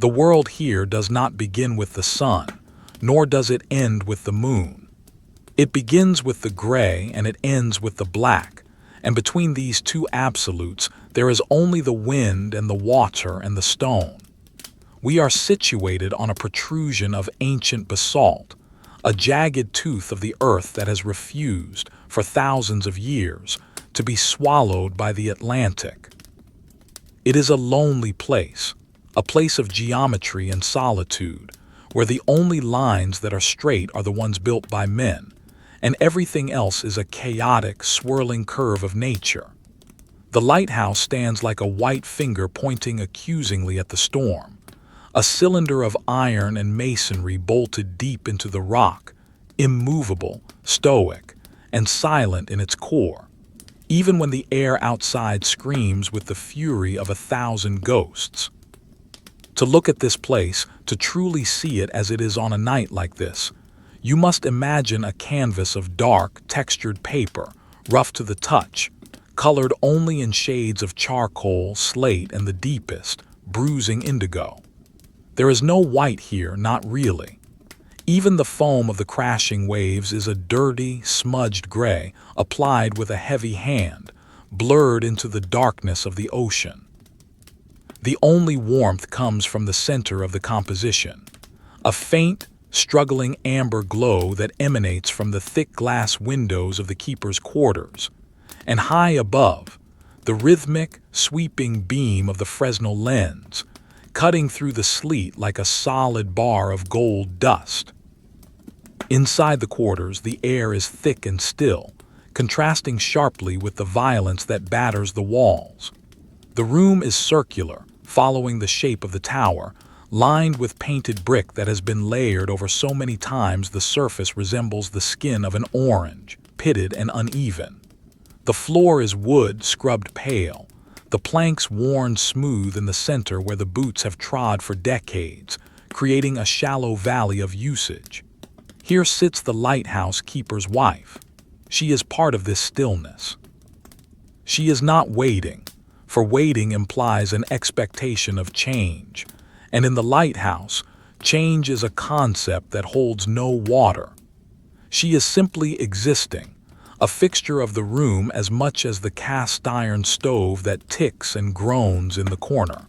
The world here does not begin with the sun, nor does it end with the moon. It begins with the gray and it ends with the black, and between these two absolutes there is only the wind and the water and the stone. We are situated on a protrusion of ancient basalt, a jagged tooth of the earth that has refused, for thousands of years, to be swallowed by the Atlantic. It is a lonely place, a place of geometry and solitude, where the only lines that are straight are the ones built by men, and everything else is a chaotic, swirling curve of nature. The lighthouse stands like a white finger pointing accusingly at the storm, a cylinder of iron and masonry bolted deep into the rock, immovable, stoic, and silent in its core, even when the air outside screams with the fury of 1,000 ghosts. To look at this place, to truly see it as it is on a night like this, you must imagine a canvas of dark, textured paper, rough to the touch, colored only in shades of charcoal, slate, and the deepest, bruising indigo. There is no white here, not really. Even the foam of the crashing waves is a dirty, smudged gray, applied with a heavy hand, blurred into the darkness of the ocean. The only warmth comes from the center of the composition, a faint, struggling amber glow that emanates from the thick glass windows of the keeper's quarters, and high above, the rhythmic, sweeping beam of the Fresnel lens, cutting through the sleet like a solid bar of gold dust. Inside the quarters, the air is thick and still, contrasting sharply with the violence that batters the walls. The room is circular, following the shape of the tower, lined with painted brick that has been layered over so many times the surface resembles the skin of an orange, pitted and uneven. The floor is wood scrubbed pale, the planks worn smooth in the center where the boots have trod for decades, creating a shallow valley of usage. Here sits the lighthouse keeper's wife. She is part of this stillness. She is not waiting, for waiting implies an expectation of change, and in the lighthouse, change is a concept that holds no water. She is simply existing, a fixture of the room as much as the cast-iron stove that ticks and groans in the corner.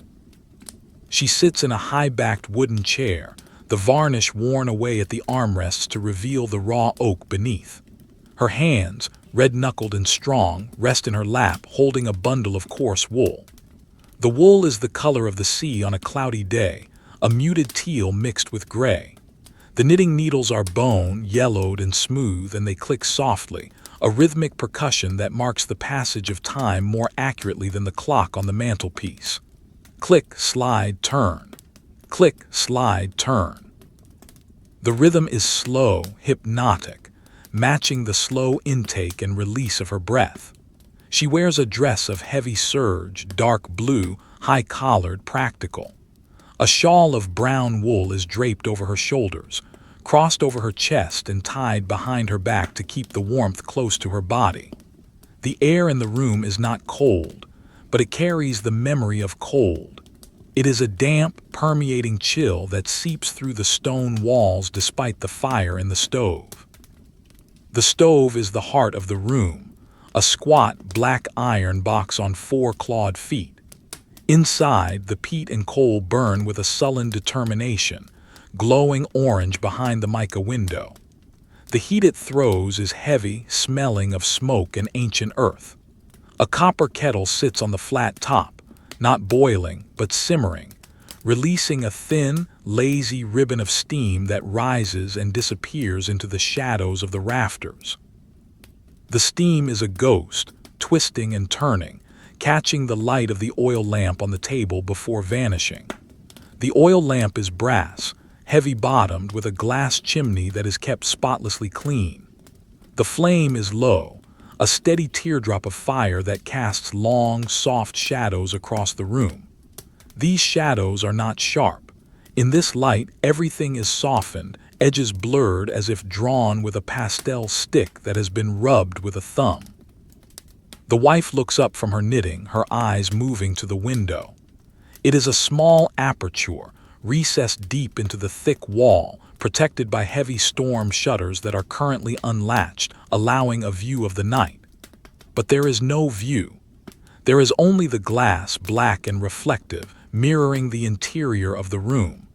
She sits in a high-backed wooden chair, the varnish worn away at the armrests to reveal the raw oak beneath. Her hands, red-knuckled and strong, rest in her lap holding a bundle of coarse wool. The wool is the color of the sea on a cloudy day, a muted teal mixed with gray. The knitting needles are bone, yellowed and smooth, and they click softly, a rhythmic percussion that marks the passage of time more accurately than the clock on the mantelpiece. Click, slide, turn. Click, slide, turn. The rhythm is slow, hypnotic, matching the slow intake and release of her breath. She wears a dress of heavy serge, dark blue, high-collared, practical. A shawl of brown wool is draped over her shoulders, crossed over her chest and tied behind her back to keep the warmth close to her body. The air in the room is not cold, but it carries the memory of cold. It is a damp, permeating chill that seeps through the stone walls despite the fire in the stove. The stove is the heart of the room, a squat black iron box on 4 clawed feet. Inside, the peat and coal burn with a sullen determination, glowing orange behind the mica window. The heat it throws is heavy, smelling of smoke and ancient earth. A copper kettle sits on the flat top, not boiling, but simmering, releasing a thin, lazy ribbon of steam that rises and disappears into the shadows of the rafters. The steam is a ghost, twisting and turning, catching the light of the oil lamp on the table before vanishing. The oil lamp is brass, heavy-bottomed with a glass chimney that is kept spotlessly clean. The flame is low, a steady teardrop of fire that casts long, soft shadows across the room. These shadows are not sharp. In this light, everything is softened, edges blurred as if drawn with a pastel stick that has been rubbed with a thumb. The wife looks up from her knitting, her eyes moving to the window. It is a small aperture, recessed deep into the thick wall, protected by heavy storm shutters that are currently unlatched, allowing a view of the night. But there is no view. There is only the glass, black and reflective, mirroring the interior of the room.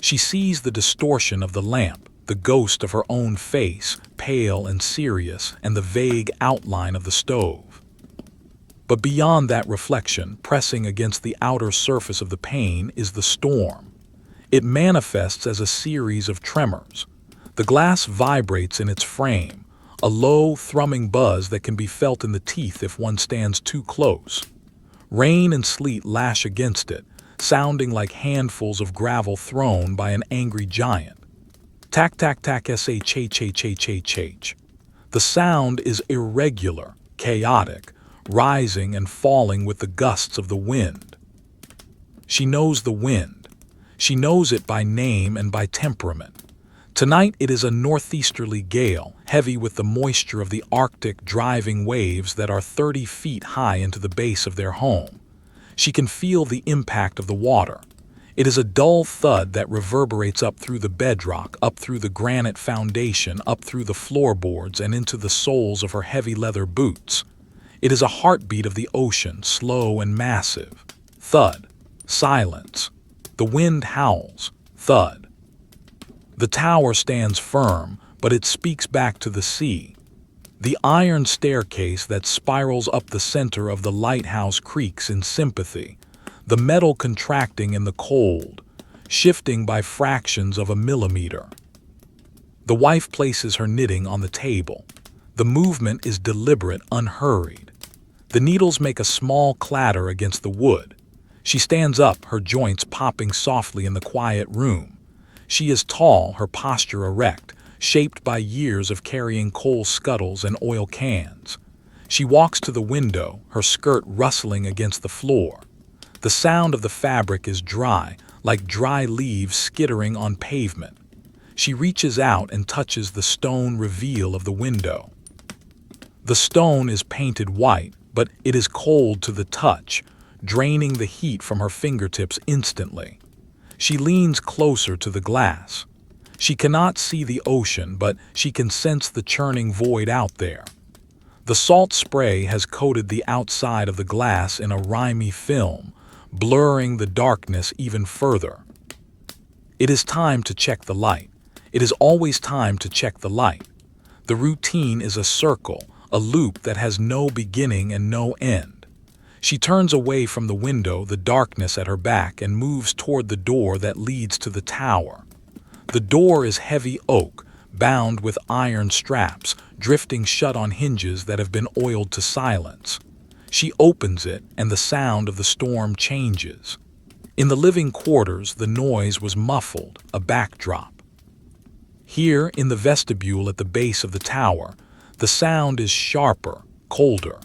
She sees the distortion of the lamp, the ghost of her own face, pale and serious, and the vague outline of the stove. But beyond that reflection, pressing against the outer surface of the pane, is the storm. It manifests as a series of tremors. The glass vibrates in its frame, a low, thrumming buzz that can be felt in the teeth if one stands too close. Rain and sleet lash against it, sounding like handfuls of gravel thrown by an angry giant. Tack tack tack shh. The sound is irregular, chaotic, rising and falling with the gusts of the wind. She knows the wind. She knows it by name and by temperament. Tonight it is a northeasterly gale, heavy with the moisture of the Arctic driving waves that are 30 feet high into the base of their home. She can feel the impact of the water. It is a dull thud that reverberates up through the bedrock, up through the granite foundation, up through the floorboards, and into the soles of her heavy leather boots. It is a heartbeat of the ocean, slow and massive. Thud. Silence. The wind howls. Thud. The tower stands firm, but it speaks back to the sea. The iron staircase that spirals up the center of the lighthouse creaks in sympathy, the metal contracting in the cold, shifting by fractions of a millimeter. The wife places her knitting on the table. The movement is deliberate, unhurried. The needles make a small clatter against the wood. She stands up, her joints popping softly in the quiet room. She is tall, her posture erect, shaped by years of carrying coal scuttles and oil cans. She walks to the window, her skirt rustling against the floor. The sound of the fabric is dry, like dry leaves skittering on pavement. She reaches out and touches the stone reveal of the window. The stone is painted white, but it is cold to the touch, draining the heat from her fingertips instantly. She leans closer to the glass. She cannot see the ocean, but she can sense the churning void out there. The salt spray has coated the outside of the glass in a rimy film, blurring the darkness even further. It is time to check the light. It is always time to check the light. The routine is a circle, a loop that has no beginning and no end. She turns away from the window, the darkness at her back, and moves toward the door that leads to the tower. The door is heavy oak, bound with iron straps, drifting shut on hinges that have been oiled to silence. She opens it, and the sound of the storm changes. In the living quarters, the noise was muffled, a backdrop. Here, in the vestibule at the base of the tower, the sound is sharper, colder.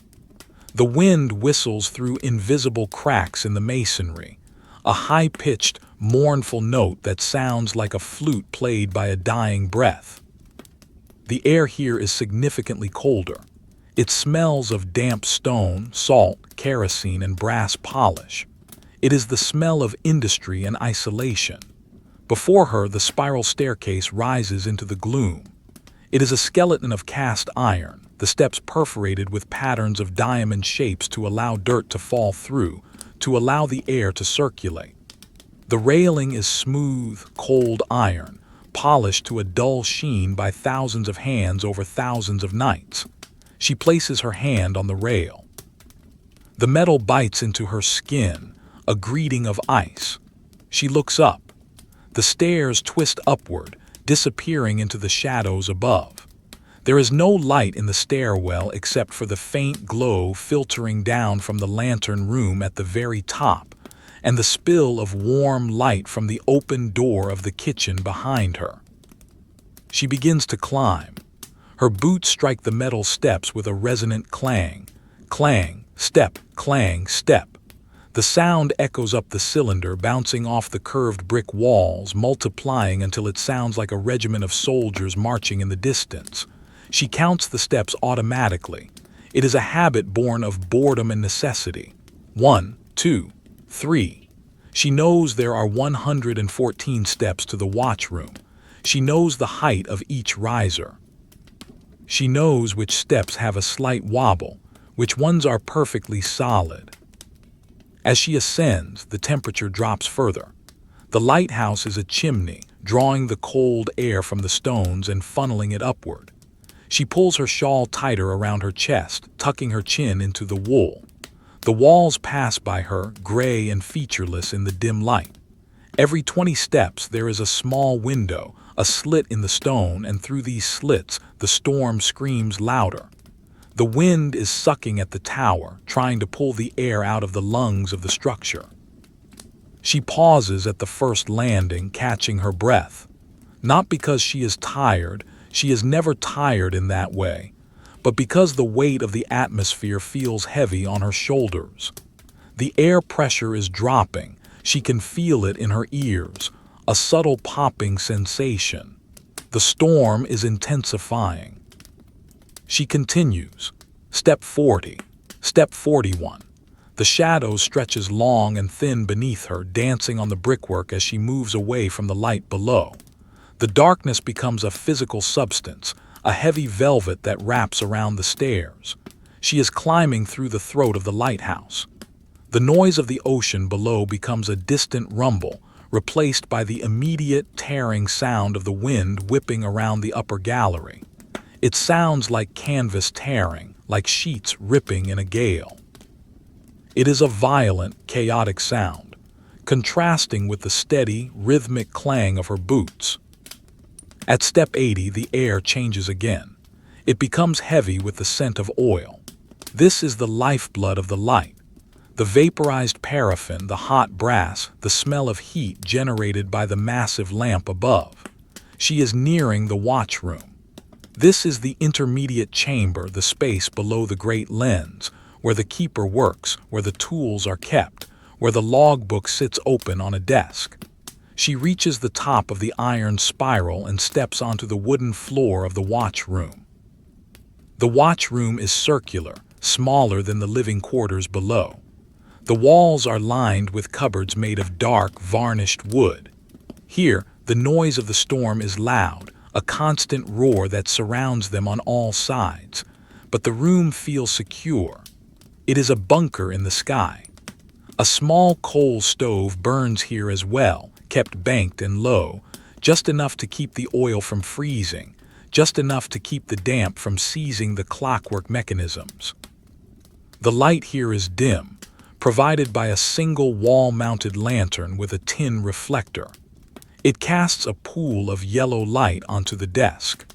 The wind whistles through invisible cracks in the masonry, a high-pitched, mournful note that sounds like a flute played by a dying breath. The air here is significantly colder. It smells of damp stone, salt, kerosene, and brass polish. It is the smell of industry and isolation. Before her, the spiral staircase rises into the gloom. It is a skeleton of cast iron, the steps perforated with patterns of diamond shapes to allow dirt to fall through, to allow the air to circulate. The railing is smooth, cold iron, polished to a dull sheen by thousands of hands over thousands of nights. She places her hand on the rail. The metal bites into her skin, a greeting of ice. She looks up. The stairs twist upward, disappearing into the shadows above. There is no light in the stairwell except for the faint glow filtering down from the lantern room at the very top, and the spill of warm light from the open door of the kitchen behind her. She begins to climb. Her boots strike the metal steps with a resonant clang. Clang, step, clang, step. The sound echoes up the cylinder, bouncing off the curved brick walls, multiplying until it sounds like a regiment of soldiers marching in the distance. She counts the steps automatically. It is a habit born of boredom and necessity. 1, 2, 3. She knows there are 114 steps to the watchroom. She knows the height of each riser. She knows which steps have a slight wobble, which ones are perfectly solid. As she ascends, the temperature drops further. The lighthouse is a chimney, drawing the cold air from the stones and funneling it upward. She pulls her shawl tighter around her chest, tucking her chin into the wool. The walls pass by her, gray and featureless in the dim light. Every 20 steps there is a small window, a slit in the stone, and through these slits the storm screams louder. The wind is sucking at the tower, trying to pull the air out of the lungs of the structure. She pauses at the first landing, catching her breath. Not because she is tired, she is never tired in that way, but because the weight of the atmosphere feels heavy on her shoulders. The air pressure is dropping. She can feel it in her ears, a subtle popping sensation. The storm is intensifying. She continues. Step 40. Step 41. The shadow stretches long and thin beneath her, dancing on the brickwork as she moves away from the light below. The darkness becomes a physical substance, a heavy velvet that wraps around the stairs. She is climbing through the throat of the lighthouse. The noise of the ocean below becomes a distant rumble, replaced by the immediate tearing sound of the wind whipping around the upper gallery. It sounds like canvas tearing, like sheets ripping in a gale. It is a violent, chaotic sound, contrasting with the steady, rhythmic clang of her boots. At step 80, the air changes again. It becomes heavy with the scent of oil. This is the lifeblood of the light. The vaporized paraffin, the hot brass, the smell of heat generated by the massive lamp above. She is nearing the watchroom. This is the intermediate chamber, the space below the great lens, where the keeper works, where the tools are kept, where the logbook sits open on a desk. She reaches the top of the iron spiral and steps onto the wooden floor of the watchroom. The watchroom is circular, smaller than the living quarters below. The walls are lined with cupboards made of dark, varnished wood. Here, the noise of the storm is loud, a constant roar that surrounds them on all sides. But the room feels secure. It is a bunker in the sky. A small coal stove burns here as well, kept banked and low, just enough to keep the oil from freezing, just enough to keep the damp from seizing the clockwork mechanisms. The light here is dim, provided by a single wall-mounted lantern with a tin reflector. It casts a pool of yellow light onto the desk.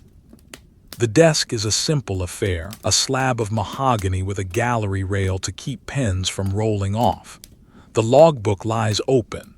The desk is a simple affair, a slab of mahogany with a gallery rail to keep pens from rolling off. The logbook lies open.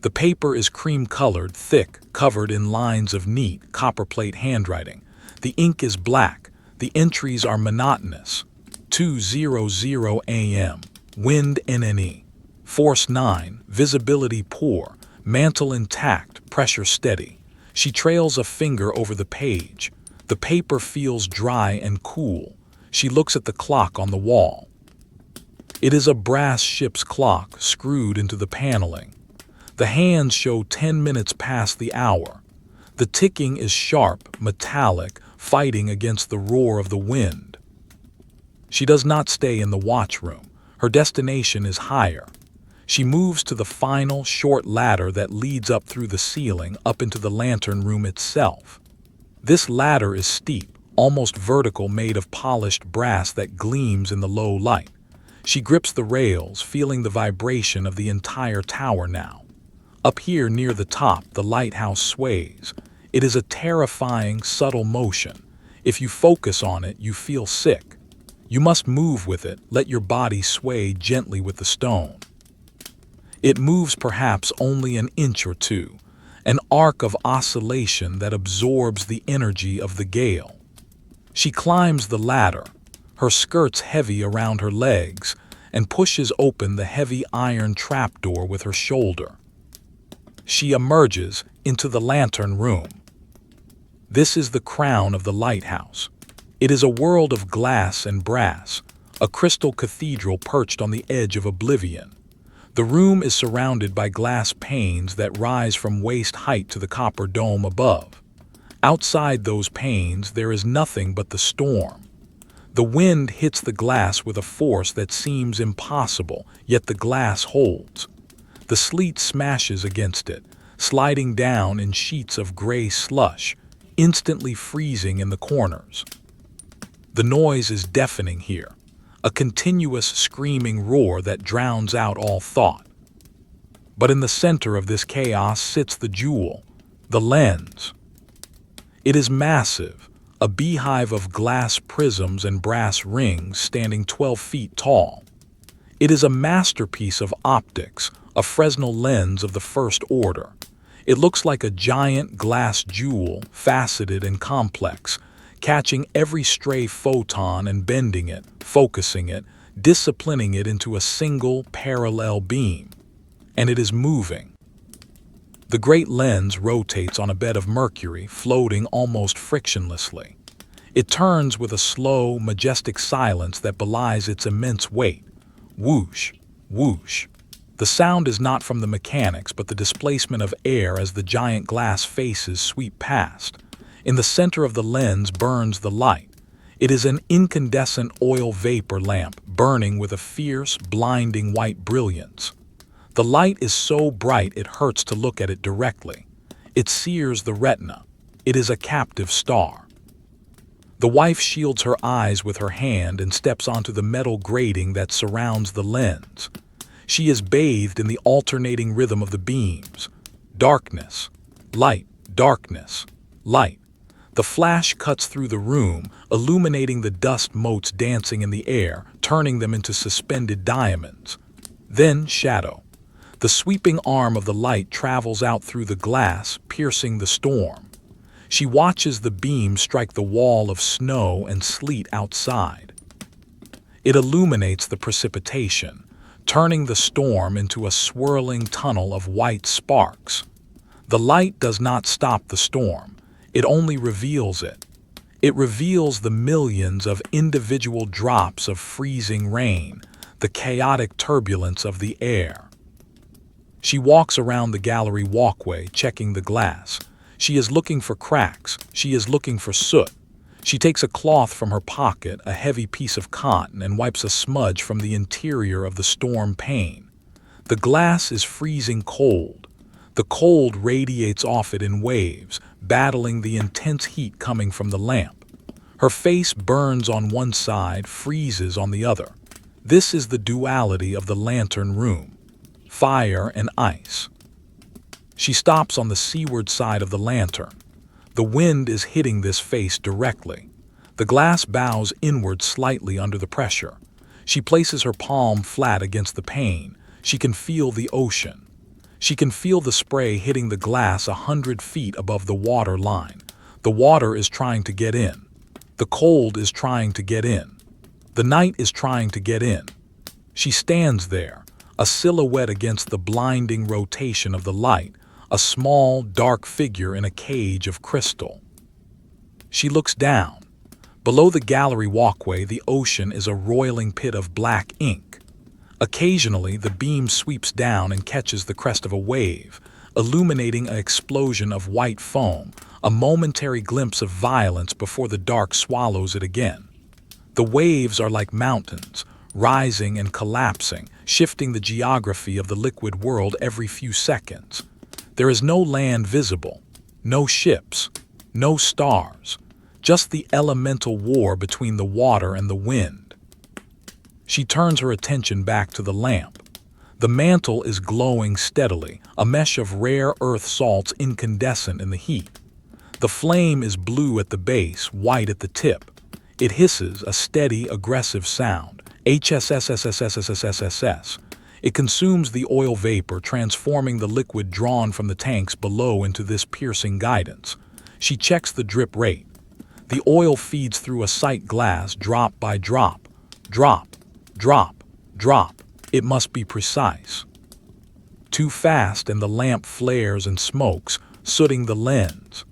The paper is cream-colored, thick, covered in lines of neat, copperplate handwriting. The ink is black. The entries are monotonous. 2:00 a.m. Wind NNE. Force 9. Visibility poor. Mantle intact. Pressure steady. She trails a finger over the page. The paper feels dry and cool. She looks at the clock on the wall. It is a brass ship's clock screwed into the paneling. The hands show 10 minutes past the hour. The ticking is sharp, metallic, fighting against the roar of the wind. She does not stay in the watchroom. Her destination is higher. She moves to the final, short ladder that leads up through the ceiling, up into the lantern room itself. This ladder is steep, almost vertical, made of polished brass that gleams in the low light. She grips the rails, feeling the vibration of the entire tower now. Up here near the top, the lighthouse sways. It is a terrifying, subtle motion. If you focus on it, you feel sick. You must move with it, let your body sway gently with the stone. It moves perhaps only an inch or two, an arc of oscillation that absorbs the energy of the gale. She climbs the ladder, her skirts heavy around her legs, and pushes open the heavy iron trapdoor with her shoulder. She emerges into the lantern room. This is the crown of the lighthouse. It is a world of glass and brass, a crystal cathedral perched on the edge of oblivion. The room is surrounded by glass panes that rise from waist height to the copper dome above. Outside those panes, there is nothing but the storm. The wind hits the glass with a force that seems impossible, yet the glass holds. The sleet smashes against it, sliding down in sheets of gray slush, instantly freezing in the corners. The noise is deafening here, a continuous screaming roar that drowns out all thought. But in the center of this chaos sits the jewel, the lens. It is massive, a beehive of glass prisms and brass rings standing 12 feet tall. It is a masterpiece of optics, a Fresnel lens of the first order. It looks like a giant glass jewel, faceted and complex, catching every stray photon and bending it, focusing it, disciplining it into a single parallel beam. And it is moving. The great lens rotates on a bed of mercury, floating almost frictionlessly. It turns with a slow, majestic silence that belies its immense weight. Whoosh, whoosh. The sound is not from the mechanics, but the displacement of air as the giant glass faces sweep past. In the center of the lens burns the light. It is an incandescent oil vapor lamp burning with a fierce, blinding white brilliance. The light is so bright it hurts to look at it directly. It sears the retina. It is a captive star. The wife shields her eyes with her hand and steps onto the metal grating that surrounds the lens. She is bathed in the alternating rhythm of the beams. Darkness, light, darkness, light. The flash cuts through the room, illuminating the dust motes dancing in the air, turning them into suspended diamonds. Then shadow. The sweeping arm of the light travels out through the glass, piercing the storm. She watches the beam strike the wall of snow and sleet outside. It illuminates the precipitation, turning the storm into a swirling tunnel of white sparks. The light does not stop the storm. It only reveals it. It reveals the millions of individual drops of freezing rain, the chaotic turbulence of the air. She walks around the gallery walkway, checking the glass. She is looking for cracks. She is looking for soot. She takes a cloth from her pocket, a heavy piece of cotton, and wipes a smudge from the interior of the storm pane. The glass is freezing cold. The cold radiates off it in waves, battling the intense heat coming from the lamp. Her face burns on one side, freezes on the other. This is the duality of the lantern room. Fire and ice. She stops on the seaward side of the lantern. The wind is hitting this face directly. The glass bows inward slightly under the pressure. She places her palm flat against the pane. She can feel the ocean. She can feel the spray hitting the glass 100 feet above the water line. The water is trying to get in. The cold is trying to get in. The night is trying to get in. She stands there, a silhouette against the blinding rotation of the light, a small, dark figure in a cage of crystal. She looks down. Below the gallery walkway, the ocean is a roiling pit of black ink. Occasionally, the beam sweeps down and catches the crest of a wave, illuminating an explosion of white foam, a momentary glimpse of violence before the dark swallows it again. The waves are like mountains, rising and collapsing, shifting the geography of the liquid world every few seconds. There is no land visible, no ships, no stars, just the elemental war between the water and the wind. She turns her attention back to the lamp. The mantle is glowing steadily, a mesh of rare earth salts incandescent in the heat. The flame is blue at the base, white at the tip. It hisses, a steady, aggressive sound. HSSSSSSSSS. It consumes the oil vapor, transforming the liquid drawn from the tanks below into this piercing guidance. She checks the drip rate. The oil feeds through a sight glass, drop by drop. Drop, drop, drop. It must be precise. Too fast and the lamp flares and smokes, sooting the lens.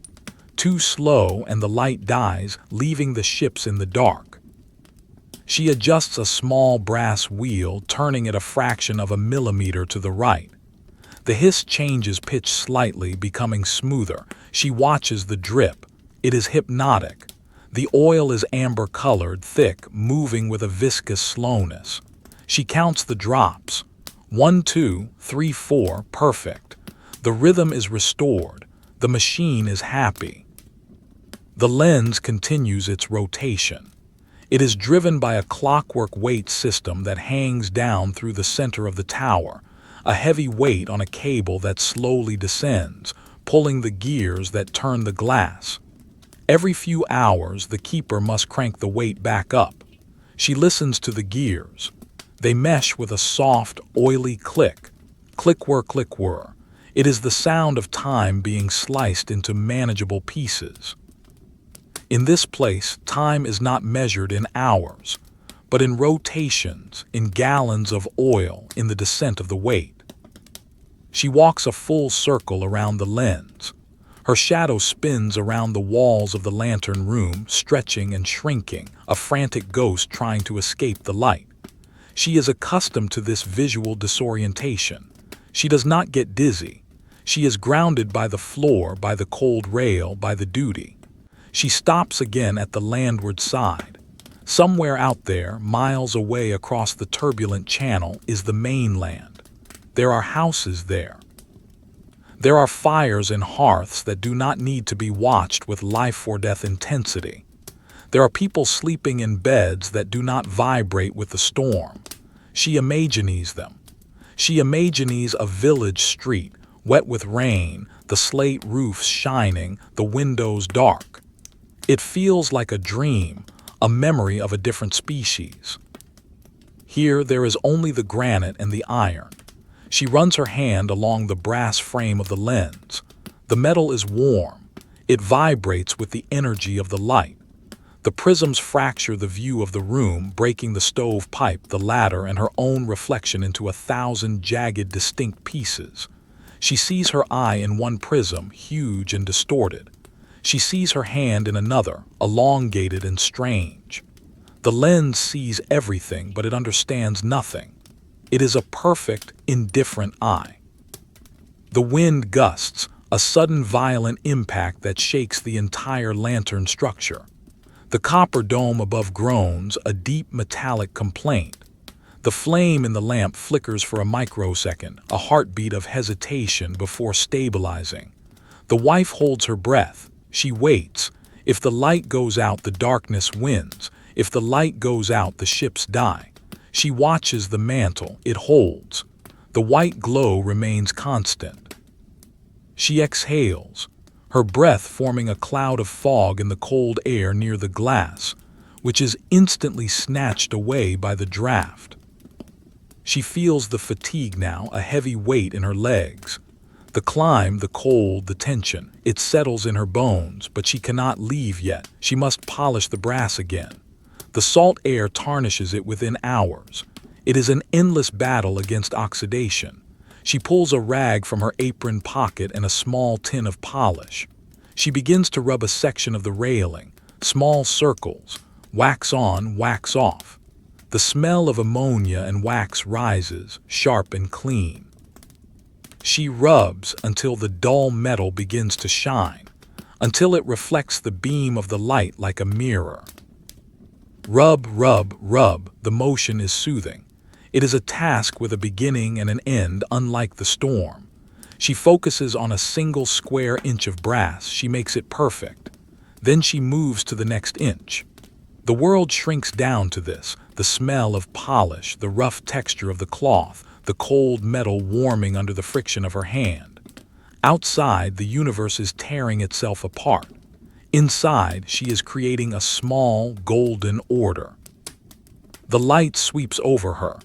Too slow and the light dies, leaving the ships in the dark. She adjusts a small brass wheel, turning it a fraction of a millimeter to the right. The hiss changes pitch slightly, becoming smoother. She watches the drip. It is hypnotic. The oil is amber-colored, thick, moving with a viscous slowness. She counts the drops. 1, 2, 3, 4, perfect. The rhythm is restored. The machine is happy. The lens continues its rotation. It is driven by a clockwork weight system that hangs down through the center of the tower, a heavy weight on a cable that slowly descends, pulling the gears that turn the glass. Every few hours, the keeper must crank the weight back up. She listens to the gears. They mesh with a soft, oily click. Click-whir, click-whir. It is the sound of time being sliced into manageable pieces. In this place, time is not measured in hours, but in rotations, in gallons of oil, in the descent of the weight. She walks a full circle around the lens. Her shadow spins around the walls of the lantern room, stretching and shrinking, a frantic ghost trying to escape the light. She is accustomed to this visual disorientation. She does not get dizzy. She is grounded by the floor, by the cold rail, by the duty. She stops again at the landward side. Somewhere out there, miles away across the turbulent channel, is the mainland. There are houses there. There are fires and hearths that do not need to be watched with life-or-death intensity. There are people sleeping in beds that do not vibrate with the storm. She imagines them. She imagines a village street, wet with rain, the slate roofs shining, the windows dark. It feels like a dream, a memory of a different species. Here there is only the granite and the iron. She runs her hand along the brass frame of the lens. The metal is warm. It vibrates with the energy of the light. The prisms fracture the view of the room, breaking the stove pipe, the ladder, and her own reflection into 1,000 jagged, distinct pieces. She sees her eye in one prism, huge and distorted. She sees her hand in another, elongated and strange. The lens sees everything, but it understands nothing. It is a perfect, indifferent eye. The wind gusts, a sudden violent impact that shakes the entire lantern structure. The copper dome above groans, a deep metallic complaint. The flame in the lamp flickers for a microsecond, a heartbeat of hesitation before stabilizing. The wife holds her breath. She waits. If the light goes out, the darkness wins. If the light goes out, the ships die. She watches the mantle. It holds. The white glow remains constant. She exhales, her breath forming a cloud of fog in the cold air near the glass, which is instantly snatched away by the draft. She feels the fatigue now, a heavy weight in her legs. The climb, the cold, the tension, it settles in her bones, but she cannot leave yet. She must polish the brass again. The salt air tarnishes it within hours. It is an endless battle against oxidation. She pulls a rag from her apron pocket and a small tin of polish. She begins to rub a section of the railing, small circles, wax on, wax off. The smell of ammonia and wax rises, sharp and clean. She rubs until the dull metal begins to shine, until it reflects the beam of the light like a mirror. Rub, rub, rub, the motion is soothing. It is a task with a beginning and an end, unlike the storm. She focuses on a single square inch of brass. She makes it perfect. Then she moves to the next inch. The world shrinks down to this, the smell of polish, the rough texture of the cloth, the cold metal warming under the friction of her hand. Outside, the universe is tearing itself apart. Inside, she is creating a small, golden order. The light sweeps over her.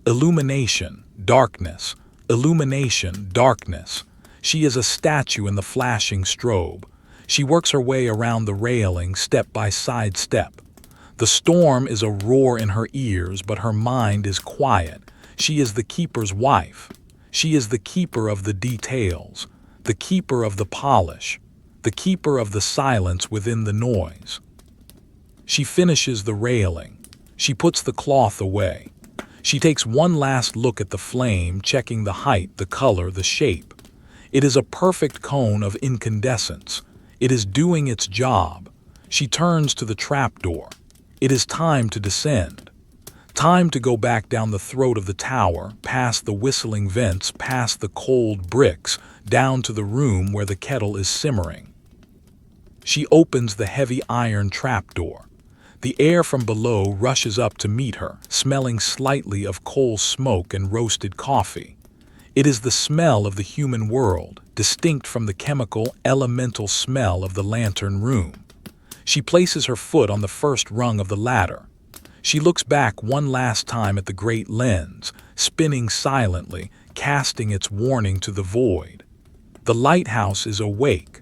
Illumination, darkness. Illumination, darkness. She is a statue in the flashing strobe. She works her way around the railing, step by side step. The storm is a roar in her ears, but her mind is quiet. She is the keeper's wife. She is the keeper of the details, the keeper of the polish, the keeper of the silence within the noise. She finishes the railing. She puts the cloth away. She takes one last look at the flame, checking the height, the color, the shape. It is a perfect cone of incandescence. It is doing its job. She turns to the trapdoor. It is time to descend. Time to go back down the throat of the tower, past the whistling vents, past the cold bricks, down to the room where the kettle is simmering. She opens the heavy iron trapdoor. The air from below rushes up to meet her, smelling slightly of coal smoke and roasted coffee. It is the smell of the human world, distinct from the chemical, elemental smell of the lantern room. She places her foot on the first rung of the ladder. She looks back one last time at the great lens, spinning silently, casting its warning to the void. The lighthouse is awake.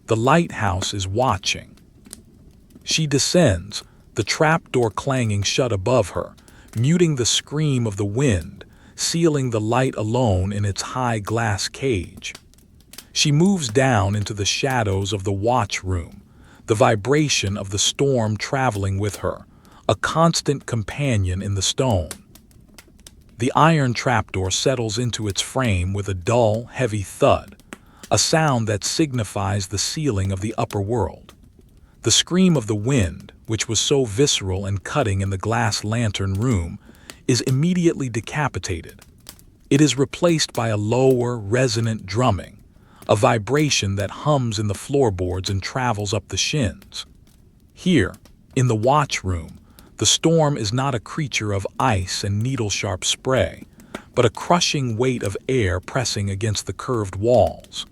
The lighthouse is watching. She descends, the trapdoor clanging shut above her, muting the scream of the wind, sealing the light alone in its high glass cage. She moves down into the shadows of the watch room, the vibration of the storm traveling with her, a constant companion in the stone. The iron trapdoor settles into its frame with a dull, heavy thud, a sound that signifies the sealing of the upper world. The scream of the wind, which was so visceral and cutting in the glass lantern room, is immediately decapitated. It is replaced by a lower, resonant drumming, a vibration that hums in the floorboards and travels up the shins. Here, in the watch room, the storm is not a creature of ice and needle-sharp spray, but a crushing weight of air pressing against the curved walls.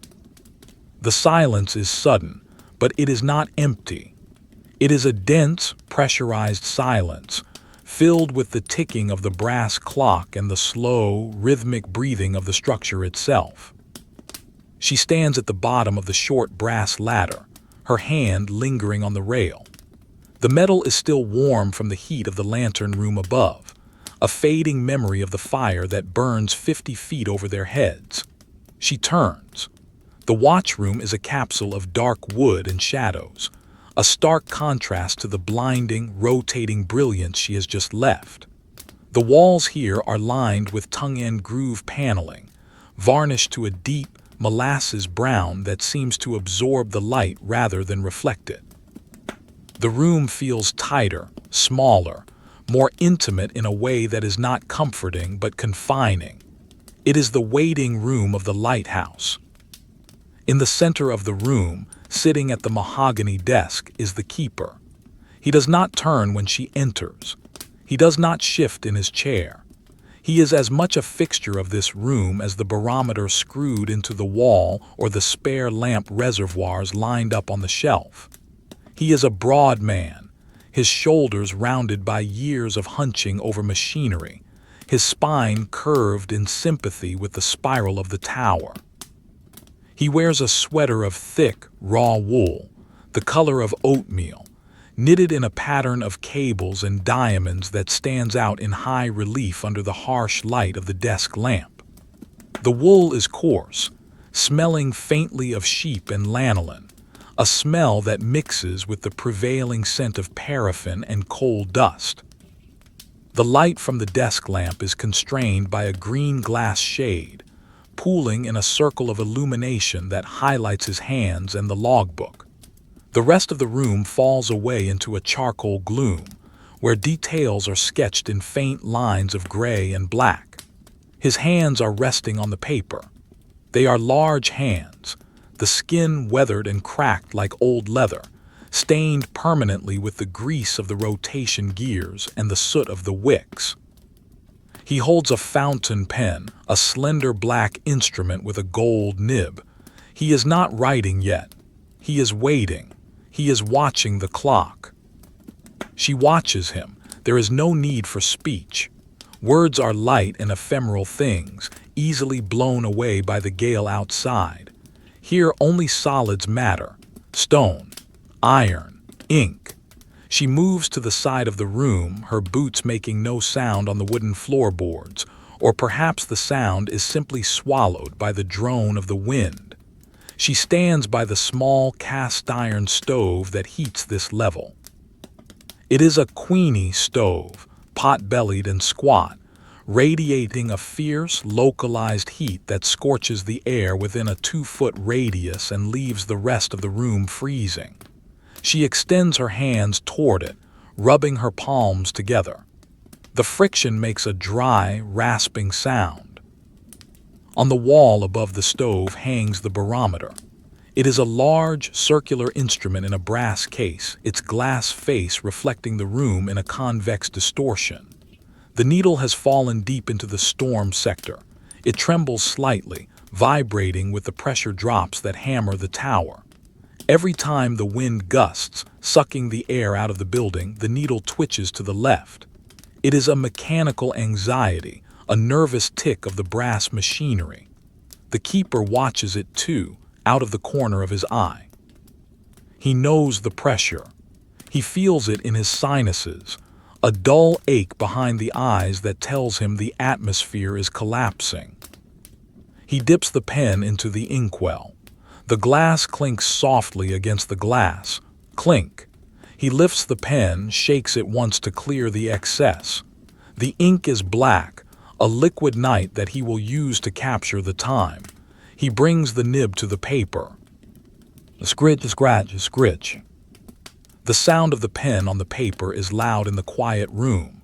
The silence is sudden, but it is not empty. It is a dense, pressurized silence, filled with the ticking of the brass clock and the slow, rhythmic breathing of the structure itself. She stands at the bottom of the short brass ladder, her hand lingering on the rail. The metal is still warm from the heat of the lantern room above, a fading memory of the fire that burns 50 feet over their heads. She turns. The watchroom is a capsule of dark wood and shadows, a stark contrast to the blinding, rotating brilliance she has just left. The walls here are lined with tongue-end groove paneling, varnished to a deep, molasses brown that seems to absorb the light rather than reflect it. The room feels tighter, smaller, more intimate in a way that is not comforting but confining. It is the waiting room of the lighthouse. In the center of the room, sitting at the mahogany desk, is the keeper. He does not turn when she enters. He does not shift in his chair. He is as much a fixture of this room as the barometer screwed into the wall or the spare lamp reservoirs lined up on the shelf. He is a broad man, his shoulders rounded by years of hunching over machinery, his spine curved in sympathy with the spiral of the tower. He wears a sweater of thick, raw wool, the color of oatmeal, knitted in a pattern of cables and diamonds that stands out in high relief under the harsh light of the desk lamp. The wool is coarse, smelling faintly of sheep and lanolin, a smell that mixes with the prevailing scent of paraffin and coal dust. The light from the desk lamp is constrained by a green glass shade, pooling in a circle of illumination that highlights his hands and the logbook. The rest of the room falls away into a charcoal gloom, where details are sketched in faint lines of gray and black. His hands are resting on the paper. They are large hands, the skin weathered and cracked like old leather, stained permanently with the grease of the rotation gears and the soot of the wicks. He holds a fountain pen, a slender black instrument with a gold nib. He is not writing yet. He is waiting. He is watching the clock. She watches him. There is no need for speech. Words are light and ephemeral things, easily blown away by the gale outside. Here only solids matter: stone, iron, ink. She moves to the side of the room, her boots making no sound on the wooden floorboards, or perhaps the sound is simply swallowed by the drone of the wind. She stands by the small cast-iron stove that heats this level. It is a queenie stove, pot-bellied and squat, radiating a fierce, localized heat that scorches the air within a 2-foot radius and leaves the rest of the room freezing. She extends her hands toward it, rubbing her palms together. The friction makes a dry, rasping sound. On the wall above the stove hangs the barometer. It is a large, circular instrument in a brass case, its glass face reflecting the room in a convex distortion. The needle has fallen deep into the storm sector. It trembles slightly, vibrating with the pressure drops that hammer the tower. Every time the wind gusts, sucking the air out of the building, the needle twitches to the left. It is a mechanical anxiety, a nervous tick of the brass machinery. The keeper watches it too, out of the corner of his eye. He knows the pressure. He feels it in his sinuses, a dull ache behind the eyes that tells him the atmosphere is collapsing. He dips the pen into the inkwell. The glass clinks softly against the glass. Clink. He lifts the pen, shakes it once to clear the excess. The ink is black, a liquid night that he will use to capture the time. He brings the nib to the paper. Scritch, scratch, scritch. The sound of the pen on the paper is loud in the quiet room.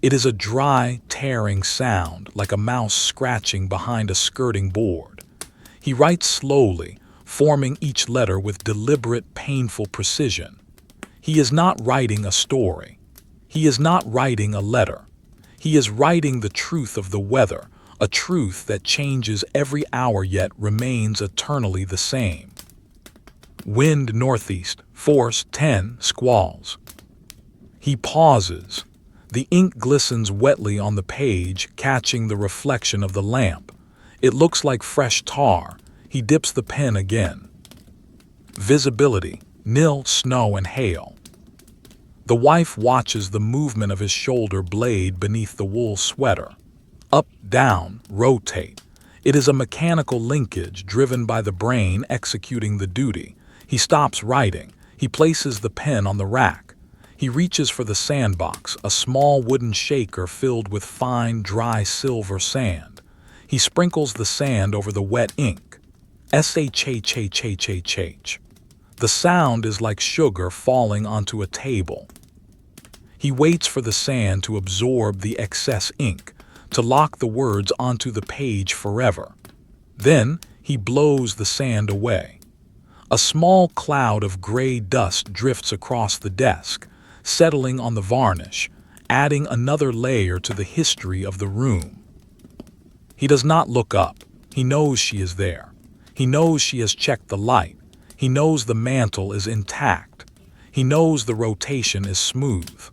It is a dry, tearing sound, like a mouse scratching behind a skirting board. He writes slowly, forming each letter with deliberate, painful precision. He is not writing a story. He is not writing a letter. He is writing the truth of the weather, a truth that changes every hour yet remains eternally the same. Wind northeast, force 10, squalls. He pauses. The ink glistens wetly on the page, catching the reflection of the lamp. It looks like fresh tar. He dips the pen again. Visibility, nil, snow and hail. The wife watches the movement of his shoulder blade beneath the wool sweater. Up, down, rotate. It is a mechanical linkage driven by the brain executing the duty. He stops writing. He places the pen on the rack. He reaches for the sandbox, a small wooden shaker filled with fine, dry silver sand. He sprinkles the sand over the wet ink. S-H-H-H-H-H-H. The sound is like sugar falling onto a table. He waits for the sand to absorb the excess ink, to lock the words onto the page forever. Then he blows the sand away. A small cloud of gray dust drifts across the desk, settling on the varnish, adding another layer to the history of the room. He does not look up. He knows she is there. He knows she has checked the light. He knows the mantle is intact. He knows the rotation is smooth.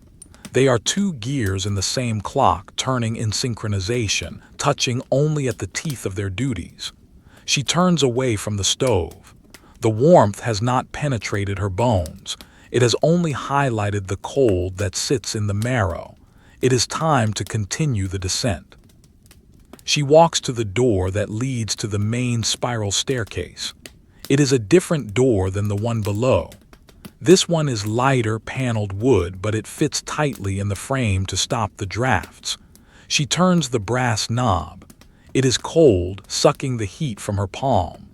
They are two gears in the same clock, turning in synchronization, touching only at the teeth of their duties. She turns away from the stove. The warmth has not penetrated her bones. It has only highlighted the cold that sits in the marrow. It is time to continue the descent. She walks to the door that leads to the main spiral staircase. It is a different door than the one below. This one is lighter paneled wood, but it fits tightly in the frame to stop the drafts. She turns the brass knob. It is cold, sucking the heat from her palm.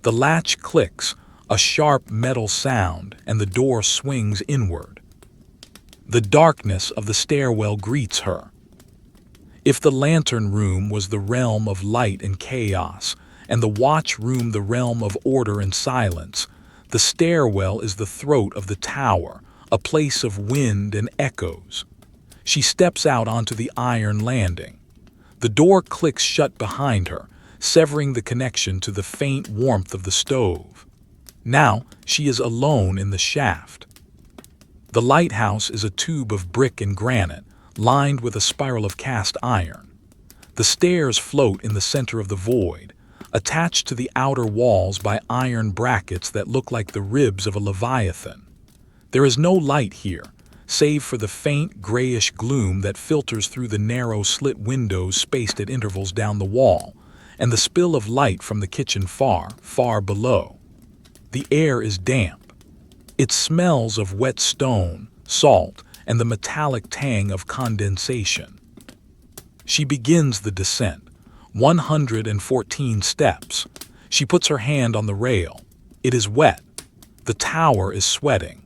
The latch clicks, a sharp metal sound, and the door swings inward. The darkness of the stairwell greets her. If the lantern room was the realm of light and chaos, and the watch room the realm of order and silence, the stairwell is the throat of the tower, a place of wind and echoes. She steps out onto the iron landing. The door clicks shut behind her, severing the connection to the faint warmth of the stove. Now she is alone in the shaft. The lighthouse is a tube of brick and granite, lined with a spiral of cast iron. The stairs float in the center of the void, attached to the outer walls by iron brackets that look like the ribs of a leviathan. There is no light here, save for the faint grayish gloom that filters through the narrow slit windows spaced at intervals down the wall, and the spill of light from the kitchen far, far below. The air is damp. It smells of wet stone, salt, and the metallic tang of condensation. She begins the descent. 114 steps. She puts her hand on the rail. It is wet. The tower is sweating.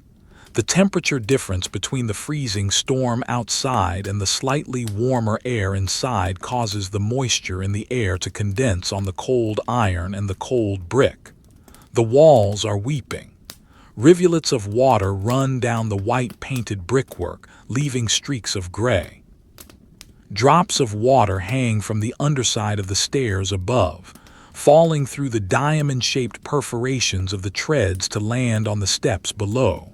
The temperature difference between the freezing storm outside and the slightly warmer air inside causes the moisture in the air to condense on the cold iron and the cold brick. The walls are weeping. Rivulets of water run down the white painted brickwork, leaving streaks of gray. Drops of water hang from the underside of the stairs above, falling through the diamond-shaped perforations of the treads to land on the steps below.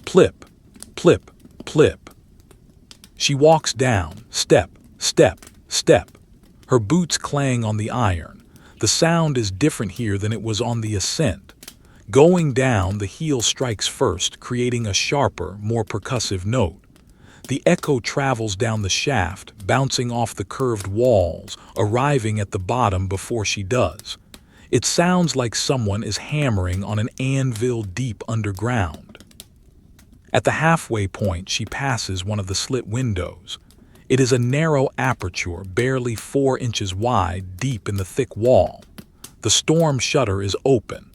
Plip, plip, plip. She walks down, step, step, step. Her boots clang on the iron. The sound is different here than it was on the ascent. Going down, the heel strikes first, creating a sharper, more percussive note. The echo travels down the shaft, bouncing off the curved walls, arriving at the bottom before she does. It sounds like someone is hammering on an anvil deep underground. At the halfway point, she passes one of the slit windows. It is a narrow aperture, barely 4 inches wide, deep in the thick wall. The storm shutter is open.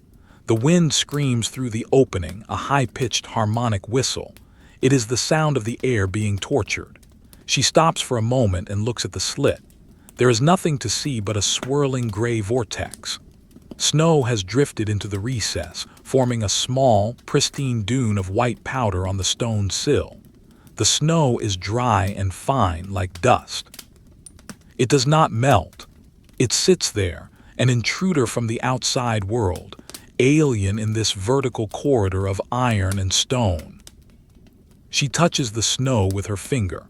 The wind screams through the opening, a high-pitched harmonic whistle. It is the sound of the air being tortured. She stops for a moment and looks at the slit. There is nothing to see but a swirling gray vortex. Snow has drifted into the recess, forming a small, pristine dune of white powder on the stone sill. The snow is dry and fine like dust. It does not melt. It sits there, an intruder from the outside world, alien in this vertical corridor of iron and stone. She touches the snow with her finger.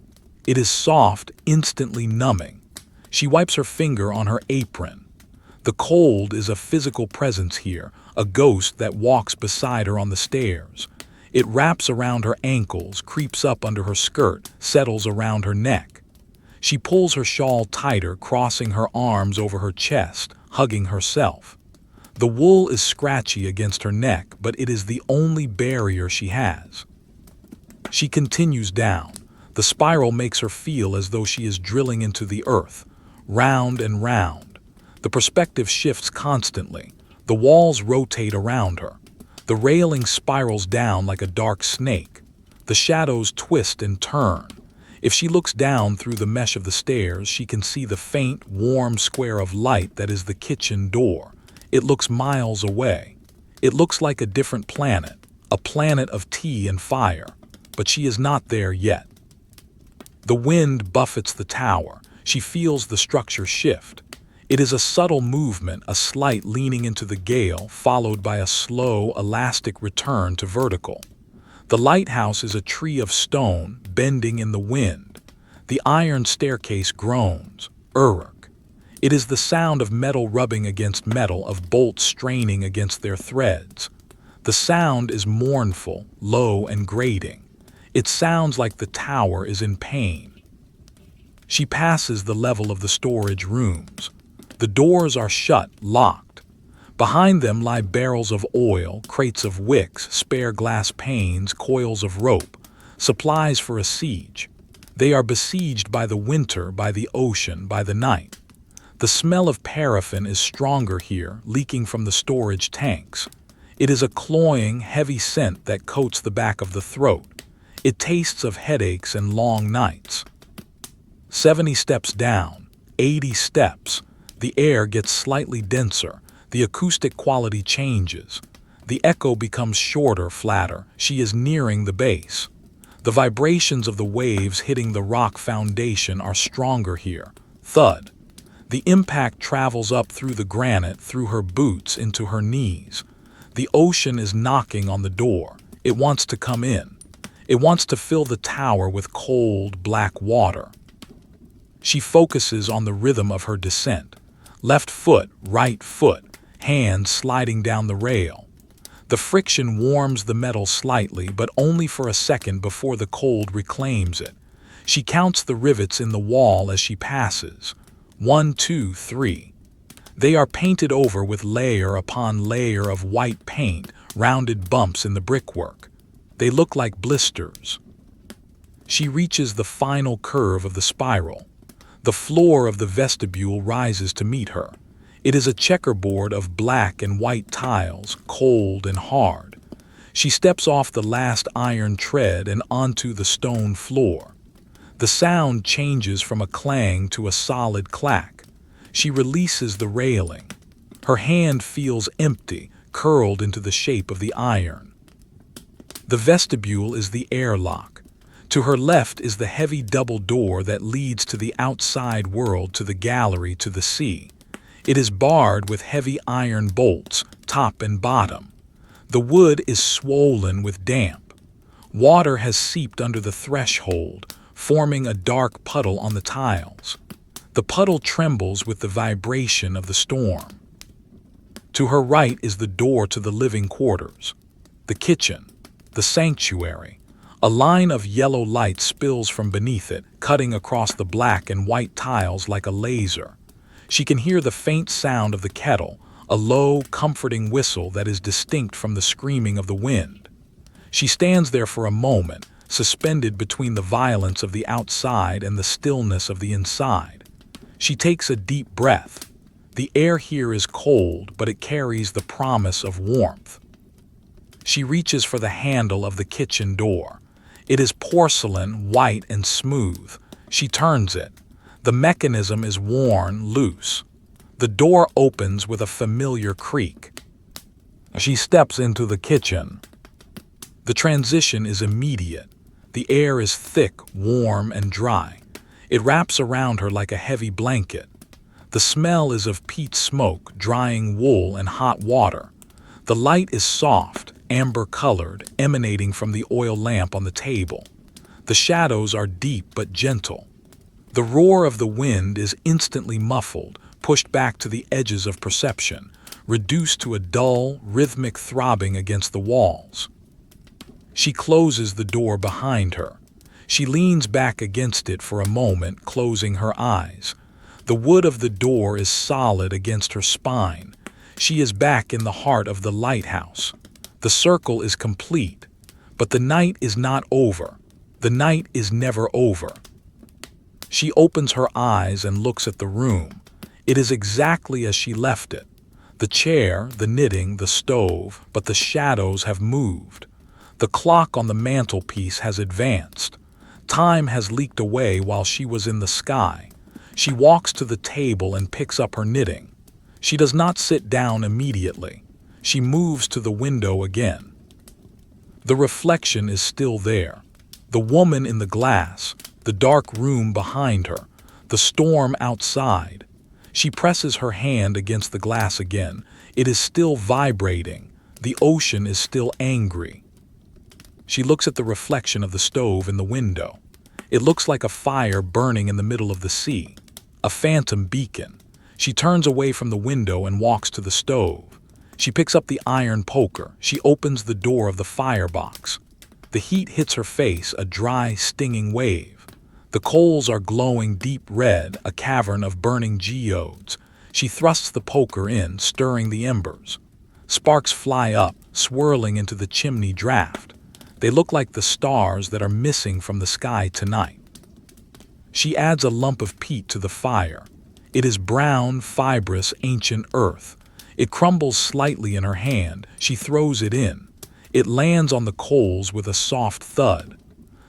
It is soft, instantly numbing. She wipes her finger on her apron. The cold is a physical presence here, a ghost that walks beside her on the stairs. It wraps around her ankles, creeps up under her skirt, settles around her neck. She pulls her shawl tighter, crossing her arms over her chest, hugging herself. The wool is scratchy against her neck, but it is the only barrier she has. She continues down. The spiral makes her feel as though she is drilling into the earth, round and round. The perspective shifts constantly. The walls rotate around her. The railing spirals down like a dark snake. The shadows twist and turn. If she looks down through the mesh of the stairs, she can see the faint, warm square of light that is the kitchen door. It looks miles away. It looks like a different planet, a planet of tea and fire. But she is not there yet. The wind buffets the tower. She feels the structure shift. It is a subtle movement, a slight leaning into the gale, followed by a slow, elastic return to vertical. The lighthouse is a tree of stone, bending in the wind. The iron staircase groans. Uruk. It is the sound of metal rubbing against metal, of bolts straining against their threads. The sound is mournful, low and grating. It sounds like the tower is in pain. She passes the level of the storage rooms. The doors are shut, locked. Behind them lie barrels of oil, crates of wicks, spare glass panes, coils of rope, supplies for a siege. They are besieged by the winter, by the ocean, by the night. The smell of paraffin is stronger here, leaking from the storage tanks. It is a cloying, heavy scent that coats the back of the throat. It tastes of headaches and long nights. 70 steps down, 80 steps. The air gets slightly denser. The acoustic quality changes. The echo becomes shorter, flatter. She is nearing the base. The vibrations of the waves hitting the rock foundation are stronger here. Thud. The impact travels up through the granite, through her boots, into her knees. The ocean is knocking on the door. It wants to come in. It wants to fill the tower with cold, black water. She focuses on the rhythm of her descent. Left foot, right foot, hands sliding down the rail. The friction warms the metal slightly, but only for a second before the cold reclaims it. She counts the rivets in the wall as she passes. 1, 2, 3. They are painted over with layer upon layer of white paint, rounded bumps in the brickwork. They look like blisters. She reaches the final curve of the spiral. The floor of the vestibule rises to meet her. It is a checkerboard of black and white tiles, cold and hard. She steps off the last iron tread and onto the stone floor. The sound changes from a clang to a solid clack. She releases the railing. Her hand feels empty, curled into the shape of the iron. The vestibule is the airlock. To her left is the heavy double door that leads to the outside world, to the gallery, to the sea. It is barred with heavy iron bolts, top and bottom. The wood is swollen with damp. Water has seeped under the threshold, forming a dark puddle on the tiles. The puddle trembles with the vibration of the storm. To her right is the door to the living quarters, the kitchen, the sanctuary. A line of yellow light spills from beneath it, cutting across the black and white tiles like a laser. She can hear the faint sound of the kettle, a low, comforting whistle that is distinct from the screaming of the wind. She stands there for a moment, suspended between the violence of the outside and the stillness of the inside. She takes a deep breath. The air here is cold, but it carries the promise of warmth. She reaches for the handle of the kitchen door. It is porcelain, white and smooth. She turns it. The mechanism is worn loose. The door opens with a familiar creak. She steps into the kitchen. The transition is immediate. The air is thick, warm, and dry. It wraps around her like a heavy blanket. The smell is of peat smoke, drying wool, and hot water. The light is soft, amber-colored, emanating from the oil lamp on the table. The shadows are deep but gentle. The roar of the wind is instantly muffled, pushed back to the edges of perception, reduced to a dull, rhythmic throbbing against the walls. She closes the door behind her. She leans back against it for a moment, closing her eyes. The wood of the door is solid against her spine. She is back in the heart of the lighthouse. The circle is complete, but the night is not over. The night is never over. She opens her eyes and looks at the room. It is exactly as she left it. The chair, the knitting, the stove, but the shadows have moved. The clock on the mantelpiece has advanced. Time has leaked away while she was in the sky. She walks to the table and picks up her knitting. She does not sit down immediately. She moves to the window again. The reflection is still there. The woman in the glass, the dark room behind her, the storm outside. She presses her hand against the glass again. It is still vibrating. The ocean is still angry. She looks at the reflection of the stove in the window. It looks like a fire burning in the middle of the sea, a phantom beacon. She turns away from the window and walks to the stove. She picks up the iron poker. She opens the door of the firebox. The heat hits her face, a dry, stinging wave. The coals are glowing deep red, a cavern of burning geodes. She thrusts the poker in, stirring the embers. Sparks fly up, swirling into the chimney draft. They look like the stars that are missing from the sky tonight. She adds a lump of peat to the fire. It is brown, fibrous, ancient earth. It crumbles slightly in her hand. She throws it in. It lands on the coals with a soft thud.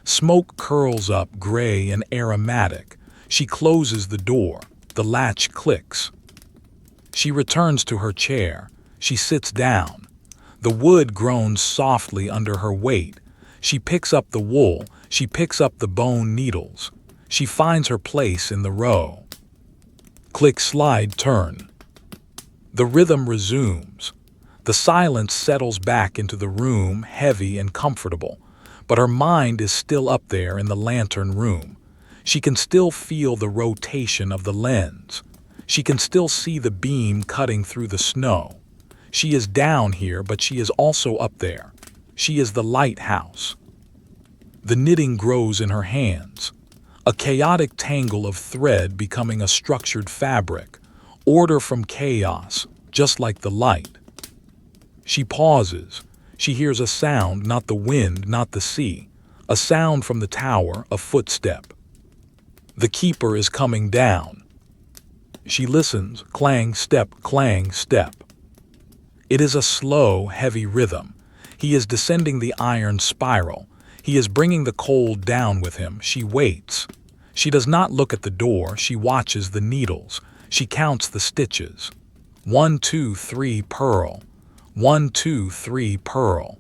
Smoke curls up, gray and aromatic. She closes the door. The latch clicks. She returns to her chair. She sits down. The wood groans softly under her weight. She picks up the wool. She picks up the bone needles. She finds her place in the row. Click, slide, turn. The rhythm resumes. The silence settles back into the room, heavy and comfortable, but her mind is still up there in the lantern room. She can still feel the rotation of the lens. She can still see the beam cutting through the snow. She is down here, but she is also up there. She is the lighthouse. The knitting grows in her hands, a chaotic tangle of thread becoming a structured fabric, order from chaos, just like the light. She pauses. She hears a sound, not the wind, not the sea, A sound from the tower, a footstep. The keeper is coming down. She listens, clang, step, clang, step. It is a slow, heavy rhythm. He is descending the iron spiral. He is bringing the cold down with him. She waits. She does not look at the door. She watches the needles. She counts the stitches. 1, 2, 3, pearl. 1, 2, 3, pearl.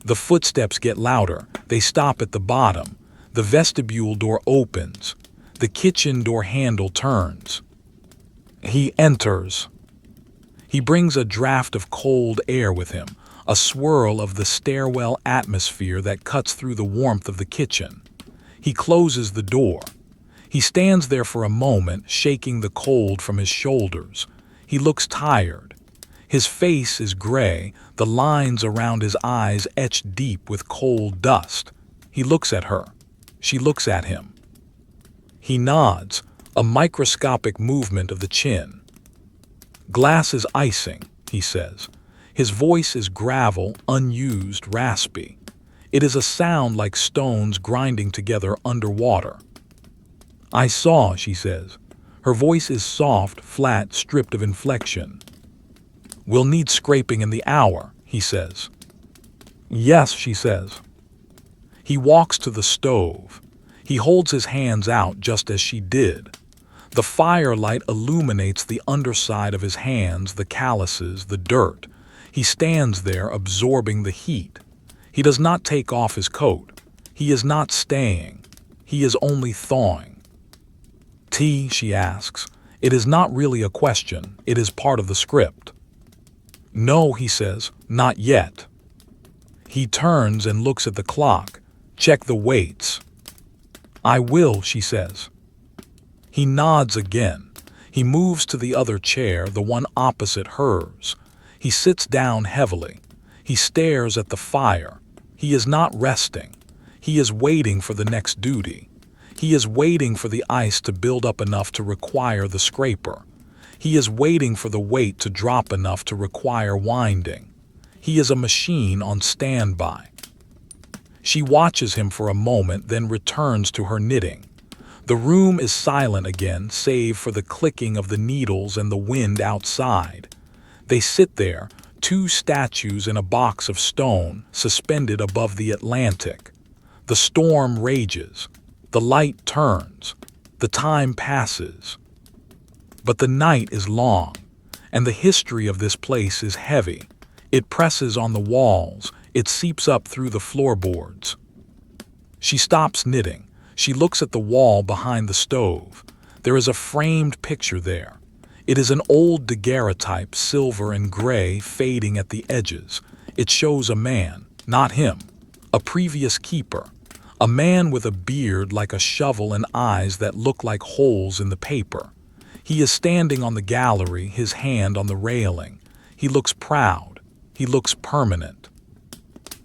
The footsteps get louder. They stop at the bottom. The vestibule door opens. The kitchen door handle turns. He enters. He brings a draft of cold air with him, a swirl of the stairwell atmosphere that cuts through the warmth of the kitchen. He closes the door. He stands there for a moment, shaking the cold from his shoulders. He looks tired. His face is gray, the lines around his eyes etched deep with cold dust. He looks at her. She looks at him. He nods, a microscopic movement of the chin. "Glass is icing," he says. His voice is gravel, unused, raspy. It is a sound like stones grinding together underwater. "I saw," she says. Her voice is soft, flat, stripped of inflection. "We'll need scraping in the hour," he says. "Yes," she says. He walks to the stove. He holds his hands out just as she did. The firelight illuminates the underside of his hands, the calluses, the dirt. He stands there absorbing the heat. He does not take off his coat. He is not staying. He is only thawing. "Tea?" she asks. It is not really a question. It is part of the script. "No," he says, "not yet." He turns and looks at the clock. "Check the weights." "I will," she says. He nods again. He moves to the other chair, the one opposite hers. He sits down heavily. He stares at the fire. He is not resting. He is waiting for the next duty. He is waiting for the ice to build up enough to require the scraper. He is waiting for the weight to drop enough to require winding. He is a machine on standby. She watches him for a moment, then returns to her knitting. The room is silent again, save for the clicking of the needles and the wind outside. They sit there, two statues in a box of stone, suspended above the Atlantic. The storm rages. The light turns. The time passes. But the night is long, and the history of this place is heavy. It presses on the walls. It seeps up through the floorboards. She stops knitting. She looks at the wall behind the stove. There is a framed picture there. It is an old daguerreotype, silver and gray, fading at the edges. It shows a man, not him, a previous keeper, a man with a beard like a shovel and eyes that look like holes in the paper. He is standing on the gallery, his hand on the railing. He looks proud. He looks permanent.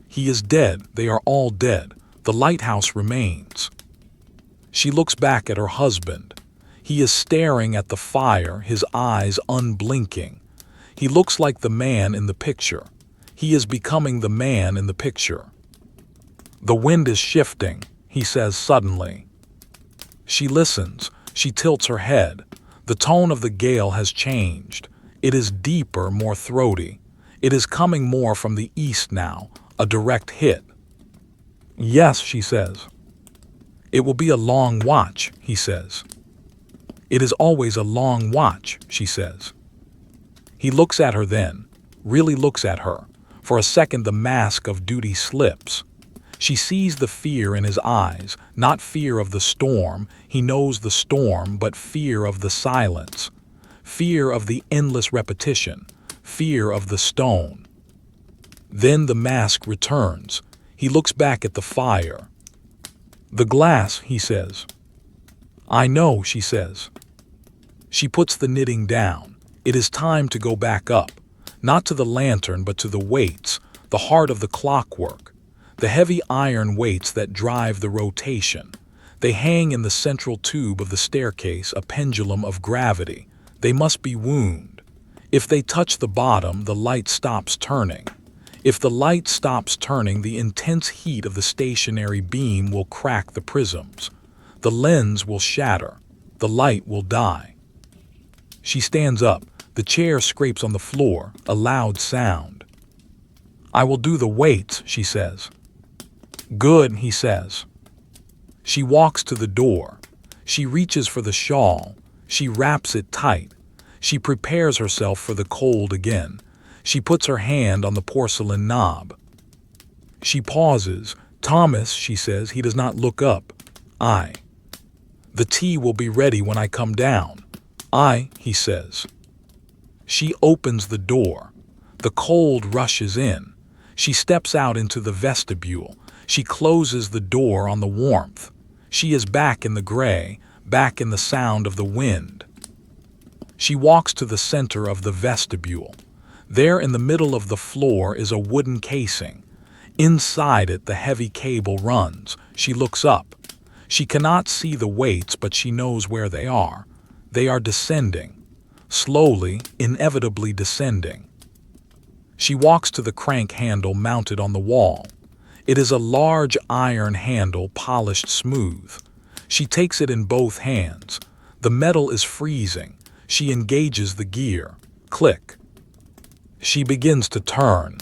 He is dead. They are all dead. The lighthouse remains. She looks back at her husband. He is staring at the fire, his eyes unblinking. He looks like the man in the picture. He is becoming the man in the picture. "The wind is shifting," he says suddenly. She listens. She tilts her head. The tone of the gale has changed. It is deeper, more throaty. It is coming more from the east now, a direct hit. "Yes," she says. "It will be a long watch," he says. "It is always a long watch," she says. He looks at her then, really looks at her. For a second the mask of duty slips. She sees the fear in his eyes, not fear of the storm. He knows the storm, but fear of the silence. Fear of the endless repetition. Fear of the stone. Then the mask returns. He looks back at the fire. "The glass," he says. "I know," she says. She puts the knitting down. It is time to go back up, not to the lantern but to the weights, the heart of the clockwork, the heavy iron weights that drive the rotation. They hang in the central tube of the staircase, a pendulum of gravity. They must be wound. If they touch the bottom, the light stops turning. If the light stops turning, the intense heat of the stationary beam will crack the prisms. The lens will shatter. The light will die. She stands up. The chair scrapes on the floor, a loud sound. "I will do the weights," she says. "Good," he says. She walks to the door. She reaches for the shawl. She wraps it tight. She prepares herself for the cold again. She puts her hand on the porcelain knob. She pauses. "Thomas," she says. He does not look up. "I." "The tea will be ready when I come down." "I," he says. She opens the door. The cold rushes in. She steps out into the vestibule. She closes the door on the warmth. She is back in the gray, back in the sound of the wind. She walks to the center of the vestibule. There in the middle of the floor is a wooden casing. Inside it the heavy cable runs. She looks up. She cannot see the weights, but she knows where they are. They are descending. Slowly, inevitably descending. She walks to the crank handle mounted on the wall. It is a large iron handle, polished smooth. She takes it in both hands. The metal is freezing. She engages the gear. Click. She begins to turn.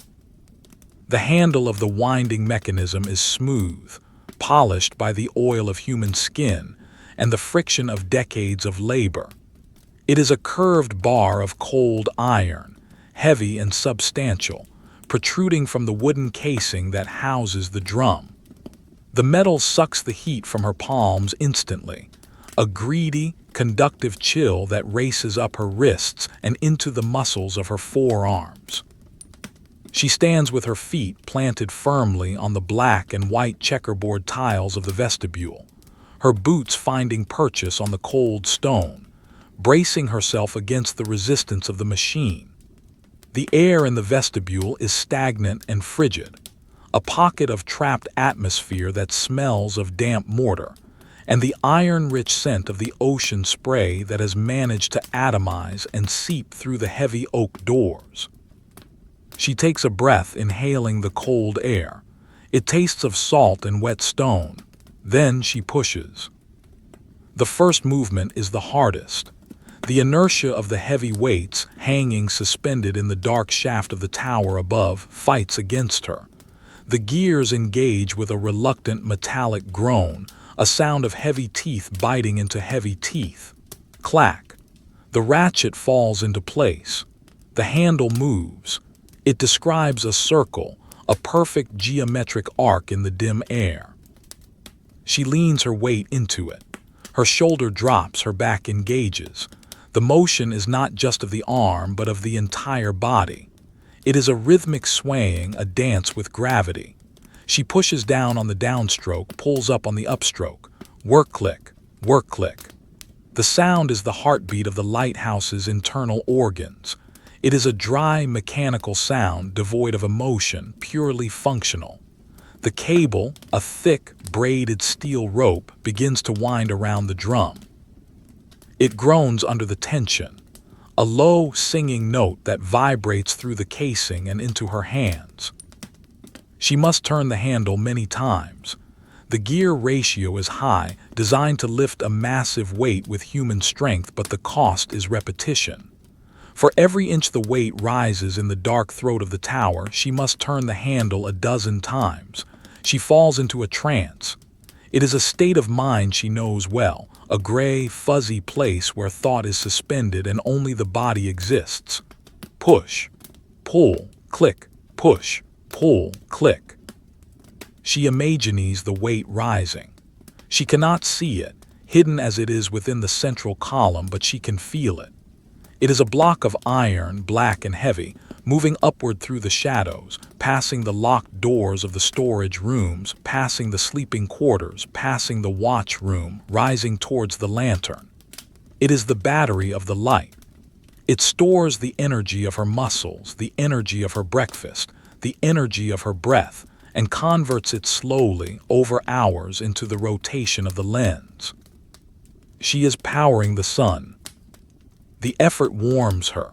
The handle of the winding mechanism is smooth, polished by the oil of human skin and the friction of decades of labor. It is a curved bar of cold iron, heavy and substantial, protruding from the wooden casing that houses the drum. The metal sucks the heat from her palms instantly, a greedy, conductive chill that races up her wrists and into the muscles of her forearms. She stands with her feet planted firmly on the black and white checkerboard tiles of the vestibule, her boots finding purchase on the cold stone, bracing herself against the resistance of the machine. The air in the vestibule is stagnant and frigid, a pocket of trapped atmosphere that smells of damp mortar, and the iron-rich scent of the ocean spray that has managed to atomize and seep through the heavy oak doors. She takes a breath, inhaling the cold air. It tastes of salt and wet stone. Then she pushes. The first movement is the hardest. The inertia of the heavy weights, hanging suspended in the dark shaft of the tower above, fights against her. The gears engage with a reluctant metallic groan, a sound of heavy teeth biting into heavy teeth. Clack. The ratchet falls into place. The handle moves. It describes a circle, a perfect geometric arc in the dim air. She leans her weight into it. Her shoulder drops, her back engages. The motion is not just of the arm, but of the entire body. It is a rhythmic swaying, a dance with gravity. She pushes down on the downstroke, pulls up on the upstroke. Work click, work click. The sound is the heartbeat of the lighthouse's internal organs. It is a dry, mechanical sound devoid of emotion, purely functional. The cable, a thick, braided steel rope, begins to wind around the drum. It groans under the tension, a low, singing note that vibrates through the casing and into her hands. She must turn the handle many times. The gear ratio is high, designed to lift a massive weight with human strength, but the cost is repetition. For every inch the weight rises in the dark throat of the tower, she must turn the handle a dozen times. She falls into a trance. It is a state of mind she knows well, a gray, fuzzy place where thought is suspended and only the body exists. Push, pull, click, push, pull, click. She imagines the weight rising. She cannot see it, hidden as it is within the central column, but she can feel it. It is a block of iron, black and heavy, moving upward through the shadows, passing the locked doors of the storage rooms, passing the sleeping quarters, passing the watch room, rising towards the lantern. It is the battery of the light. It stores the energy of her muscles, the energy of her breakfast, the energy of her breath, and converts it slowly, over hours, into the rotation of the lens. She is powering the sun. The effort warms her.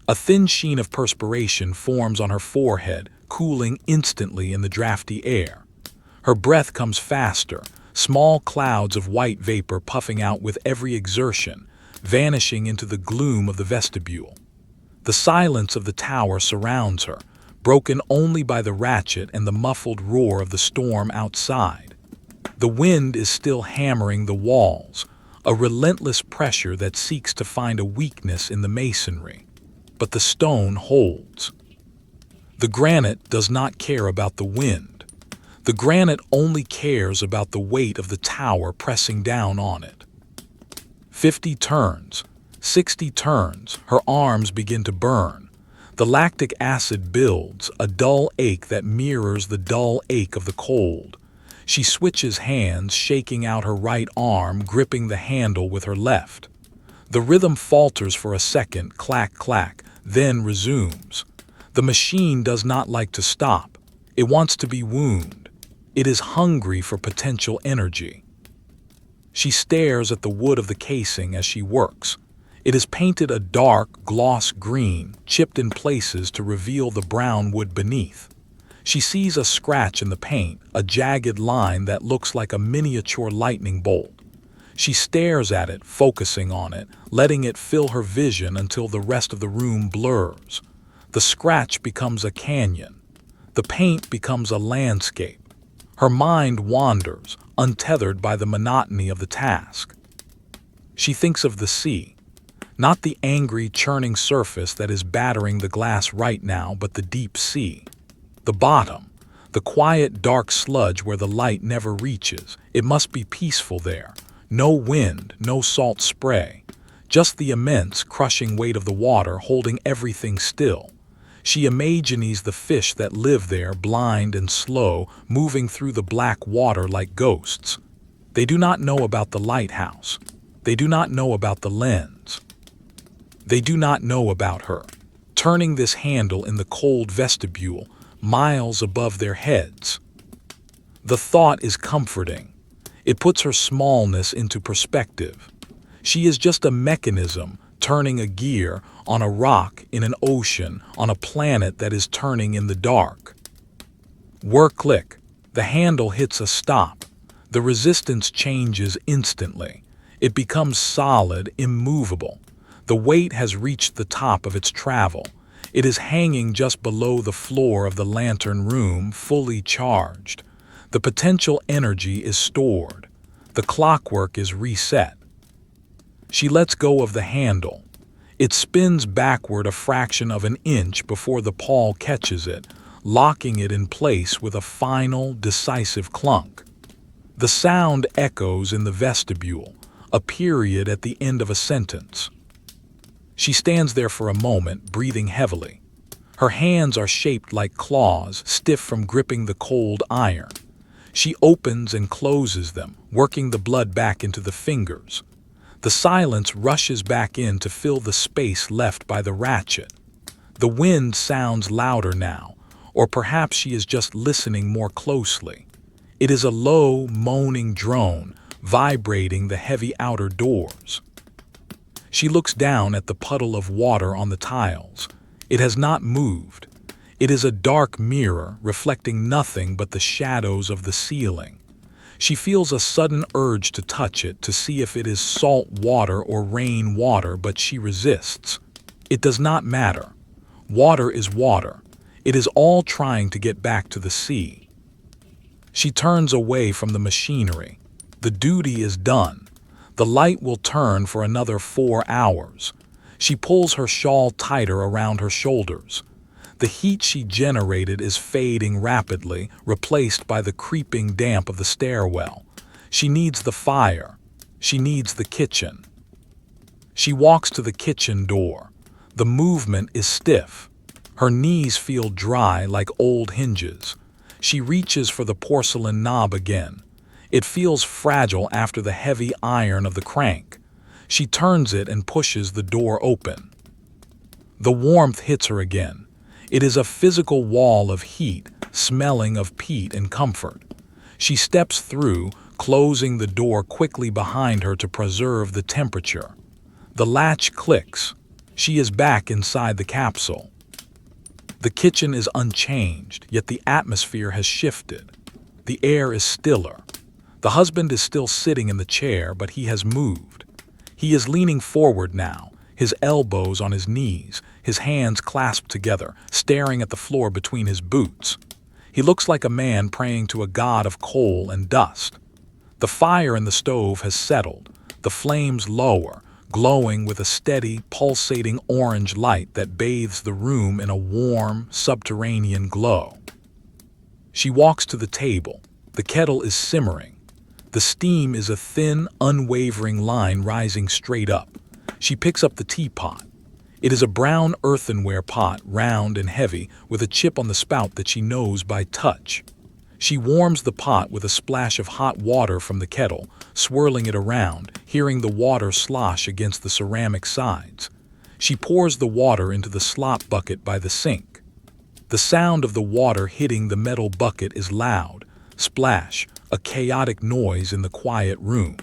A thin sheen of perspiration forms on her forehead, cooling instantly in the drafty air. Her breath comes faster, small clouds of white vapor puffing out with every exertion, vanishing into the gloom of the vestibule. The silence of the tower surrounds her, broken only by the ratchet and the muffled roar of the storm outside. The wind is still hammering the walls, a relentless pressure that seeks to find a weakness in the masonry. But the stone holds. The granite does not care about the wind. The granite only cares about the weight of the tower pressing down on it. 50 turns, 60 turns, her arms begin to burn. The lactic acid builds, a dull ache that mirrors the dull ache of the cold. She switches hands, shaking out her right arm, gripping the handle with her left. The rhythm falters for a second, clack, clack, then resumes. The machine does not like to stop. It wants to be wound. It is hungry for potential energy. She stares at the wood of the casing as she works. It is painted a dark, gloss green, chipped in places to reveal the brown wood beneath. She sees a scratch in the paint, a jagged line that looks like a miniature lightning bolt. She stares at it, focusing on it, letting it fill her vision until the rest of the room blurs. The scratch becomes a canyon. The paint becomes a landscape. Her mind wanders, untethered by the monotony of the task. She thinks of the sea, not the angry, churning surface that is battering the glass right now, but the deep sea. The bottom, the quiet, dark sludge where the light never reaches. It must be peaceful there. No wind, no salt spray. Just the immense, crushing weight of the water holding everything still. She imagines the fish that live there, blind and slow, moving through the black water like ghosts. They do not know about the lighthouse. They do not know about the lens. They do not know about her, turning this handle in the cold vestibule, miles above their heads. The thought is comforting. It puts her smallness into perspective. She is just a mechanism turning a gear on a rock in an ocean on a planet that is turning in the dark. Whir click. The handle hits a stop. The resistance changes instantly. It becomes solid, immovable. The weight has reached the top of its travel. It is hanging just below the floor of the lantern room, fully charged. The potential energy is stored. The clockwork is reset. She lets go of the handle. It spins backward a fraction of an inch before the pawl catches it, locking it in place with a final, decisive clunk. The sound echoes in the vestibule, a period at the end of a sentence. She stands there for a moment, breathing heavily. Her hands are shaped like claws, stiff from gripping the cold iron. She opens and closes them, working the blood back into the fingers. The silence rushes back in to fill the space left by the ratchet. The wind sounds louder now, or perhaps she is just listening more closely. It is a low, moaning drone, vibrating the heavy outer doors. She looks down at the puddle of water on the tiles. It has not moved. It is a dark mirror reflecting nothing but the shadows of the ceiling. She feels a sudden urge to touch it to see if it is salt water or rain water, but she resists. It does not matter. Water is water. It is all trying to get back to the sea. She turns away from the machinery. The duty is done. The light will turn for another 4 hours. She pulls her shawl tighter around her shoulders. The heat she generated is fading rapidly, replaced by the creeping damp of the stairwell. She needs the fire. She needs the kitchen. She walks to the kitchen door. The movement is stiff. Her knees feel dry like old hinges. She reaches for the porcelain knob again. It feels fragile after the heavy iron of the crank. She turns it and pushes the door open. The warmth hits her again. It is a physical wall of heat, smelling of peat and comfort. She steps through, closing the door quickly behind her to preserve the temperature. The latch clicks. She is back inside the capsule. The kitchen is unchanged, yet the atmosphere has shifted. The air is stiller. The husband is still sitting in the chair, but he has moved. He is leaning forward now, his elbows on his knees, his hands clasped together, staring at the floor between his boots. He looks like a man praying to a god of coal and dust. The fire in the stove has settled, the flames lower, glowing with a steady, pulsating orange light that bathes the room in a warm, subterranean glow. She walks to the table. The kettle is simmering. The steam is a thin, unwavering line rising straight up. She picks up the teapot. It is a brown earthenware pot, round and heavy, with a chip on the spout that she knows by touch. She warms the pot with a splash of hot water from the kettle, swirling it around, hearing the water slosh against the ceramic sides. She pours the water into the slop bucket by the sink. The sound of the water hitting the metal bucket is loud, splash, a chaotic noise in the quiet room.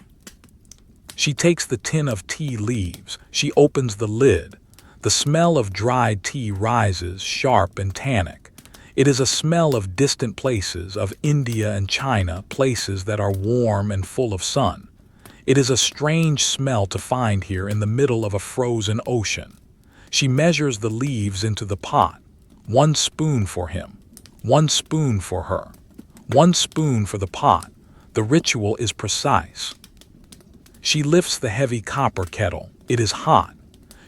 She takes the tin of tea leaves. She opens the lid. The smell of dried tea rises, sharp and tannic. It is a smell of distant places, of India and China, places that are warm and full of sun. It is a strange smell to find here in the middle of a frozen ocean. She measures the leaves into the pot. 1 spoon for him, 1 spoon for her, 1 spoon for the pot. The ritual is precise. She lifts the heavy copper kettle. It is hot.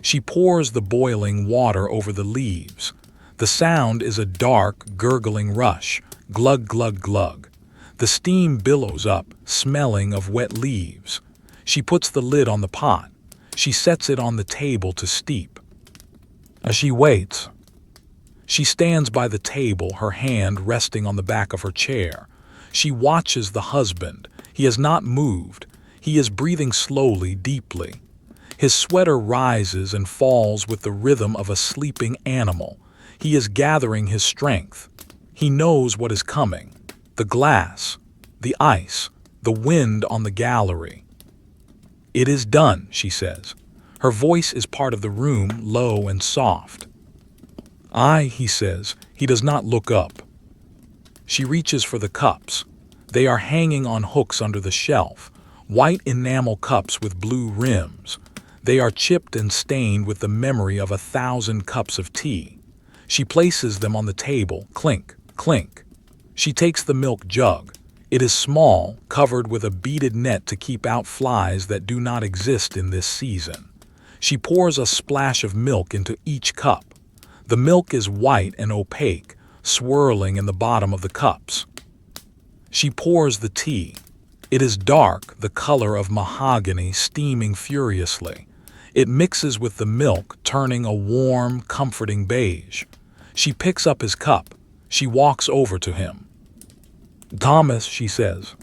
She pours the boiling water over the leaves. The sound is a dark, gurgling rush, glug, glug, glug. The steam billows up, smelling of wet leaves. She puts the lid on the pot. She sets it on the table to steep. As she waits, she stands by the table, her hand resting on the back of her chair. She watches the husband. He has not moved. He is breathing slowly, deeply. His sweater rises and falls with the rhythm of a sleeping animal. He is gathering his strength. He knows what is coming. The glass, the ice, the wind on the gallery. "It is done," she says. Her voice is part of the room, low and soft. "Aye," he says. He does not look up. She reaches for the cups. They are hanging on hooks under the shelf, white enamel cups with blue rims. They are chipped and stained with the memory of 1,000 cups of tea. She places them on the table, clink, clink. She takes the milk jug. It is small, covered with a beaded net to keep out flies that do not exist in this season. She pours a splash of milk into each cup. The milk is white and opaque, swirling in the bottom of the cups. She pours the tea. It is dark, the color of mahogany, steaming furiously. It mixes with the milk, turning a warm, comforting beige. She picks up his cup. She walks over to him. "Thomas," she says.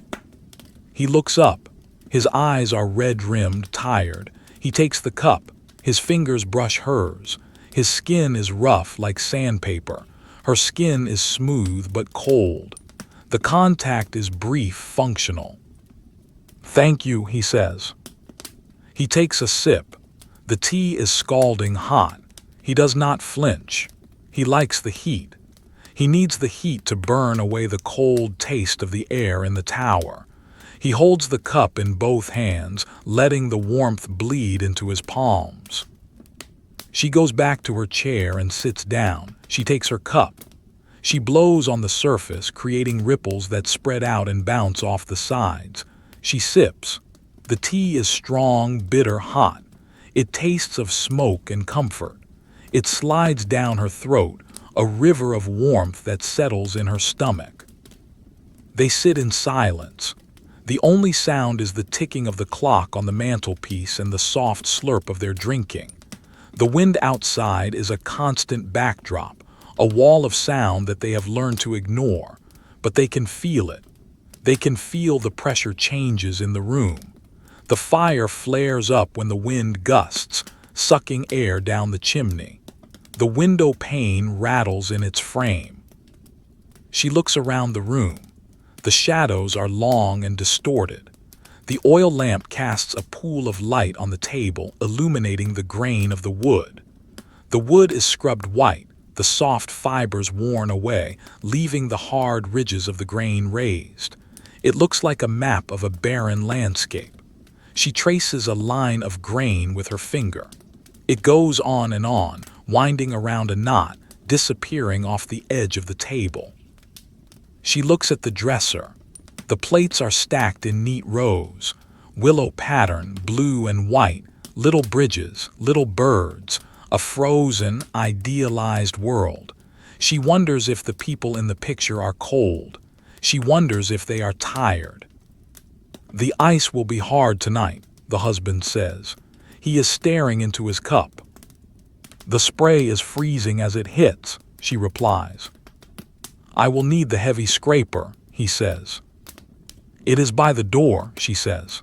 He looks up. His eyes are red-rimmed, tired. He takes the cup. His fingers brush hers. His skin is rough like sandpaper. Her skin is smooth but cold. The contact is brief, functional. "Thank you," he says. He takes a sip. The tea is scalding hot. He does not flinch. He likes the heat. He needs the heat to burn away the cold taste of the air in the tower. He holds the cup in both hands, letting the warmth bleed into his palms. She goes back to her chair and sits down. She takes her cup. She blows on the surface, creating ripples that spread out and bounce off the sides. She sips. The tea is strong, bitter, hot. It tastes of smoke and comfort. It slides down her throat, a river of warmth that settles in her stomach. They sit in silence. The only sound is the ticking of the clock on the mantelpiece and the soft slurp of their drinking. The wind outside is a constant backdrop, a wall of sound that they have learned to ignore, but they can feel it. They can feel the pressure changes in the room. The fire flares up when the wind gusts, sucking air down the chimney. The window pane rattles in its frame. She looks around the room. The shadows are long and distorted. The oil lamp casts a pool of light on the table, illuminating the grain of the wood. The wood is scrubbed white, the soft fibers worn away, leaving the hard ridges of the grain raised. It looks like a map of a barren landscape. She traces a line of grain with her finger. It goes on and on, winding around a knot, disappearing off the edge of the table. She looks at the dresser. The plates are stacked in neat rows, willow pattern, blue and white, little bridges, little birds, a frozen, idealized world. She wonders if the people in the picture are cold. She wonders if they are tired. "The ice will be hard tonight," the husband says. He is staring into his cup. "The spray is freezing as it hits," she replies. "I will need the heavy scraper," he says. "It is by the door," she says.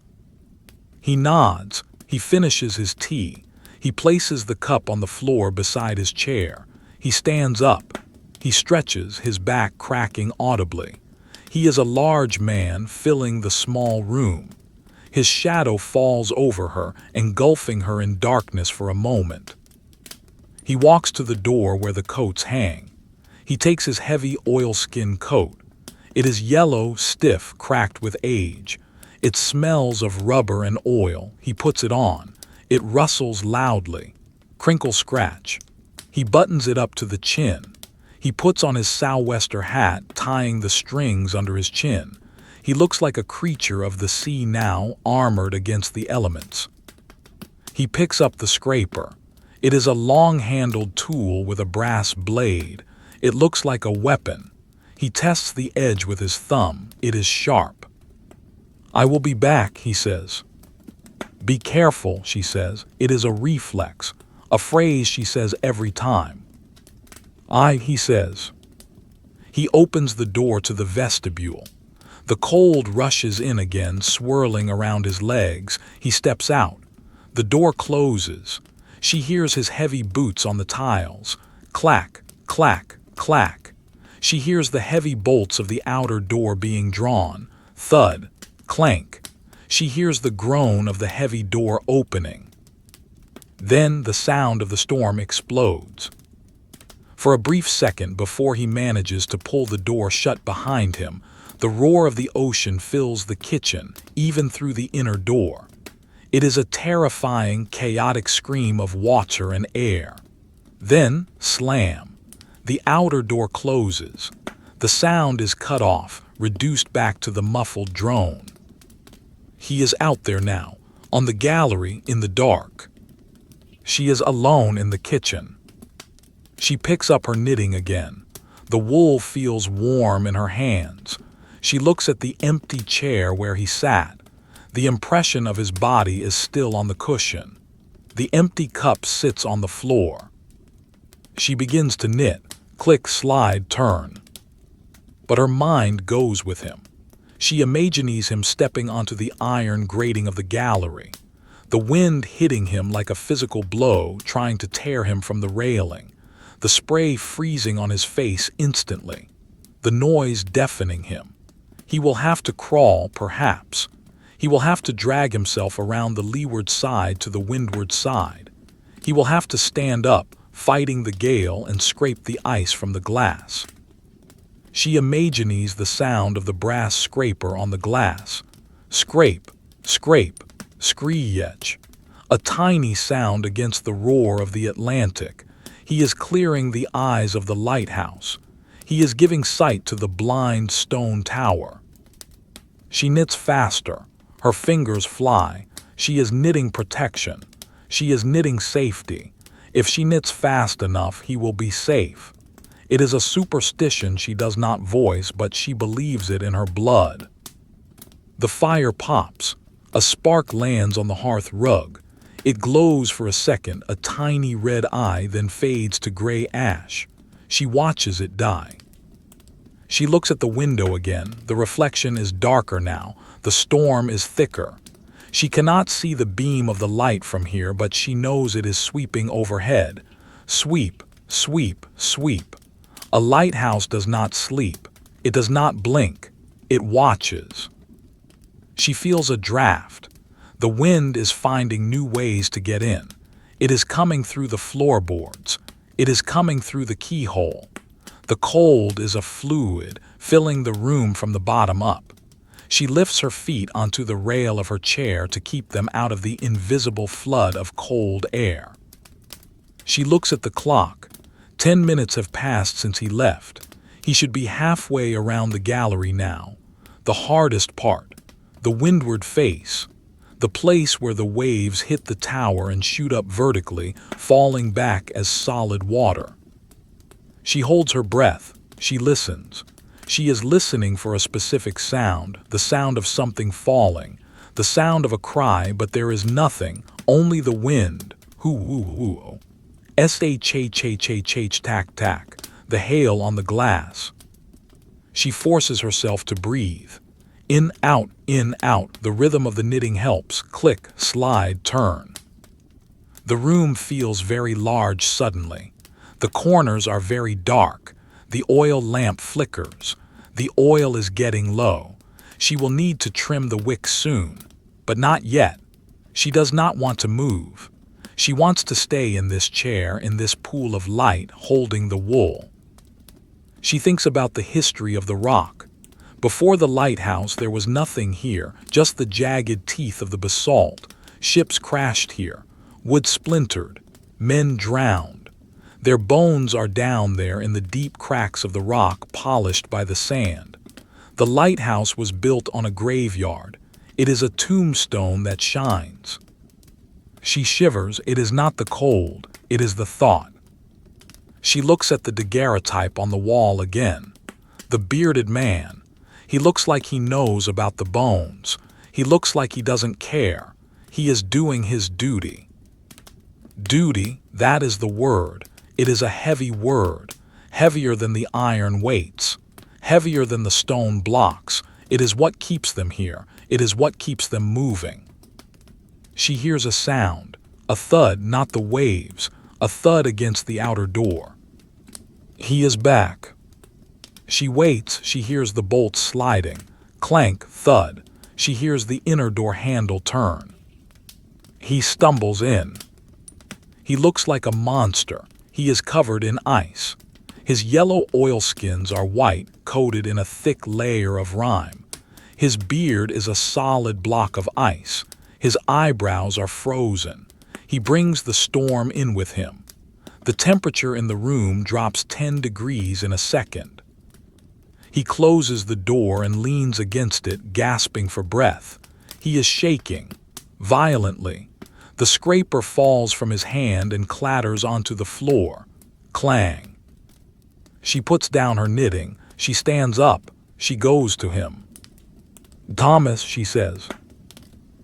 He nods. He finishes his tea. He places the cup on the floor beside his chair. He stands up. He stretches, his back cracking audibly. He is a large man filling the small room. His shadow falls over her, engulfing her in darkness for a moment. He walks to the door where the coats hang. He takes his heavy oilskin coat. It is yellow, stiff, cracked with age. It smells of rubber and oil. He puts it on. It rustles loudly. Crinkle scratch. He buttons it up to the chin. He puts on his sou'wester hat, tying the strings under his chin. He looks like a creature of the sea now, armored against the elements. He picks up the scraper. It is a long-handled tool with a brass blade. It looks like a weapon. He tests the edge with his thumb. It is sharp. "I will be back," he says. "Be careful," she says. It is a reflex, a phrase she says every time. He says. He opens the door to the vestibule. The cold rushes in again, swirling around his legs. He steps out. The door closes. She hears his heavy boots on the tiles. Clack, clack, clack. She hears the heavy bolts of the outer door being drawn. Thud, clank. She hears the groan of the heavy door opening. Then the sound of the storm explodes. For a brief second before he manages to pull the door shut behind him, the roar of the ocean fills the kitchen, even through the inner door. It is a terrifying, chaotic scream of water and air. Then, slam. The outer door closes. The sound is cut off, reduced back to the muffled drone. He is out there now, on the gallery in the dark. She is alone in the kitchen. She picks up her knitting again. The wool feels warm in her hands. She looks at the empty chair where he sat. The impression of his body is still on the cushion. The empty cup sits on the floor. She begins to knit. Click, slide, turn. But her mind goes with him. She imagines him stepping onto the iron grating of the gallery, the wind hitting him like a physical blow, trying to tear him from the railing, the spray freezing on his face instantly, the noise deafening him. He will have to crawl, perhaps. He will have to drag himself around the leeward side to the windward side. He will have to stand up, fighting the gale, and scrape the ice from the glass. She imagines the sound of the brass scraper on the glass. Scrape, scrape, screech. A tiny sound against the roar of the Atlantic. He is clearing the eyes of the lighthouse. He is giving sight to the blind stone tower. She knits faster. Her fingers fly. She is knitting protection. She is knitting safety. If she knits fast enough, he will be safe. It is a superstition she does not voice, but she believes it in her blood. The fire pops. A spark lands on the hearth rug. It glows for a second, a tiny red eye, then fades to gray ash. She watches it die. She looks at the window again. The reflection is darker now. The storm is thicker. She cannot see the beam of the light from here, but she knows it is sweeping overhead. Sweep, sweep, sweep. A lighthouse does not sleep. It does not blink. It watches. She feels a draft. The wind is finding new ways to get in. It is coming through the floorboards. It is coming through the keyhole. The cold is a fluid, filling the room from the bottom up. She lifts her feet onto the rail of her chair to keep them out of the invisible flood of cold air. She looks at the clock. 10 minutes have passed since he left. He should be halfway around the gallery now. The hardest part, the windward face, the place where the waves hit the tower and shoot up vertically, falling back as solid water. She holds her breath. She listens. She is listening for a specific sound, the sound of something falling, the sound of a cry, but there is nothing, only the wind. Hoo-hoo-hoo. S-H-H-H-H-H-tack-tack, the hail on the glass. She forces herself to breathe. In, out, the rhythm of the knitting helps. Click, slide, turn. The room feels very large suddenly. The corners are very dark. The oil lamp flickers. The oil is getting low. She will need to trim the wick soon, but not yet. She does not want to move. She wants to stay in this chair, in this pool of light, holding the wool. She thinks about the history of the rock. Before the lighthouse, there was nothing here, just the jagged teeth of the basalt. Ships crashed here, wood splintered, men drowned. Their bones are down there in the deep cracks of the rock, polished by the sand. The lighthouse was built on a graveyard. It is a tombstone that shines. She shivers. It is not the cold, it is the thought. She looks at the daguerreotype on the wall again. The bearded man. He looks like he knows about the bones. He looks like he doesn't care. He is doing his duty. Duty, that is the word. It is a heavy word, heavier than the iron weights, heavier than the stone blocks. It is what keeps them here. It is what keeps them moving. She hears a sound, a thud, not the waves, a thud against the outer door. He is back. She waits. She hears the bolt sliding. Clank, thud. She hears the inner door handle turn. He stumbles in. He looks like a monster. He is covered in ice. His yellow oilskins are white, coated in a thick layer of rime. His beard is a solid block of ice. His eyebrows are frozen. He brings the storm in with him. The temperature in the room drops 10 degrees in a second. He closes the door and leans against it, gasping for breath. He is shaking, violently. The scraper falls from his hand and clatters onto the floor. Clang. She puts down her knitting. She stands up. She goes to him. "Thomas," she says.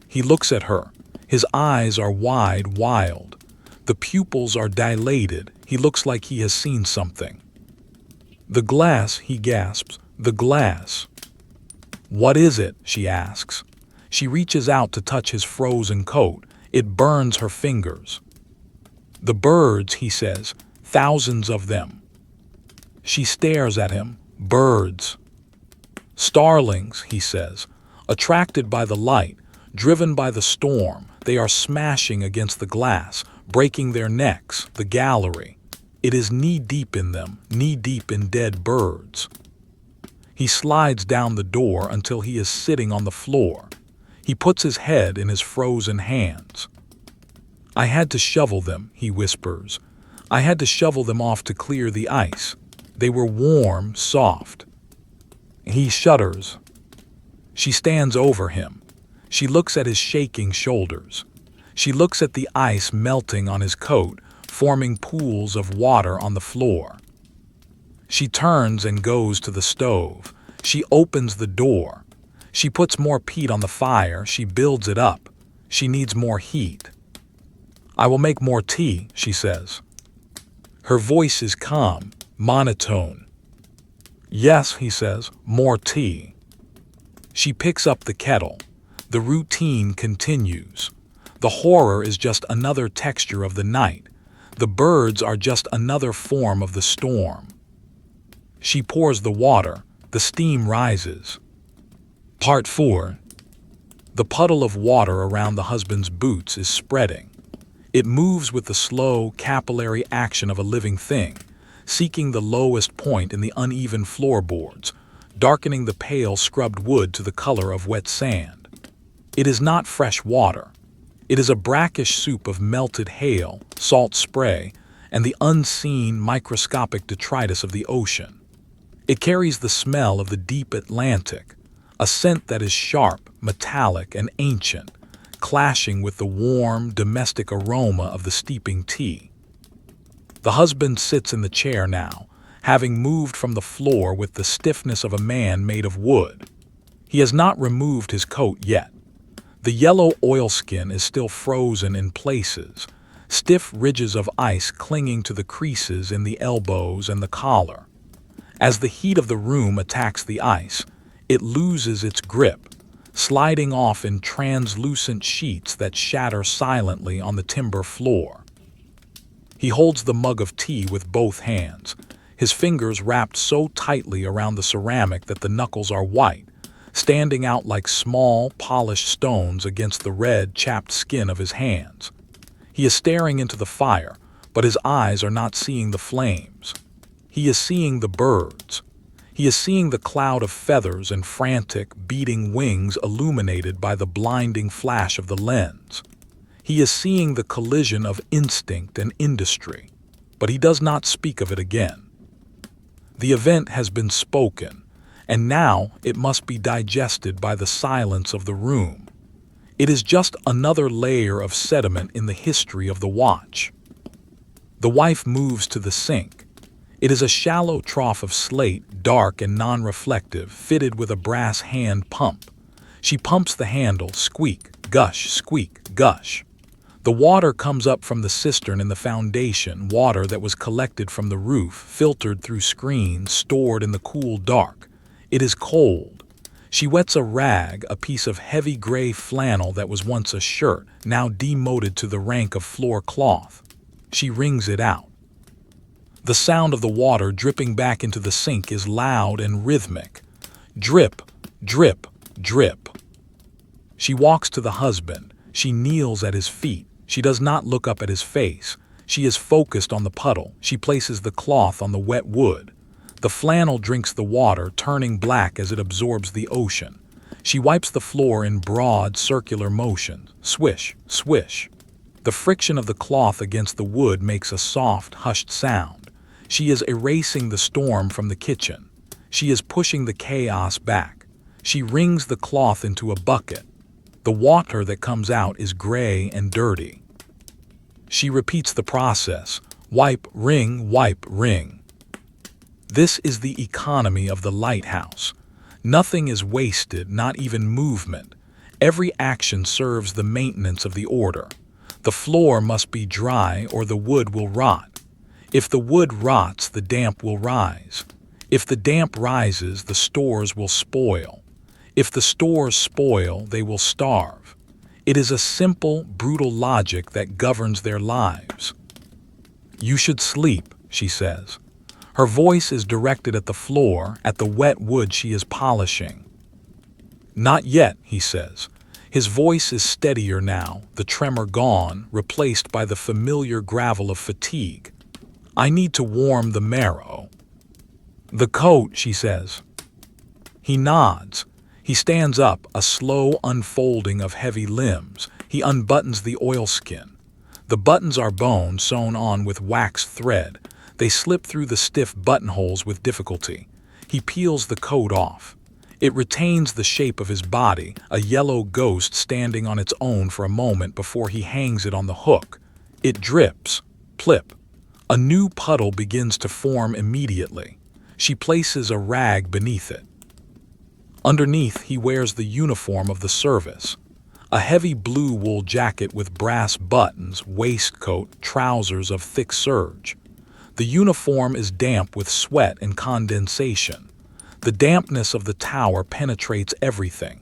He looks at her. His eyes are wide, wild. The pupils are dilated. He looks like he has seen something. "The glass," he gasps. "The glass." "What is it?" she asks. She reaches out to touch his frozen coat. It burns her fingers. "The birds," he says. "Thousands of them." She stares at him. "Birds." "Starlings," he says. "Attracted by the light, driven by the storm, they are smashing against the glass, breaking their necks, the gallery. It is knee-deep in them, knee-deep in dead birds." He slides down the door until he is sitting on the floor. He puts his head in his frozen hands. "I had to shovel them," he whispers. "I had to shovel them off to clear the ice. They were warm, soft." He shudders. She stands over him. She looks at his shaking shoulders. She looks at the ice melting on his coat, forming pools of water on the floor. She turns and goes to the stove. She opens the door. She puts more peat on the fire. She builds it up. She needs more heat. "I will make more tea," she says. Her voice is calm, monotone. "Yes," he says, "more tea." She picks up the kettle. The routine continues. The horror is just another texture of the night. The birds are just another form of the storm. She pours the water. The steam rises. Part 4. The puddle of water around the husband's boots is spreading. It moves with the slow, capillary action of a living thing, seeking the lowest point in the uneven floorboards, darkening the pale scrubbed wood to the color of wet sand. It is not fresh water. It is a brackish soup of melted hail, salt spray, and the unseen microscopic detritus of the ocean. It carries the smell of the deep Atlantic, a scent that is sharp, metallic, and ancient, clashing with the warm, domestic aroma of the steeping tea. The husband sits in the chair now, having moved from the floor with the stiffness of a man made of wood. He has not removed his coat yet. The yellow oilskin is still frozen in places, stiff ridges of ice clinging to the creases in the elbows and the collar. As the heat of the room attacks the ice, it loses its grip, sliding off in translucent sheets that shatter silently on the timber floor. He holds the mug of tea with both hands, his fingers wrapped so tightly around the ceramic that the knuckles are white, standing out like small, polished stones against the red, chapped skin of his hands. He is staring into the fire, but his eyes are not seeing the flames. He is seeing the birds. He is seeing the cloud of feathers and frantic, beating wings illuminated by the blinding flash of the lens. He is seeing the collision of instinct and industry, but he does not speak of it again. The event has been spoken, and now it must be digested by the silence of the room. It is just another layer of sediment in the history of the watch. The wife moves to the sink. It is a shallow trough of slate, dark and non-reflective, fitted with a brass hand pump. She pumps the handle, squeak, gush, gush. The water comes up from the cistern in the foundation, water that was collected from the roof, filtered through screens, stored in the cool dark. It is cold. She wets a rag, a piece of heavy gray flannel that was once a shirt, now demoted to the rank of floor cloth. She wrings it out. The sound of the water dripping back into the sink is loud and rhythmic. Drip, drip, drip. She walks to the husband. She kneels at his feet. She does not look up at his face. She is focused on the puddle. She places the cloth on the wet wood. The flannel drinks the water, turning black as it absorbs the ocean. She wipes the floor in broad, circular motions. Swish, swish. The friction of the cloth against the wood makes a soft, hushed sound. She is erasing the storm from the kitchen. She is pushing the chaos back. She wrings the cloth into a bucket. The water that comes out is gray and dirty. She repeats the process. Wipe, wring, wipe, wring. This is the economy of the lighthouse. Nothing is wasted, not even movement. Every action serves the maintenance of the order. The floor must be dry or the wood will rot. If the wood rots, the damp will rise. If the damp rises, the stores will spoil. If the stores spoil, they will starve. It is a simple, brutal logic that governs their lives. "You should sleep," she says. Her voice is directed at the floor, at the wet wood she is polishing. "Not yet," he says. His voice is steadier now, the tremor gone, replaced by the familiar gravel of fatigue. "I need to warm the marrow." "The coat," she says. He nods. He stands up, a slow unfolding of heavy limbs. He unbuttons the oilskin. The buttons are bone sewn on with waxed thread. They slip through the stiff buttonholes with difficulty. He peels the coat off. It retains the shape of his body, a yellow ghost standing on its own for a moment before he hangs it on the hook. It drips. Plip. A new puddle begins to form immediately. She places a rag beneath it. Underneath, he wears the uniform of the service. A heavy blue wool jacket with brass buttons, waistcoat, trousers of thick serge. The uniform is damp with sweat and condensation. The dampness of the tower penetrates everything.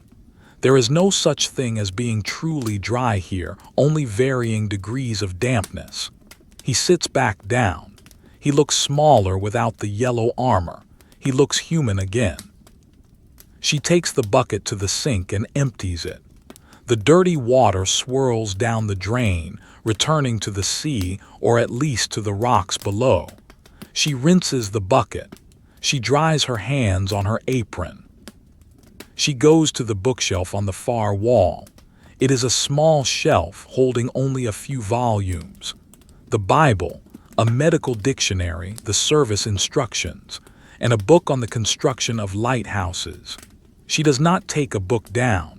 There is no such thing as being truly dry here, only varying degrees of dampness. He sits back down. He looks smaller without the yellow armor. He looks human again. She takes the bucket to the sink and empties it. The dirty water swirls down the drain, returning to the sea or at least to the rocks below. She rinses the bucket. She dries her hands on her apron. She goes to the bookshelf on the far wall. It is a small shelf holding only a few volumes. The Bible, a medical dictionary, the service instructions, and a book on the construction of lighthouses. She does not take a book down.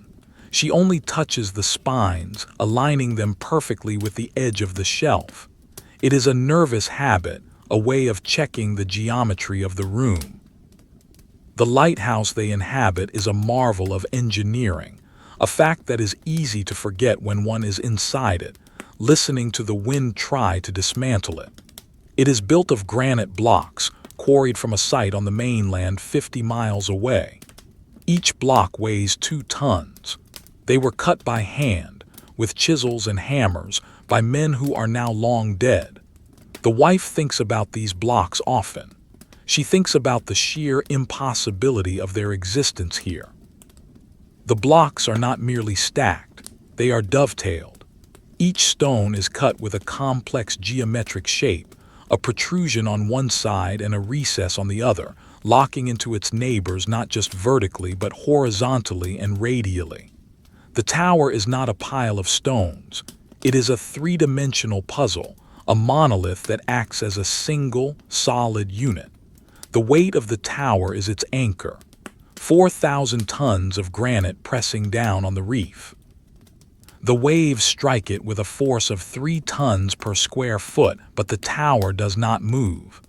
She only touches the spines, aligning them perfectly with the edge of the shelf. It is a nervous habit, a way of checking the geometry of the room. The lighthouse they inhabit is a marvel of engineering, a fact that is easy to forget when one is inside it, listening to the wind try to dismantle it. It is built of granite blocks, quarried from a site on the mainland 50 miles away. Each block weighs 2 tons. They were cut by hand, with chisels and hammers, by men who are now long dead. The wife thinks about these blocks often. She thinks about the sheer impossibility of their existence here. The blocks are not merely stacked, they are dovetailed. Each stone is cut with a complex geometric shape, a protrusion on one side and a recess on the other, locking into its neighbors not just vertically but horizontally and radially. The tower is not a pile of stones. It is a three-dimensional puzzle, a monolith that acts as a single, solid unit. The weight of the tower is its anchor, 4,000 tons of granite pressing down on the reef. The waves strike it with a force of 3 tons per square foot, but the tower does not move.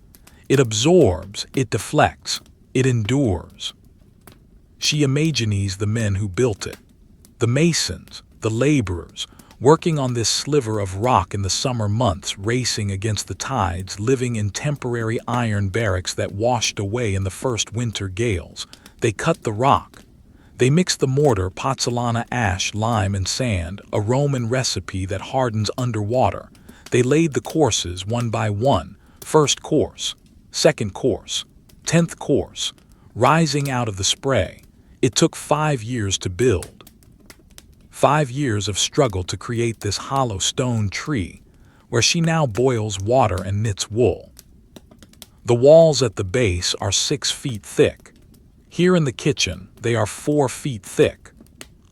It absorbs, it deflects, it endures. She imagines the men who built it, the masons, the laborers, working on this sliver of rock in the summer months, racing against the tides, living in temporary iron barracks that washed away in the first winter gales. They cut the rock. They mix the mortar, pozzolana, ash, lime, and sand, a Roman recipe that hardens underwater. They laid the courses one by one, first course, second course, 10th course, rising out of the spray. It took 5 years to build. 5 years of struggle to create this hollow stone tree, where she now boils water and knits wool. The walls at the base are 6 feet thick. Here in the kitchen, they are 4 feet thick.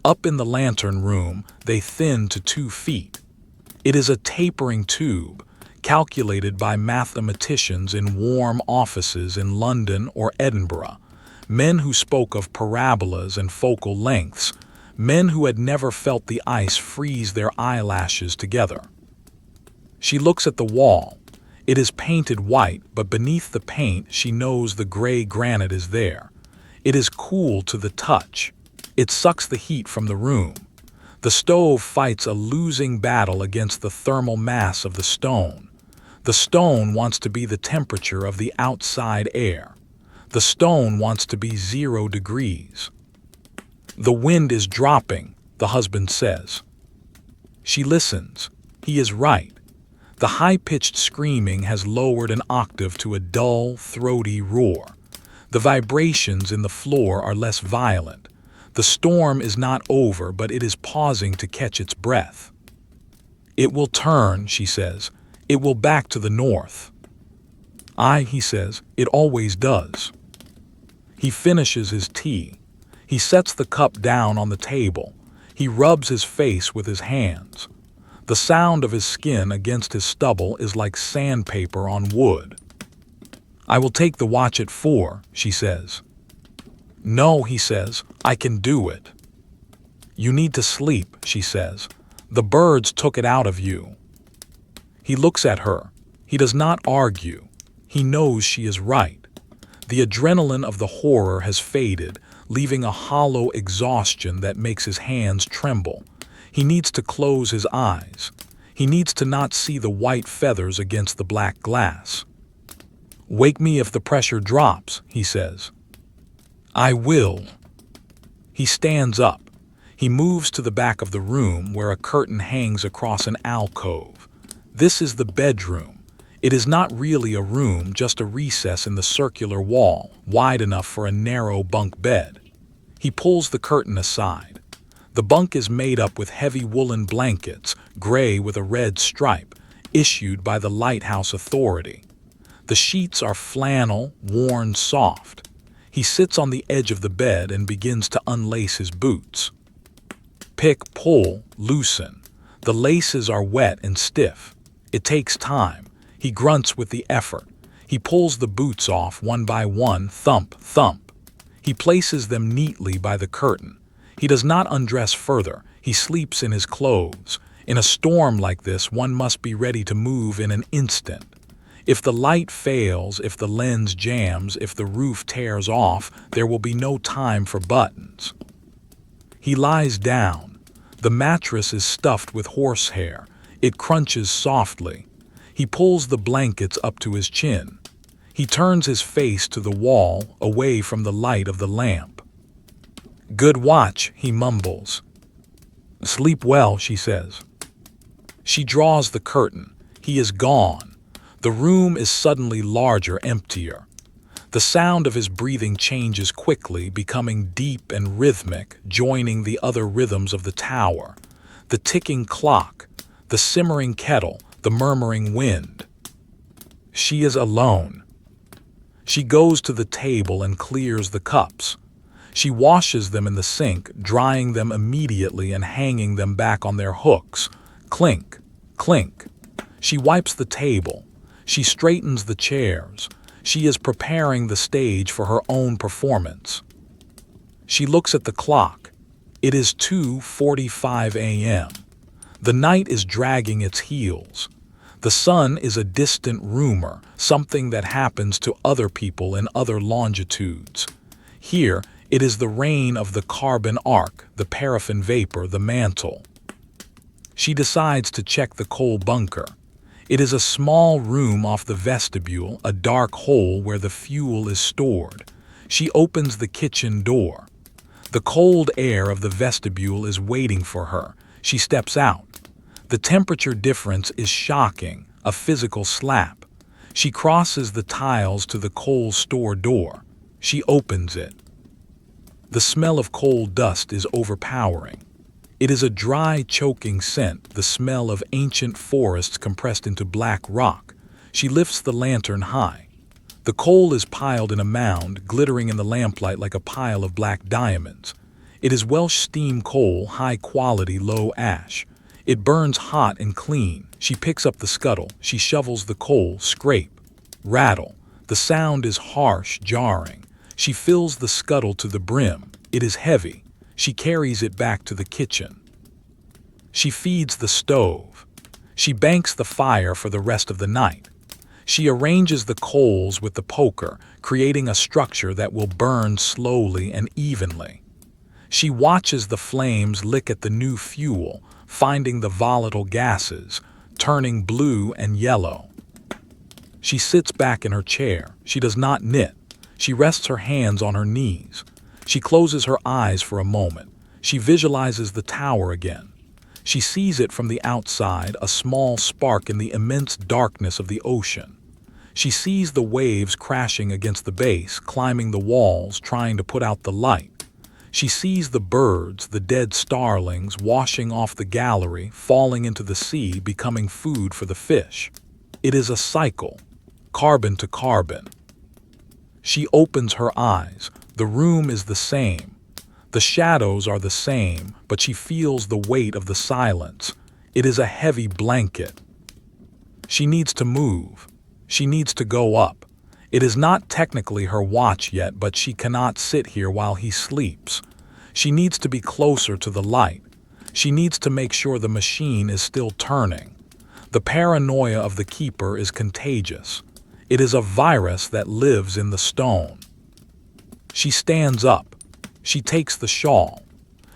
Up in the lantern room, they thin to 2 feet. It is a tapering tube, calculated by mathematicians in warm offices in London or Edinburgh, men who spoke of parabolas and focal lengths, men who had never felt the ice freeze their eyelashes together. She looks at the wall. It is painted white, but beneath the paint she knows the gray granite is there. It is cool to the touch. It sucks the heat from the room. The stove fights a losing battle against the thermal mass of the stone. The stone wants to be the temperature of the outside air. The stone wants to be 0 degrees. The wind is dropping, the husband says. She listens. He is right. The high-pitched screaming has lowered an octave to a dull, throaty roar. The vibrations in the floor are less violent. The storm is not over, but it is pausing to catch its breath. It will turn, she says. It will back to the north. Aye, he says, it always does. He finishes his tea. He sets the cup down on the table. He rubs his face with his hands. The sound of his skin against his stubble is like sandpaper on wood. I will take the watch at 4, she says. No, he says, I can do it. You need to sleep, she says. The birds took it out of you. He looks at her. He does not argue. He knows she is right. The adrenaline of the horror has faded, leaving a hollow exhaustion that makes his hands tremble. He needs to close his eyes. He needs to not see the white feathers against the black glass. Wake me if the pressure drops, he says. I will. He stands up. He moves to the back of the room where a curtain hangs across an alcove. This is the bedroom. It is not really a room, just a recess in the circular wall, wide enough for a narrow bunk bed. He pulls the curtain aside. The bunk is made up with heavy woolen blankets, gray with a red stripe, issued by the Lighthouse Authority. The sheets are flannel, worn soft. He sits on the edge of the bed and begins to unlace his boots. Pick, pull, loosen. The laces are wet and stiff. It takes time. He grunts with the effort. He pulls the boots off one by one, thump, thump. He places them neatly by the curtain. He does not undress further. He sleeps in his clothes. In a storm like this, one must be ready to move in an instant. If the light fails, if the lens jams, if the roof tears off, there will be no time for buttons. He lies down. The mattress is stuffed with horsehair. It crunches softly. He pulls the blankets up to his chin. He turns his face to the wall, away from the light of the lamp. "Good watch," he mumbles. "Sleep well," she says. She draws the curtain. He is gone. The room is suddenly larger, emptier. The sound of his breathing changes quickly, becoming deep and rhythmic, joining the other rhythms of the tower. The ticking clock, the simmering kettle, the murmuring wind. She is alone. She goes to the table and clears the cups. She washes them in the sink, drying them immediately and hanging them back on their hooks. Clink, clink. She wipes the table. She straightens the chairs. She is preparing the stage for her own performance. She looks at the clock. It is 2:45 a.m. The night is dragging its heels. The sun is a distant rumor, something that happens to other people in other longitudes. Here, it is the reign of the carbon arc, the paraffin vapor, the mantle. She decides to check the coal bunker. It is a small room off the vestibule, a dark hole where the fuel is stored. She opens the kitchen door. The cold air of the vestibule is waiting for her. She steps out. The temperature difference is shocking, a physical slap. She crosses the tiles to the coal store door. She opens it. The smell of coal dust is overpowering. It is a dry, choking scent, the smell of ancient forests compressed into black rock. She lifts the lantern high. The coal is piled in a mound, glittering in the lamplight like a pile of black diamonds. It is Welsh steam coal, high quality, low ash. It burns hot and clean. She picks up the scuttle. She shovels the coal, scrape, rattle. The sound is harsh, jarring. She fills the scuttle to the brim. It is heavy. She carries it back to the kitchen. She feeds the stove. She banks the fire for the rest of the night. She arranges the coals with the poker, creating a structure that will burn slowly and evenly. She watches the flames lick at the new fuel, finding the volatile gases, turning blue and yellow. She sits back in her chair. She does not knit. She rests her hands on her knees. She closes her eyes for a moment. She visualizes the tower again. She sees it from the outside, a small spark in the immense darkness of the ocean. She sees the waves crashing against the base, climbing the walls, trying to put out the light. She sees the birds, the dead starlings, washing off the gallery, falling into the sea, becoming food for the fish. It is a cycle, carbon to carbon. She opens her eyes. The room is the same. The shadows are the same, but she feels the weight of the silence. It is a heavy blanket. She needs to move. She needs to go up. It is not technically her watch yet, but she cannot sit here while he sleeps. She needs to be closer to the light. She needs to make sure the machine is still turning. The paranoia of the keeper is contagious. It is a virus that lives in the stone. She stands up. She takes the shawl.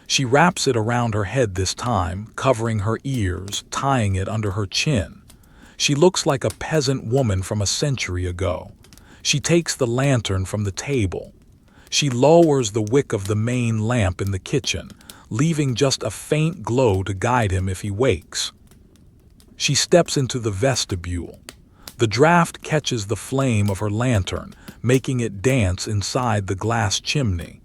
She wraps it around her head this time, covering her ears, tying it under her chin. She looks like a peasant woman from a century ago. She takes the lantern from the table. She lowers the wick of the main lamp in the kitchen, leaving just a faint glow to guide him if he wakes. She steps into the vestibule. The draft catches the flame of her lantern, making it dance inside the glass chimney.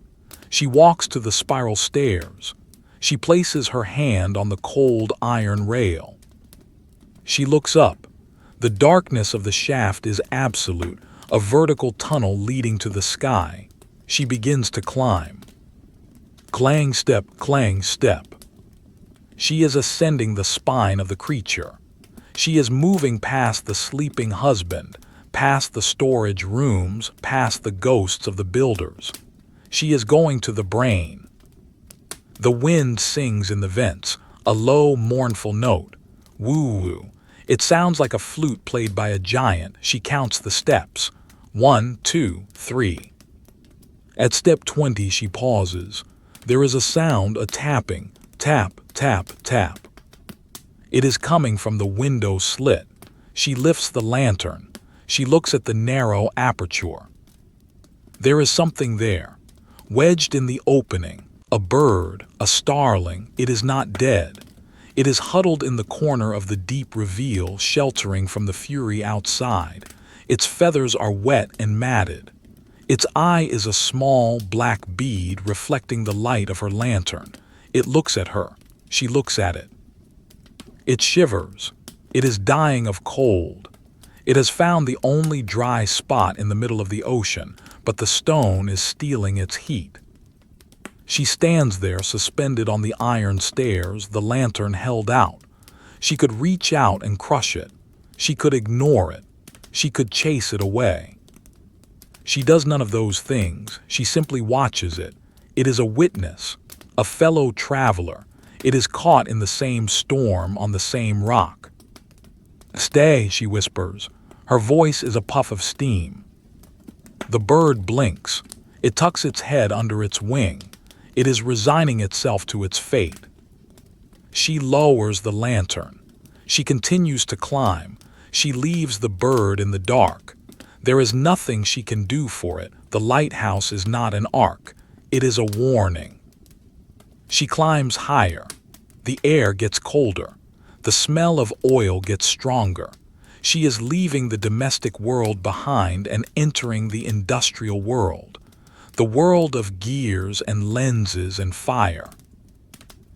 She walks to the spiral stairs. She places her hand on the cold iron rail. She looks up. The darkness of the shaft is absolute, a vertical tunnel leading to the sky. She begins to climb. Clang step, clang step. She is ascending the spine of the creature. She is moving past the sleeping husband, past the storage rooms, past the ghosts of the builders. She is going to the brain. The wind sings in the vents, a low, mournful note. Woo-woo. It sounds like a flute played by a giant. She counts the steps. 1, 2, 3. At step 20 she pauses. There is a sound, a tapping. Tap, tap, tap. It is coming from the window slit. She lifts the lantern. She looks at the narrow aperture. There is something there, wedged in the opening. A bird, a starling. It is not dead. It is huddled in the corner of the deep reveal, sheltering from the fury outside. Its feathers are wet and matted. Its eye is a small black bead reflecting the light of her lantern. It looks at her. She looks at it. It shivers. It is dying of cold. It has found the only dry spot in the middle of the ocean, but the stone is stealing its heat. She stands there suspended on the iron stairs, the lantern held out. She could reach out and crush it. She could ignore it. She could chase it away. She does none of those things. She simply watches it. It is a witness, a fellow traveler. It is caught in the same storm on the same rock. "Stay," she whispers. Her voice is a puff of steam. The bird blinks. It tucks its head under its wing. It is resigning itself to its fate. She lowers the lantern. She continues to climb. She leaves the bird in the dark. There is nothing she can do for it. The lighthouse is not an ark. It is a warning. She climbs higher. The air gets colder. The smell of oil gets stronger. She is leaving the domestic world behind and entering the industrial world. The world of gears and lenses and fire.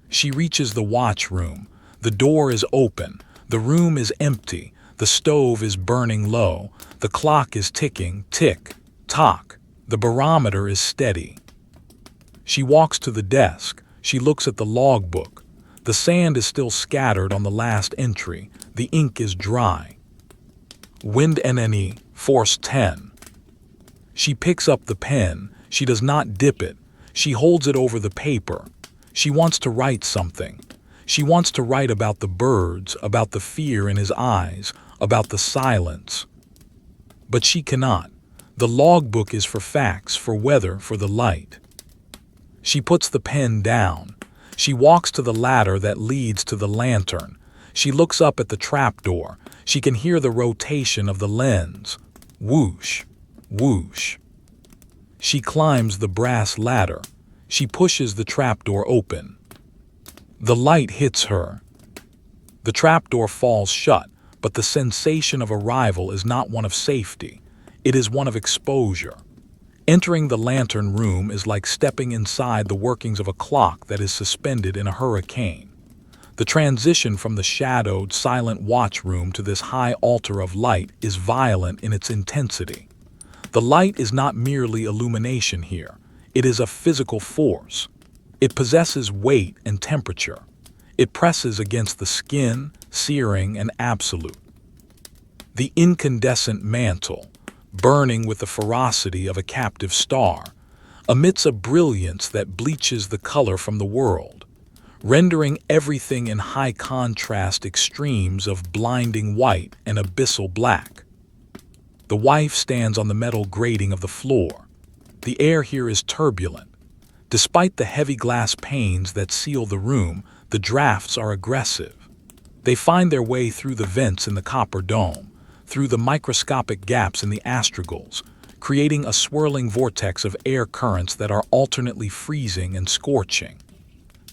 She reaches the watch room. The door is open. The room is empty. The stove is burning low. The clock is ticking, tick, tock. The barometer is steady. She walks to the desk. She looks at the logbook. The sand is still scattered on the last entry. The ink is dry. Wind NNE, force 10. She picks up the pen. She does not dip it. She holds it over the paper. She wants to write something. She wants to write about the birds, about the fear in his eyes, about the silence. But she cannot. The logbook is for facts, for weather, for the light. She puts the pen down. She walks to the ladder that leads to the lantern. She looks up at the trapdoor. She can hear the rotation of the lens. Whoosh, whoosh. She climbs the brass ladder. She pushes the trapdoor open. The light hits her. The trapdoor falls shut, but the sensation of arrival is not one of safety. It is one of exposure. Entering the lantern room is like stepping inside the workings of a clock that is suspended in a hurricane. The transition from the shadowed, silent watch room to this high altar of light is violent in its intensity. The light is not merely illumination here. It is a physical force. It possesses weight and temperature. It presses against the skin, searing and absolute. The incandescent mantle, burning with the ferocity of a captive star, emits a brilliance that bleaches the color from the world, rendering everything in high contrast extremes of blinding white and abyssal black. The wife stands on the metal grating of the floor. The air here is turbulent. Despite the heavy glass panes that seal the room, the drafts are aggressive. They find their way through the vents in the copper dome, through the microscopic gaps in the astragals, creating a swirling vortex of air currents that are alternately freezing and scorching.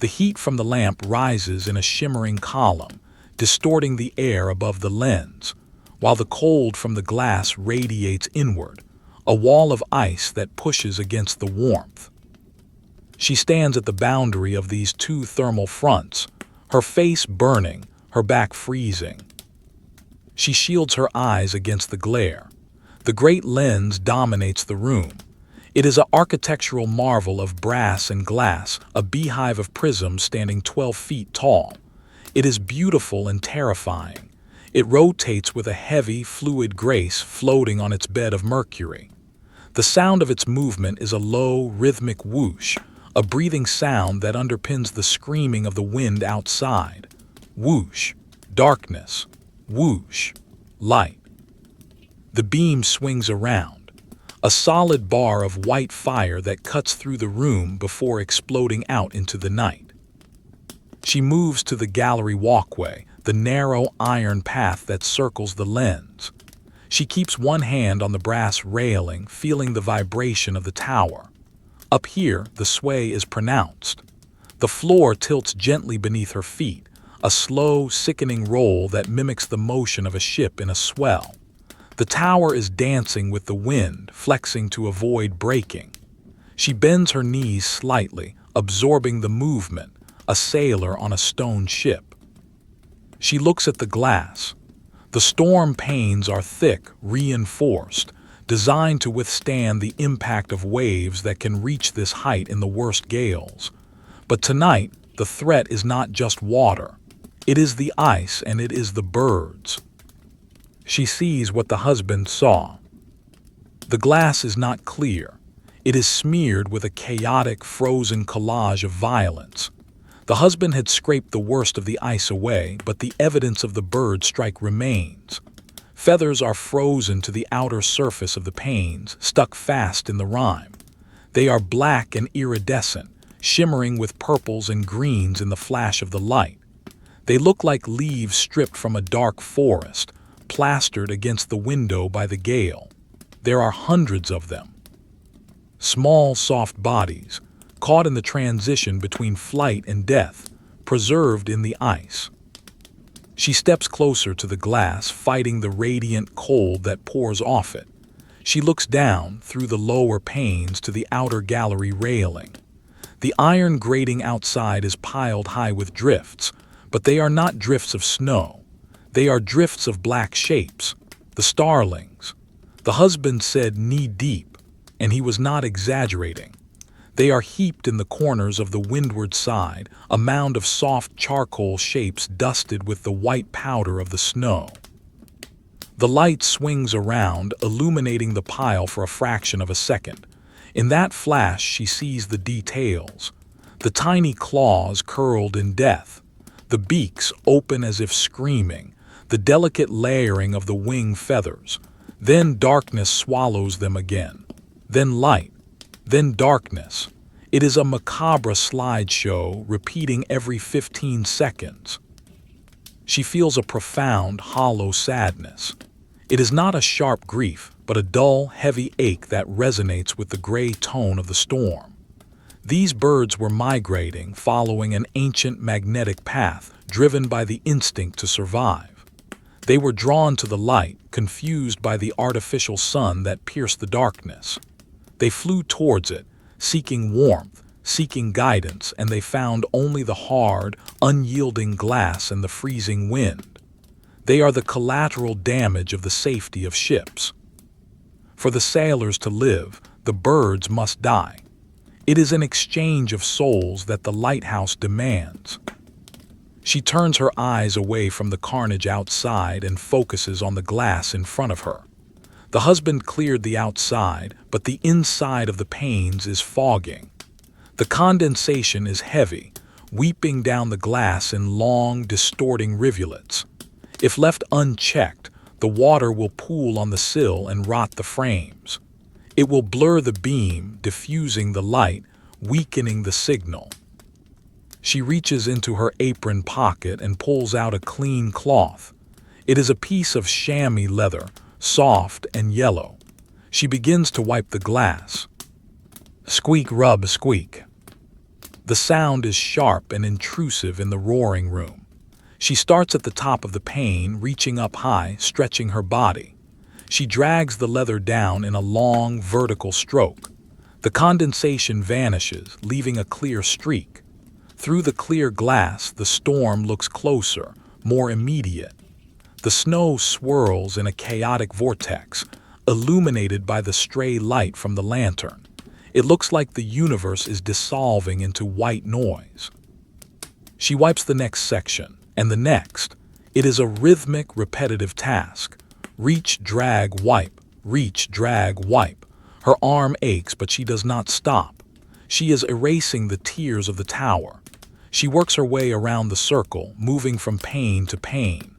The heat from the lamp rises in a shimmering column, distorting the air above the lens, while the cold from the glass radiates inward, a wall of ice that pushes against the warmth. She stands at the boundary of these two thermal fronts, her face burning, her back freezing. She shields her eyes against the glare. The great lens dominates the room. It is an architectural marvel of brass and glass, a beehive of prisms standing 12 feet tall. It is beautiful and terrifying. It rotates with a heavy, fluid grace floating on its bed of mercury. The sound of its movement is a low, rhythmic whoosh, a breathing sound that underpins the screaming of the wind outside. Whoosh, darkness. Whoosh, light. The beam swings around, a solid bar of white fire that cuts through the room before exploding out into the night. She moves to the gallery walkway, the narrow iron path that circles the lens. She keeps one hand on the brass railing, feeling the vibration of the tower. Up here, the sway is pronounced. The floor tilts gently beneath her feet, a slow, sickening roll that mimics the motion of a ship in a swell. The tower is dancing with the wind, flexing to avoid breaking. She bends her knees slightly, absorbing the movement, a sailor on a stone ship. She looks at the glass. The storm panes are thick, reinforced, designed to withstand the impact of waves that can reach this height in the worst gales. But tonight, the threat is not just water. It is the ice and it is the birds. She sees what the husband saw. The glass is not clear. It is smeared with a chaotic, frozen collage of violence. The husband had scraped the worst of the ice away, but the evidence of the bird strike remains. Feathers are frozen to the outer surface of the panes, stuck fast in the rime. They are black and iridescent, shimmering with purples and greens in the flash of the light. They look like leaves stripped from a dark forest, plastered against the window by the gale. There are hundreds of them. Small, soft bodies, caught in the transition between flight and death, preserved in the ice. She steps closer to the glass, fighting the radiant cold that pours off it. She looks down through the lower panes to the outer gallery railing. The iron grating outside is piled high with drifts, but they are not drifts of snow. They are drifts of black shapes, the starlings. The husband said knee-deep, and he was not exaggerating. They are heaped in the corners of the windward side, a mound of soft charcoal shapes dusted with the white powder of the snow. The light swings around, illuminating the pile for a fraction of a second. In that flash, she sees the details. The tiny claws curled in death, the beaks open as if screaming, the delicate layering of the wing feathers. Then darkness swallows them again. Then light. Then darkness. It is a macabre slideshow repeating every 15 seconds. She feels a profound, hollow sadness. It is not a sharp grief, but a dull, heavy ache that resonates with the gray tone of the storm. These birds were migrating, following an ancient magnetic path, driven by the instinct to survive. They were drawn to the light, confused by the artificial sun that pierced the darkness. They flew towards it, seeking warmth, seeking guidance, and they found only the hard, unyielding glass and the freezing wind. They are the collateral damage of the safety of ships. For the sailors to live, the birds must die. It is an exchange of souls that the lighthouse demands. She turns her eyes away from the carnage outside and focuses on the glass in front of her. The husband cleared the outside, but the inside of the panes is fogging. The condensation is heavy, weeping down the glass in long, distorting rivulets. If left unchecked, the water will pool on the sill and rot the frames. It will blur the beam, diffusing the light, weakening the signal. She reaches into her apron pocket and pulls out a clean cloth. It is a piece of chamois leather, soft and yellow. She begins to wipe the glass. Squeak, rub, squeak. The sound is sharp and intrusive in the roaring room. She starts at the top of the pane, reaching up high, stretching her body. She drags the leather down in a long, vertical stroke. The condensation vanishes, leaving a clear streak. Through the clear glass, the storm looks closer, more immediate. The snow swirls in a chaotic vortex, illuminated by the stray light from the lantern. It looks like the universe is dissolving into white noise. She wipes the next section, and the next. It is a rhythmic, repetitive task. Reach, drag, wipe. Reach, drag, wipe. Her arm aches, but she does not stop. She is erasing the tears of the tower. She works her way around the circle, moving from pain to pain.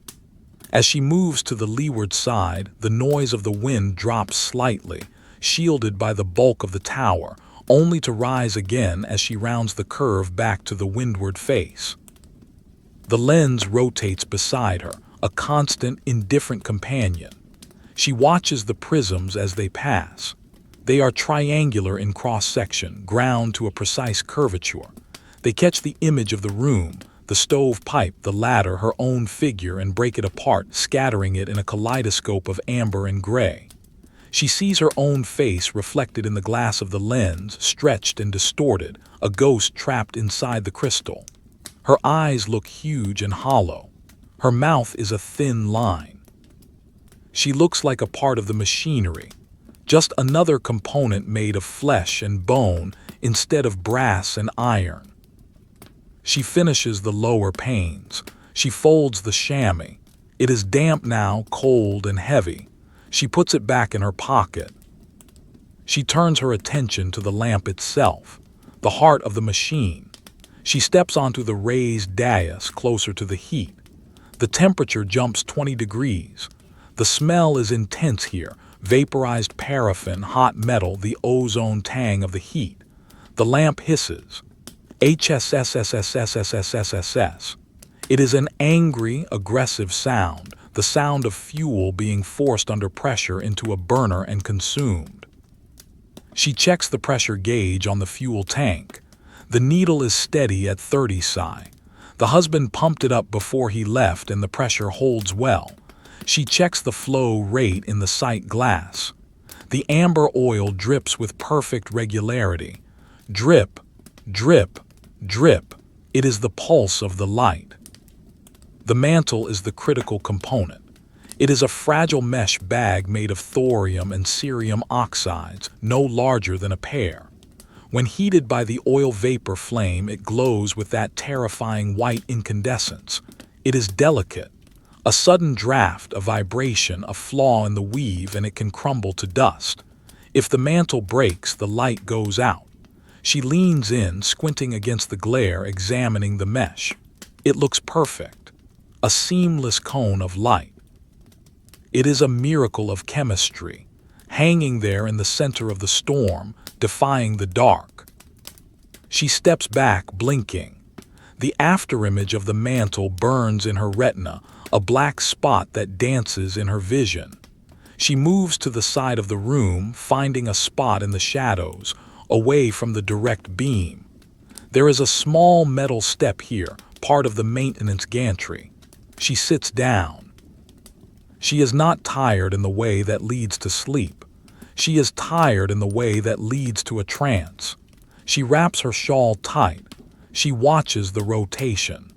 As she moves to the leeward side, the noise of the wind drops slightly, shielded by the bulk of the tower, only to rise again as she rounds the curve back to the windward face. The lens rotates beside her, a constant, indifferent companion. She watches the prisms as they pass. They are triangular in cross-section, ground to a precise curvature. They catch the image of the room, the stovepipe, the ladder, her own figure, and break it apart, scattering it in a kaleidoscope of amber and gray. She sees her own face reflected in the glass of the lens, stretched and distorted, a ghost trapped inside the crystal. Her eyes look huge and hollow. Her mouth is a thin line. She looks like a part of the machinery, just another component made of flesh and bone instead of brass and iron. She finishes the lower panes. She folds the chamois. It is damp now, cold and heavy. She puts it back in her pocket. She turns her attention to the lamp itself, the heart of the machine. She steps onto the raised dais closer to the heat. The temperature jumps 20 degrees. The smell is intense here, vaporized paraffin, hot metal, the ozone tang of the heat. The lamp hisses. HSSSSSSSSSS. It is an angry, aggressive sound, the sound of fuel being forced under pressure into a burner and consumed. She checks the pressure gauge on the fuel tank. The needle is steady at 30 psi. The husband pumped it up before he left and the pressure holds well. She checks the flow rate in the sight glass. The amber oil drips with perfect regularity. Drip, drip, drip. It is the pulse of the light. The mantle is the critical component. It is a fragile mesh bag made of thorium and cerium oxides, no larger than a pear. When heated by the oil vapor flame, it glows with that terrifying white incandescence. It is delicate. A sudden draft, a vibration, a flaw in the weave, and it can crumble to dust. If the mantle breaks, the light goes out. She leans in, squinting against the glare, examining the mesh. It looks perfect. A seamless cone of light. It is a miracle of chemistry, hanging there in the center of the storm, defying the dark. She steps back, blinking. The afterimage of the mantle burns in her retina, a black spot that dances in her vision. She moves to the side of the room, finding a spot in the shadows, away from the direct beam. There is a small metal step here, part of the maintenance gantry. She sits down. She is not tired in the way that leads to sleep. She is tired in the way that leads to a trance. She wraps her shawl tight. She watches the rotation.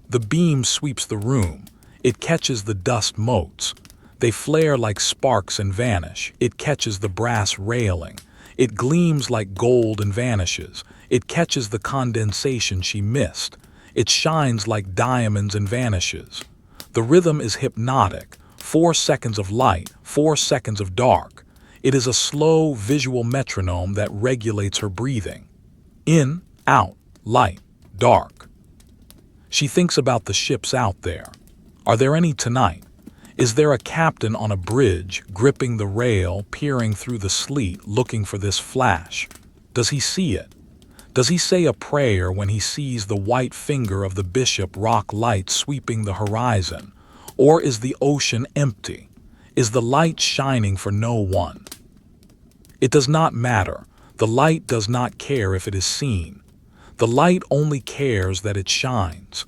The beam sweeps the room. It catches the dust motes. They flare like sparks and vanish. It catches the brass railing. It gleams like gold and vanishes. It catches the condensation she missed. It shines like diamonds and vanishes. The rhythm is hypnotic. 4 seconds of light, 4 seconds of dark. It is a slow visual metronome that regulates her breathing. In, out, light, dark. She thinks about the ships out there. Are there any tonight? Is there a captain on a bridge, gripping the rail, peering through the sleet, looking for this flash? Does he see it? Does he say a prayer when he sees the white finger of the bishop rock light sweeping the horizon? Or is the ocean empty? Is the light shining for no one? It does not matter. The light does not care if it is seen. The light only cares that it shines.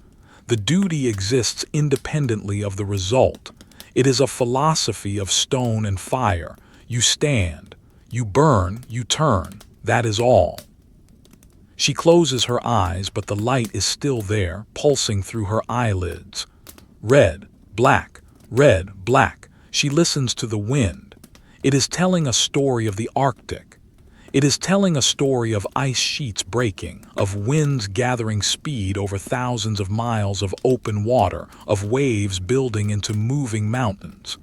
The duty exists independently of the result. It is a philosophy of stone and fire. You stand. You burn, you turn, that is all. She closes her eyes, but the light is still there, pulsing through her eyelids. Red, black, red, black. She listens to the wind. It is telling a story of the Arctic. It is telling a story of ice sheets breaking, of winds gathering speed over thousands of miles of open water, of waves building into moving mountains.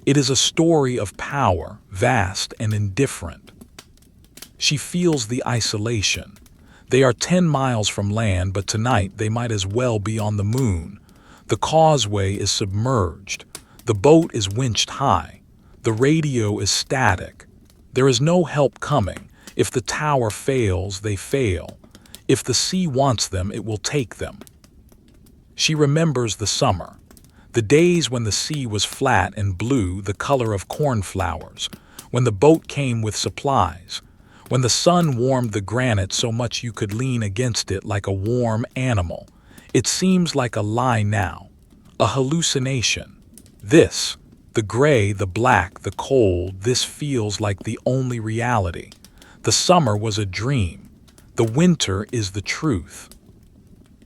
It is a story of power, vast and indifferent. She feels the isolation. They are 10 miles from land, but tonight they might as well be on the moon. The causeway is submerged. The boat is winched high. The radio is static. There is no help coming. If the tower fails, they fail. If the sea wants them, it will take them. She remembers the summer. The days when the sea was flat and blue, the color of cornflowers, when the boat came with supplies, when the sun warmed the granite so much you could lean against it like a warm animal. It seems like a lie now, a hallucination. This, the gray, the black, the cold, this feels like the only reality. The summer was a dream. The winter is the truth.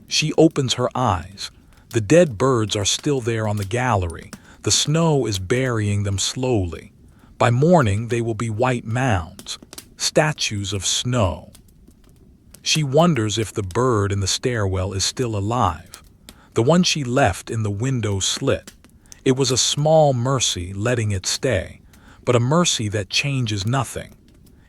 She opens her eyes. The dead birds are still there on the gallery. The snow is burying them slowly. By morning, they will be white mounds, statues of snow. She wonders if the bird in the stairwell is still alive, the one she left in the window slit. It was a small mercy letting it stay, but a mercy that changes nothing.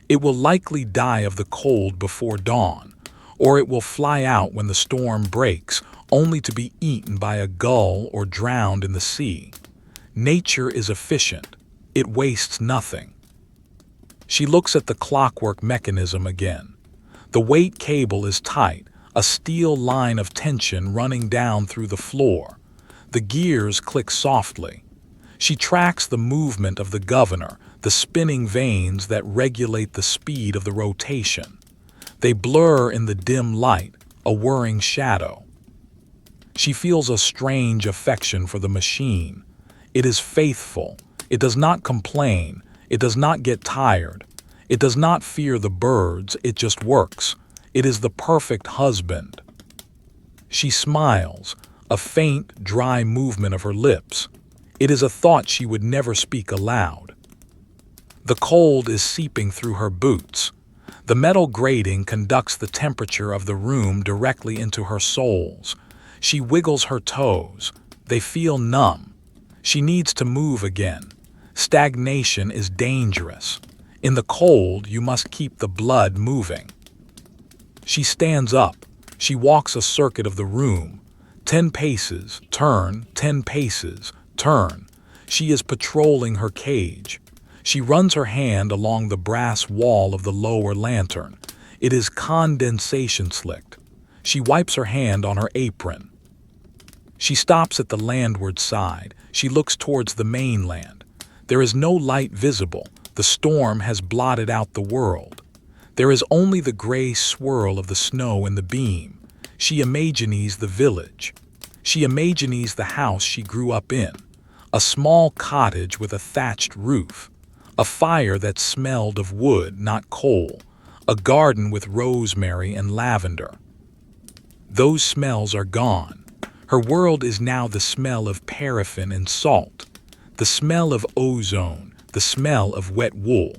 It will likely die of the cold before dawn, or it will fly out when the storm breaks, only to be eaten by a gull or drowned in the sea. Nature is efficient. It wastes nothing. She looks at the clockwork mechanism again. The weight cable is tight, a steel line of tension running down through the floor. The gears click softly. She tracks the movement of the governor, the spinning vanes that regulate the speed of the rotation. They blur in the dim light, a whirring shadow. She feels a strange affection for the machine. It is faithful. It does not complain. It does not get tired. It does not fear the birds. It just works. It is the perfect husband. She smiles, a faint, dry movement of her lips. It is a thought she would never speak aloud. The cold is seeping through her boots. The metal grating conducts the temperature of the room directly into her soles. She wiggles her toes. They feel numb. She needs to move again. Stagnation is dangerous. In the cold, you must keep the blood moving. She stands up. She walks a circuit of the room. 10 paces, turn, 10 paces, turn. She is patrolling her cage. She runs her hand along the brass wall of the lower lantern. It is condensation slicked. She wipes her hand on her apron. She stops at the landward side. She looks towards the mainland. There is no light visible. The storm has blotted out the world. There is only the gray swirl of the snow in the beam. She imagines the village. She imagines the house she grew up in. A small cottage with a thatched roof. A fire that smelled of wood, not coal. A garden with rosemary and lavender. Those smells are gone. Her world is now the smell of paraffin and salt. The smell of ozone. The smell of wet wool.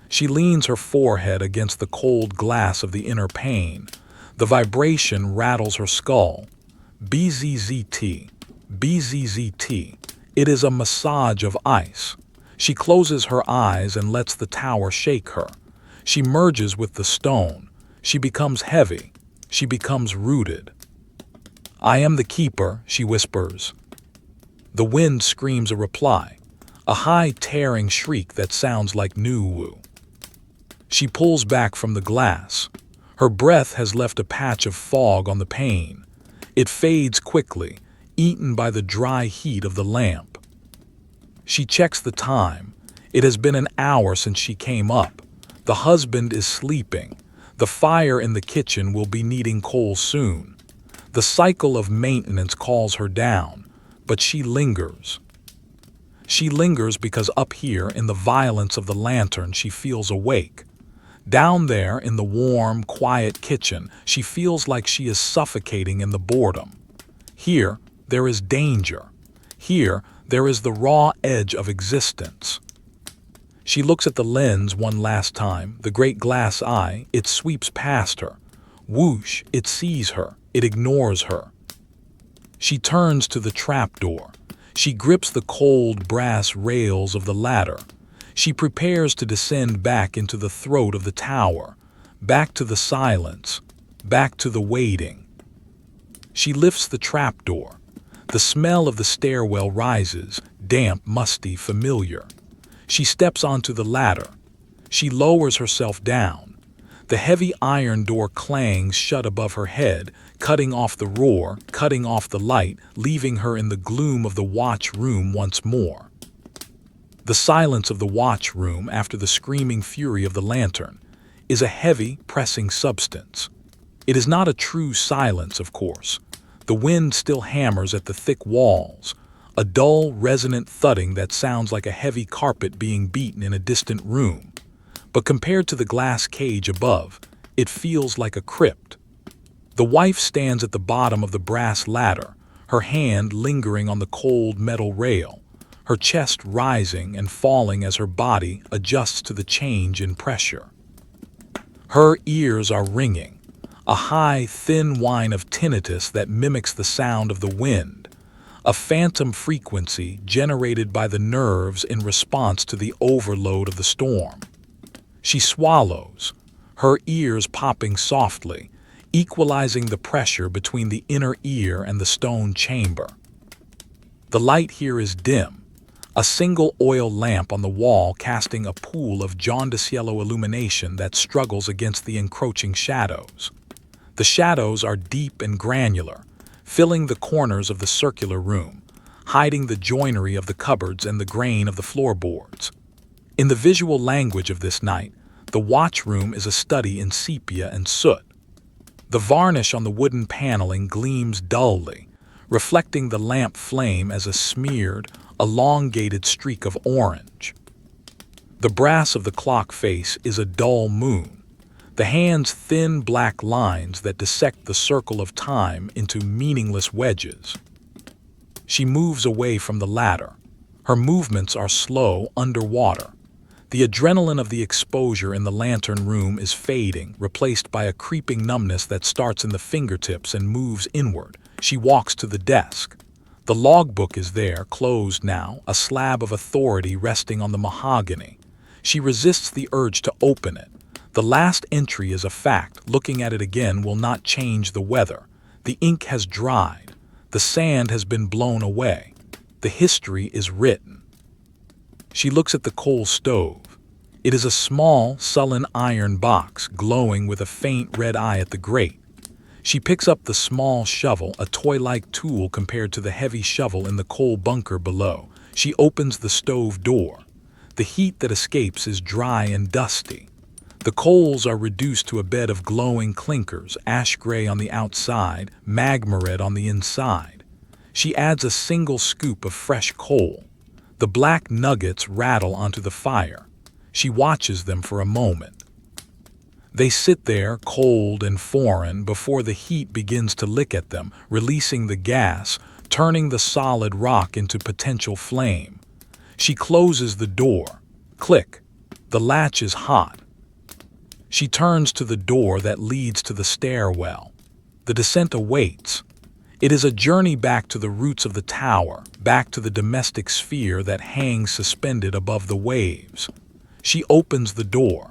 She leans her forehead against the cold glass of the inner pane. The vibration rattles her skull. BZZT. BZZT. It is a massage of ice. She closes her eyes and lets the tower shake her. She merges with the stone. She becomes heavy. She becomes rooted. "I am the keeper," she whispers. The wind screams a reply, a high tearing shriek that sounds like Nuwu. She pulls back from the glass. Her breath has left a patch of fog on the pane. It fades quickly, eaten by the dry heat of the lamp. She checks the time. It has been an hour since she came up. The husband is sleeping. The fire in the kitchen will be needing coal soon. The cycle of maintenance calls her down, but she lingers. She lingers because up here in the violence of the lantern she feels awake. Down there in the warm, quiet kitchen she feels like she is suffocating in the boredom. Here there is danger. Here there is the raw edge of existence. She looks at the lens one last time, the great glass eye. It sweeps past her. Whoosh, it sees her. It ignores her. She turns to the trapdoor. She grips the cold brass rails of the ladder. She prepares to descend back into the throat of the tower, back to the silence, back to the waiting. She lifts the trapdoor. The smell of the stairwell rises, damp, musty, familiar. She steps onto the ladder. She lowers herself down. The heavy iron door clangs shut above her head, cutting off the roar, cutting off the light, leaving her in the gloom of the watch room once more. The silence of the watch room after the screaming fury of the lantern is a heavy, pressing substance. It is not a true silence, of course. The wind still hammers at the thick walls, a dull, resonant thudding that sounds like a heavy carpet being beaten in a distant room. But compared to the glass cage above, it feels like a crypt. The wife stands at the bottom of the brass ladder, her hand lingering on the cold metal rail, her chest rising and falling as her body adjusts to the change in pressure. Her ears are ringing, a high, thin whine of tinnitus that mimics the sound of the wind, a phantom frequency generated by the nerves in response to the overload of the storm. She swallows, her ears popping softly, equalizing the pressure between the inner ear and the stone chamber. The light here is dim, a single oil lamp on the wall casting a pool of jaundice yellow illumination that struggles against the encroaching shadows. The shadows are deep and granular, filling the corners of the circular room, hiding the joinery of the cupboards and the grain of the floorboards. In the visual language of this night, the watch room is a study in sepia and soot. The varnish on the wooden paneling gleams dully, reflecting the lamp flame as a smeared, elongated streak of orange. The brass of the clock face is a dull moon, the hand's thin black lines that dissect the circle of time into meaningless wedges. She moves away from the ladder. Her movements are slow underwater. The adrenaline of the exposure in the lantern room is fading, replaced by a creeping numbness that starts in the fingertips and moves inward. She walks to the desk. The logbook is there, closed now, a slab of authority resting on the mahogany. She resists the urge to open it. The last entry is a fact. Looking at it again will not change the weather. The ink has dried. The sand has been blown away. The history is written. She looks at the coal stove. It is a small, sullen iron box, glowing with a faint red eye at the grate. She picks up the small shovel, a toy-like tool compared to the heavy shovel in the coal bunker below. She opens the stove door. The heat that escapes is dry and dusty. The coals are reduced to a bed of glowing clinkers, ash gray on the outside, magma red on the inside. She adds a single scoop of fresh coal. The black nuggets rattle onto the fire. She watches them for a moment. They sit there, cold and foreign, before the heat begins to lick at them, releasing the gas, turning the solid rock into potential flame. She closes the door. Click. The latch is hot. She turns to the door that leads to the stairwell. The descent awaits. It is a journey back to the roots of the tower, back to the domestic sphere that hangs suspended above the waves. She opens the door.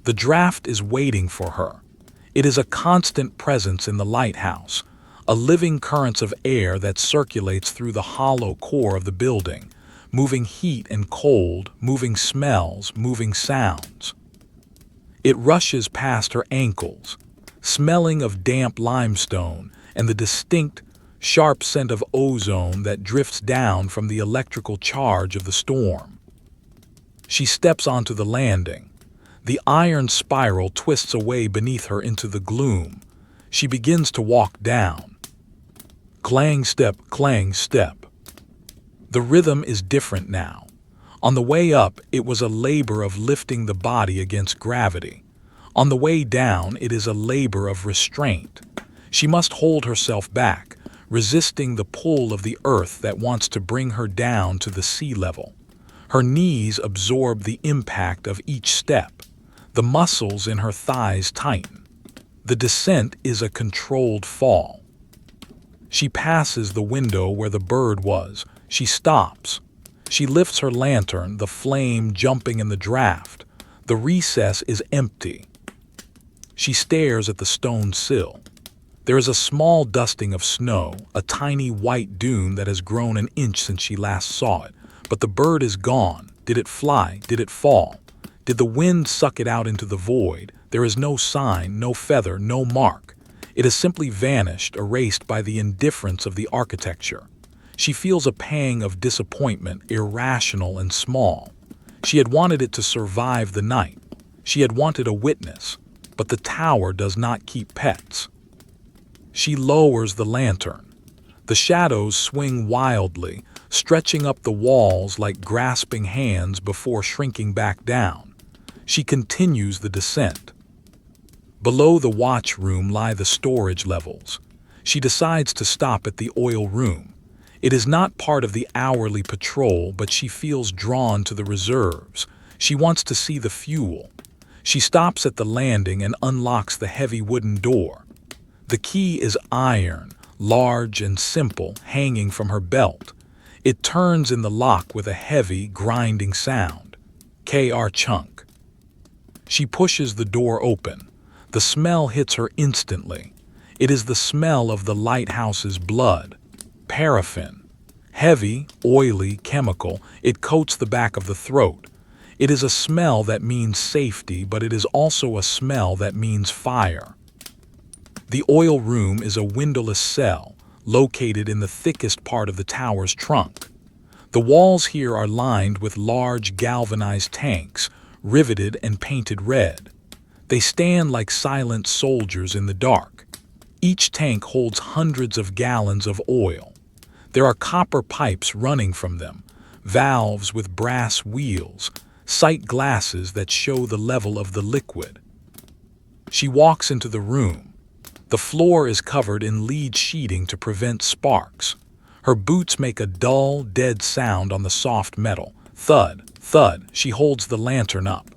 The draft is waiting for her. It is a constant presence in the lighthouse, a living current of air that circulates through the hollow core of the building, moving heat and cold, moving smells, moving sounds. It rushes past her ankles, smelling of damp limestone and the distinct, sharp scent of ozone that drifts down from the electrical charge of the storm. She steps onto the landing. The iron spiral twists away beneath her into the gloom. She begins to walk down. Clang step, clang step. The rhythm is different now. On the way up, it was a labor of lifting the body against gravity. On the way down, it is a labor of restraint. She must hold herself back, resisting the pull of the earth that wants to bring her down to the sea level. Her knees absorb the impact of each step. The muscles in her thighs tighten. The descent is a controlled fall. She passes the window where the bird was. She stops. She lifts her lantern, the flame jumping in the draft. The recess is empty. She stares at the stone sill. There is a small dusting of snow, a tiny white dune that has grown an inch since she last saw it. But the bird is gone. Did it fly? Did it fall? Did the wind suck it out into the void? There is no sign, no feather, no mark. It has simply vanished, erased by the indifference of the architecture. She feels a pang of disappointment, irrational and small. She had wanted it to survive the night. She had wanted a witness, but the tower does not keep pets. She lowers the lantern. The shadows swing wildly, stretching up the walls like grasping hands before shrinking back down. She continues the descent. Below the watch room lie the storage levels. She decides to stop at the oil room. It is not part of the hourly patrol, but she feels drawn to the reserves. She wants to see the fuel. She stops at the landing and unlocks the heavy wooden door. The key is iron, large and simple, hanging from her belt. It turns in the lock with a heavy, grinding sound. K.R. chunk. She pushes the door open. The smell hits her instantly. It is the smell of the lighthouse's blood. Paraffin. Heavy, oily, chemical, it coats the back of the throat. It is a smell that means safety, but it is also a smell that means fire. The oil room is a windowless cell, located in the thickest part of the tower's trunk. The walls here are lined with large galvanized tanks, riveted and painted red. They stand like silent soldiers in the dark. Each tank holds hundreds of gallons of oil. There are copper pipes running from them, valves with brass wheels, sight glasses that show the level of the liquid. She walks into the room. The floor is covered in lead sheeting to prevent sparks. Her boots make a dull, dead sound on the soft metal. Thud, thud. She holds the lantern up.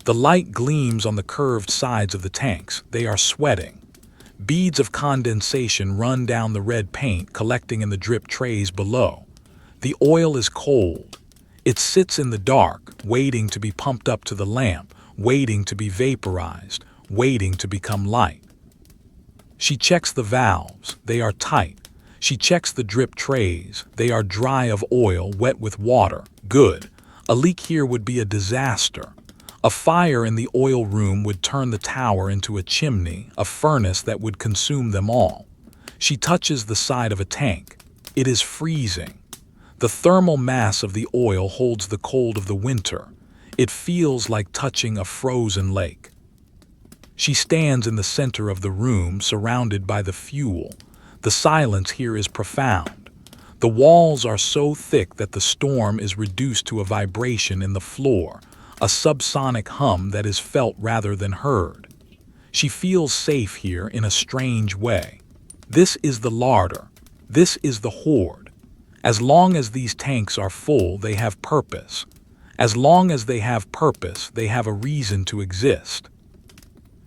The light gleams on the curved sides of the tanks. They are sweating. Beads of condensation run down the red paint, collecting in the drip trays below. The oil is cold. It sits in the dark, waiting to be pumped up to the lamp, waiting to be vaporized, waiting to become light. She checks the valves. They are tight. She checks the drip trays. They are dry of oil, wet with water. Good. A leak here would be a disaster. A fire in the oil room would turn the tower into a chimney, a furnace that would consume them all. She touches the side of a tank. It is freezing. The thermal mass of the oil holds the cold of the winter. It feels like touching a frozen lake. She stands in the center of the room, surrounded by the fuel. The silence here is profound. The walls are so thick that the storm is reduced to a vibration in the floor, a subsonic hum that is felt rather than heard. She feels safe here in a strange way. This is the larder. This is the hoard. As long as these tanks are full, they have purpose. As long as they have purpose, they have a reason to exist.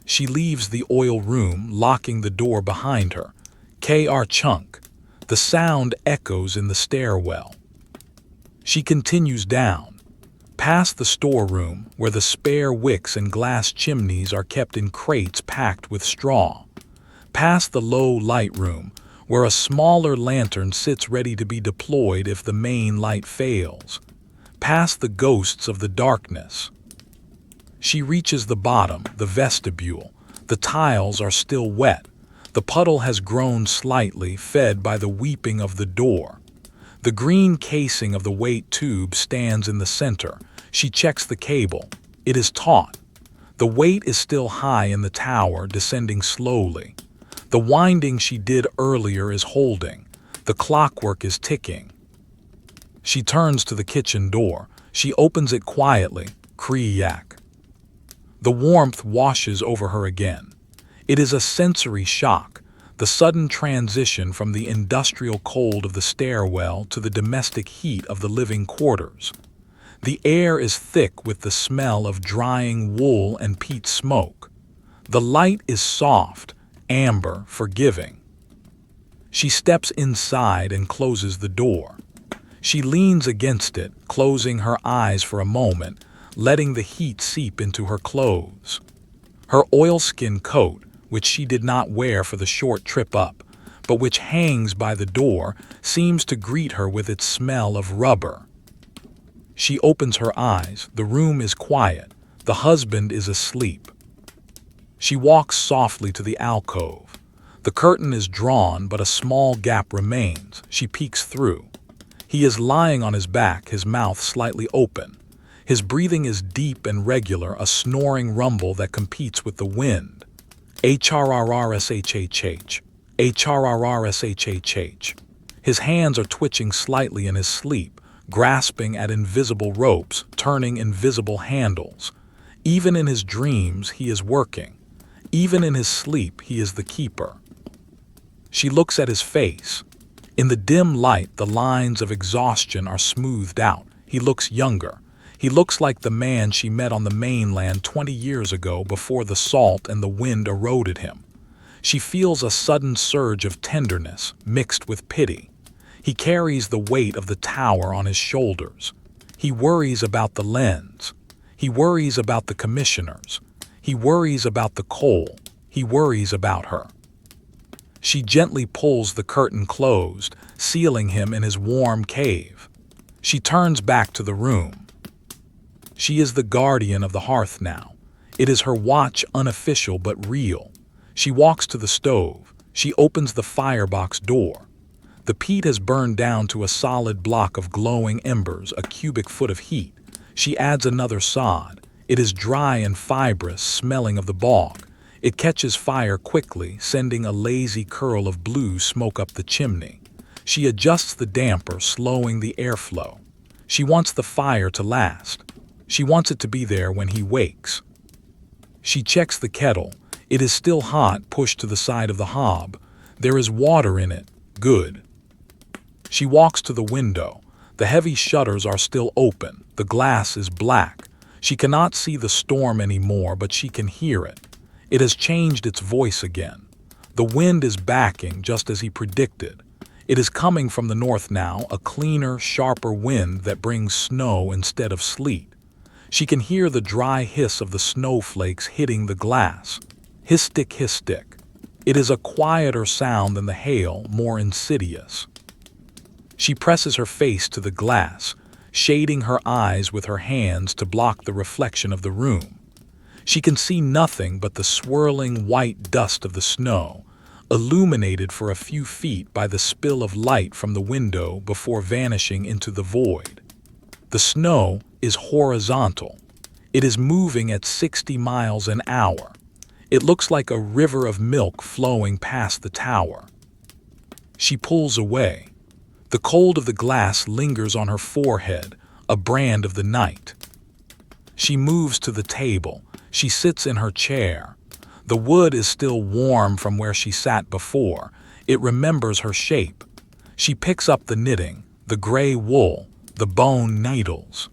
She leaves the oil room, locking the door behind her. K.R. chunk. The sound echoes in the stairwell. She continues down. Past the storeroom, where the spare wicks and glass chimneys are kept in crates packed with straw. Past the low light room, where a smaller lantern sits ready to be deployed if the main light fails. Past the ghosts of the darkness. She reaches the bottom, the vestibule. The tiles are still wet. The puddle has grown slightly, fed by the weeping of the door. The green casing of the weight tube stands in the center. She checks the cable. It is taut. The weight is still high in the tower, descending slowly. The winding she did earlier is holding. The clockwork is ticking. She turns to the kitchen door. She opens it quietly. Kriyak. The warmth washes over her again. It is a sensory shock, the sudden transition from the industrial cold of the stairwell to the domestic heat of the living quarters. The air is thick with the smell of drying wool and peat smoke. The light is soft, amber, forgiving. She steps inside and closes the door. She leans against it, closing her eyes for a moment, letting the heat seep into her clothes. Her oilskin coat, which she did not wear for the short trip up, but which hangs by the door, seems to greet her with its smell of rubber. She opens her eyes. The room is quiet. The husband is asleep. She walks softly to the alcove. The curtain is drawn, but a small gap remains. She peeks through. He is lying on his back, his mouth slightly open. His breathing is deep and regular, a snoring rumble that competes with the wind. HRRRSHHH. HRRRSHHH. His hands are twitching slightly in his sleep, grasping at invisible ropes, turning invisible handles. Even in his dreams, he is working. Even in his sleep, he is the keeper. She looks at his face. In the dim light, the lines of exhaustion are smoothed out. He looks younger. He looks like the man she met on the mainland 20 years ago before the salt and the wind eroded him. She feels a sudden surge of tenderness mixed with pity. He carries the weight of the tower on his shoulders. He worries about the lens. He worries about the commissioners. He worries about the coal. He worries about her. She gently pulls the curtain closed, sealing him in his warm cave. She turns back to the room. She is the guardian of the hearth now. It is her watch, unofficial but real. She walks to the stove. She opens the firebox door. The peat has burned down to a solid block of glowing embers, a cubic foot of heat. She adds another sod. It is dry and fibrous, smelling of the bog. It catches fire quickly, sending a lazy curl of blue smoke up the chimney. She adjusts the damper, slowing the airflow. She wants the fire to last. She wants it to be there when he wakes. She checks the kettle. It is still hot, pushed to the side of the hob. There is water in it. Good. She walks to the window. The heavy shutters are still open. The glass is black. She cannot see the storm anymore, but she can hear it. It has changed its voice again. The wind is backing just as he predicted. It is coming from the north now, a cleaner, sharper wind that brings snow instead of sleet. She can hear the dry hiss of the snowflakes hitting the glass. Hiss-stick, hiss-stick. It is a quieter sound than the hail, more insidious. She presses her face to the glass, shading her eyes with her hands to block the reflection of the room. She can see nothing but the swirling white dust of the snow, illuminated for a few feet by the spill of light from the window before vanishing into the void. The snow is horizontal. It is moving at 60 miles an hour. It looks like a river of milk flowing past the tower. She pulls away. The cold of the glass lingers on her forehead, a brand of the night. She moves to the table. She sits in her chair. The wood is still warm from where she sat before. It remembers her shape. She picks up the knitting, the gray wool, the bone needles.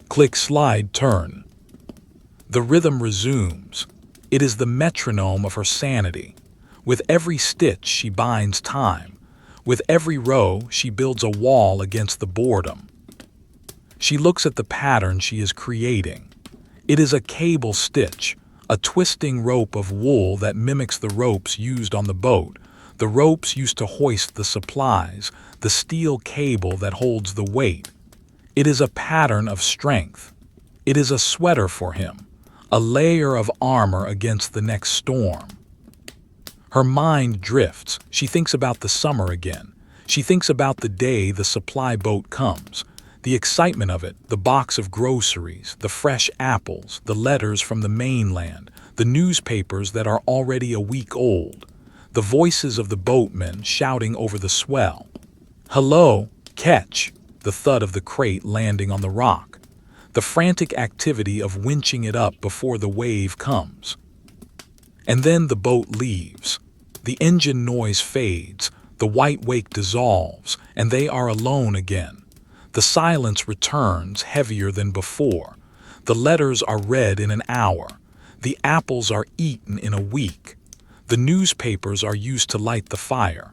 Click, slide, turn. The rhythm resumes. It is the metronome of her sanity. With every stitch, she binds time. With every row, she builds a wall against the boredom. She looks at the pattern she is creating. It is a cable stitch, a twisting rope of wool that mimics the ropes used on the boat, the ropes used to hoist the supplies, the steel cable that holds the weight. It is a pattern of strength. It is a sweater for him, a layer of armor against the next storm. Her mind drifts. She thinks about the summer again. She thinks about the day the supply boat comes. The excitement of it, the box of groceries, the fresh apples, the letters from the mainland, the newspapers that are already a week old, the voices of the boatmen shouting over the swell. Hello, catch! the thud of the crate landing on the rock, the frantic activity of winching it up before the wave comes. And then the boat leaves. The engine noise fades, the white wake dissolves, and they are alone again. The silence returns, heavier than before. The letters are read in an hour. The apples are eaten in a week. The newspapers are used to light the fire.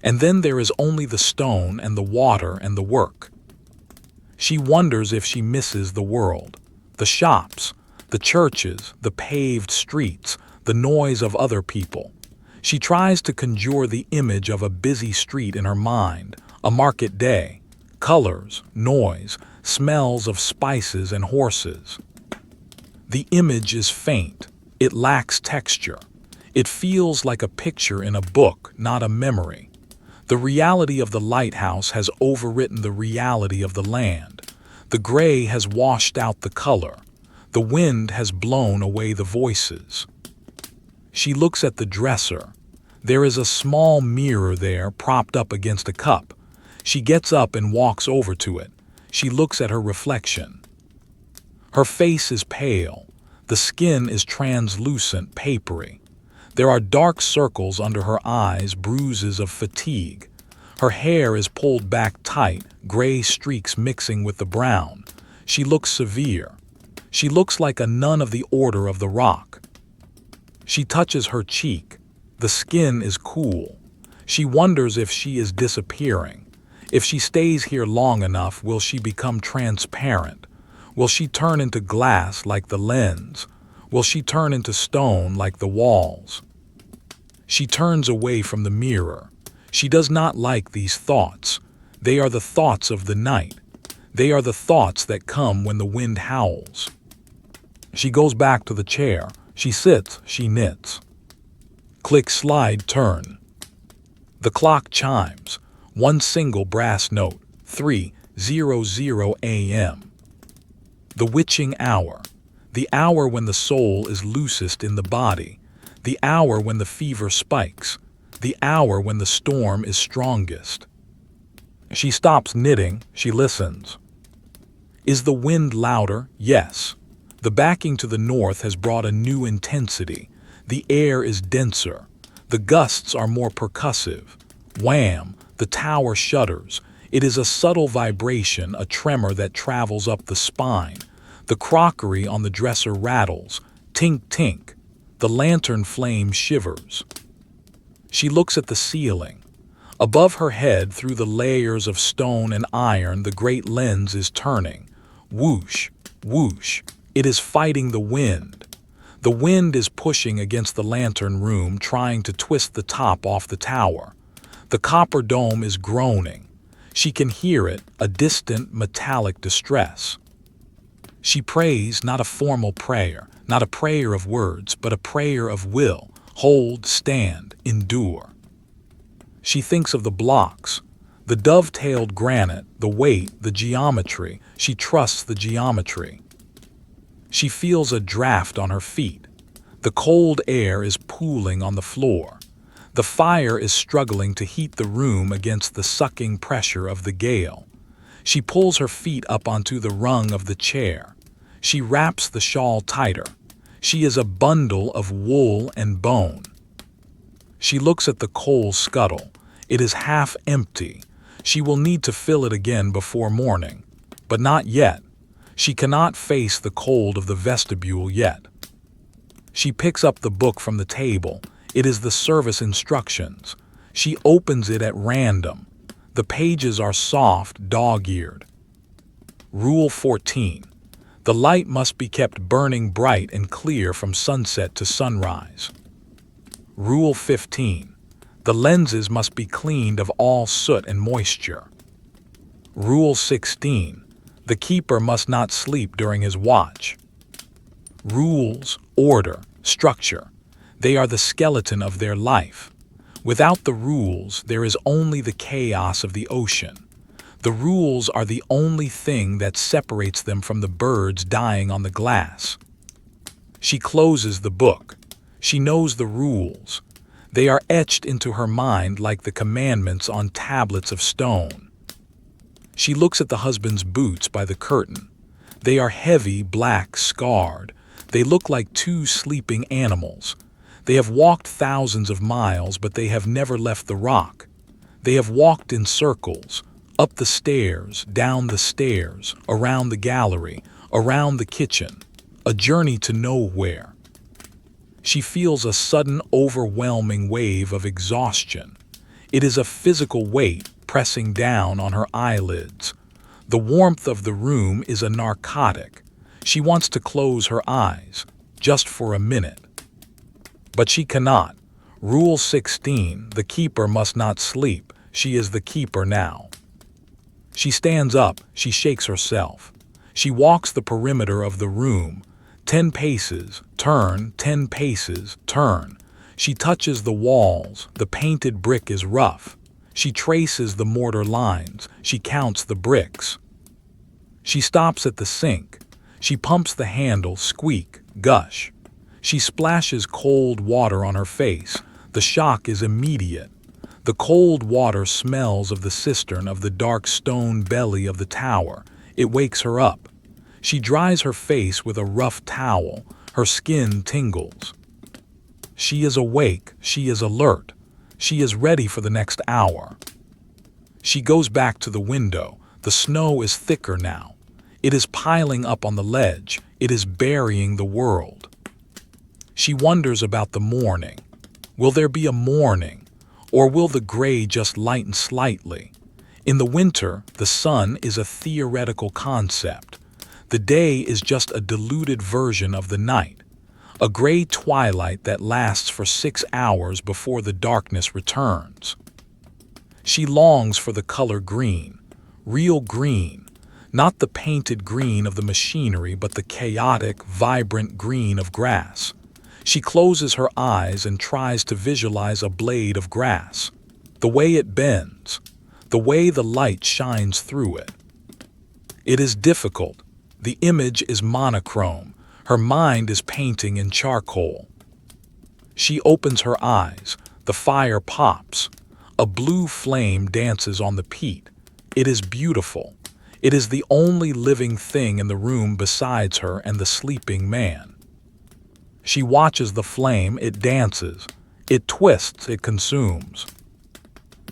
And then there is only the stone and the water and the work. She wonders if she misses the world, the shops, the churches, the paved streets, the noise of other people. She tries to conjure the image of a busy street in her mind, a market day, colors, noise, smells of spices and horses. The image is faint. It lacks texture. It feels like a picture in a book, not a memory. The reality of the lighthouse has overwritten the reality of the land. The gray has washed out the color. The wind has blown away the voices. She looks at the dresser. There is a small mirror there propped up against a cup. She gets up and walks over to it. She looks at her reflection. Her face is pale. The skin is translucent, papery. There are dark circles under her eyes, bruises of fatigue. Her hair is pulled back tight, gray streaks mixing with the brown. She looks severe. She looks like a nun of the Order of the Rock. She touches her cheek. The skin is cool. She wonders if she is disappearing. If she stays here long enough, will she become transparent? Will she turn into glass like the lens? Will she turn into stone like the walls? She turns away from the mirror. She does not like these thoughts. They are the thoughts of the night. They are the thoughts that come when the wind howls. She goes back to the chair. She sits, she knits. Click, slide, turn. The clock chimes. One single brass note, 3:00 a.m. The witching hour. The hour when the soul is loosest in the body. The hour when the fever spikes. The hour when the storm is strongest. She stops knitting. She listens. Is the wind louder? Yes. The backing to the north has brought a new intensity. The air is denser. The gusts are more percussive. Wham! The tower shudders. It is a subtle vibration, a tremor that travels up the spine. The crockery on the dresser rattles. Tink, tink. The lantern flame shivers. She looks at the ceiling. Above her head, through the layers of stone and iron, the great lens is turning. Whoosh, whoosh. It is fighting the wind. The wind is pushing against the lantern room, trying to twist the top off the tower. The copper dome is groaning. She can hear it, a distant, metallic distress. She prays, not a formal prayer, not a prayer of words, but a prayer of will. Hold, stand, endure. She thinks of the blocks, the dovetailed granite, the weight, the geometry. She trusts the geometry. She feels a draft on her feet. The cold air is pooling on the floor. The fire is struggling to heat the room against the sucking pressure of the gale. She pulls her feet up onto the rung of the chair. She wraps the shawl tighter. She is a bundle of wool and bone. She looks at the coal scuttle. It is half empty. She will need to fill it again before morning. But not yet. She cannot face the cold of the vestibule yet. She picks up the book from the table. It is the service instructions. She opens it at random. The pages are soft, dog-eared. Rule 14. The light must be kept burning bright and clear from sunset to sunrise. Rule 15. The lenses must be cleaned of all soot and moisture. Rule 16. The keeper must not sleep during his watch. Rules, order, structure. They are the skeleton of their life. Without the rules, there is only the chaos of the ocean. The rules are the only thing that separates them from the birds dying on the glass. She closes the book. She knows the rules. They are etched into her mind like the commandments on tablets of stone. She looks at the husband's boots by the curtain. They are heavy, black, scarred. They look like two sleeping animals. They have walked thousands of miles, but they have never left the rock. They have walked in circles, up the stairs, down the stairs, around the gallery, around the kitchen, a journey to nowhere. She feels a sudden, overwhelming wave of exhaustion. It is a physical weight pressing down on her eyelids. The warmth of the room is a narcotic. She wants to close her eyes, just for a minute. But she cannot. Rule 16, the keeper must not sleep. She is the keeper now. She stands up, she shakes herself. She walks the perimeter of the room. 10 paces, turn, 10 paces, turn. She touches the walls, the painted brick is rough. She traces the mortar lines, she counts the bricks. She stops at the sink. She pumps the handle, squeak, gush. She splashes cold water on her face. The shock is immediate. The cold water smells of the cistern, of the dark stone belly of the tower. It wakes her up. She dries her face with a rough towel. Her skin tingles. She is awake. She is alert. She is ready for the next hour. She goes back to the window. The snow is thicker now. It is piling up on the ledge. It is burying the world. She wonders about the morning. Will there be a morning? Or will the gray just lighten slightly? In the winter, the sun is a theoretical concept. The day is just a diluted version of the night, a gray twilight that lasts for 6 hours before the darkness returns. She longs for the color green, real green, not the painted green of the machinery, but the chaotic, vibrant green of grass. She closes her eyes and tries to visualize a blade of grass, the way it bends, the way the light shines through it. It is difficult. The image is monochrome. Her mind is painting in charcoal. She opens her eyes. The fire pops. A blue flame dances on the peat. It is beautiful. It is the only living thing in the room besides her and the sleeping man. She watches the flame. It dances. It twists. It consumes.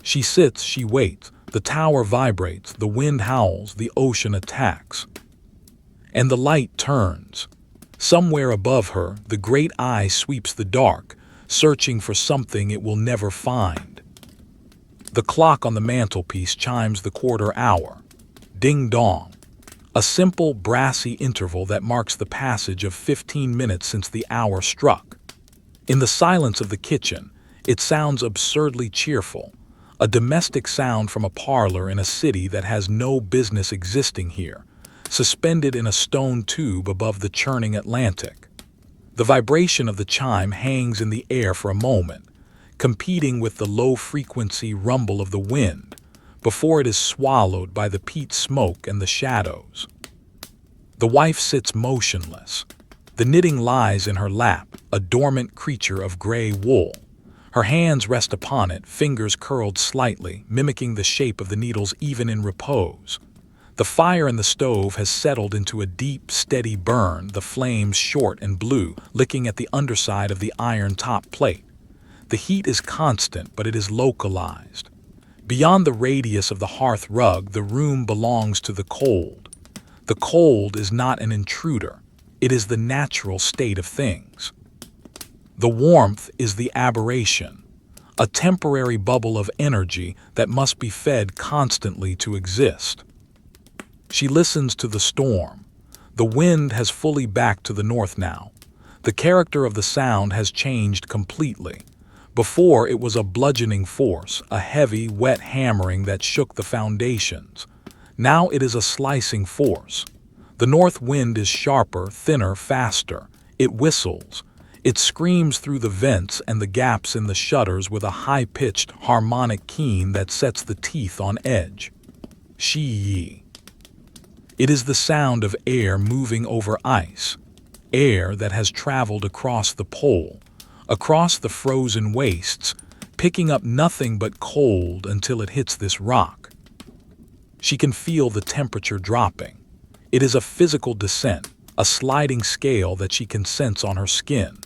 She sits. She waits. The tower vibrates. The wind howls. The ocean attacks. And the light turns. Somewhere above her, the great eye sweeps the dark, searching for something it will never find. The clock on the mantelpiece chimes the quarter hour. Ding-dong. A simple, brassy interval that marks the passage of 15 minutes since the hour struck. In the silence of the kitchen, it sounds absurdly cheerful, a domestic sound from a parlor in a city that has no business existing here, suspended in a stone tube above the churning Atlantic. The vibration of the chime hangs in the air for a moment, competing with the low-frequency rumble of the wind, before it is swallowed by the peat smoke and the shadows. The wife sits motionless. The knitting lies in her lap, a dormant creature of gray wool. Her hands rest upon it, fingers curled slightly, mimicking the shape of the needles even in repose. The fire in the stove has settled into a deep, steady burn, the flames short and blue, licking at the underside of the iron top plate. The heat is constant, but it is localized. Beyond the radius of the hearth rug, the room belongs to the cold. The cold is not an intruder. It is the natural state of things. The warmth is the aberration, a temporary bubble of energy that must be fed constantly to exist. She listens to the storm. The wind has fully backed to the north now. The character of the sound has changed completely. Before, it was a bludgeoning force, a heavy, wet hammering that shook the foundations. Now it is a slicing force. The north wind is sharper, thinner, faster. It whistles. It screams through the vents and the gaps in the shutters with a high-pitched, harmonic keen that sets the teeth on edge. She-yi. It is the sound of air moving over ice, air that has traveled across the pole, across the frozen wastes, picking up nothing but cold until it hits this rock. She can feel the temperature dropping. It is a physical descent, a sliding scale that she can sense on her skin.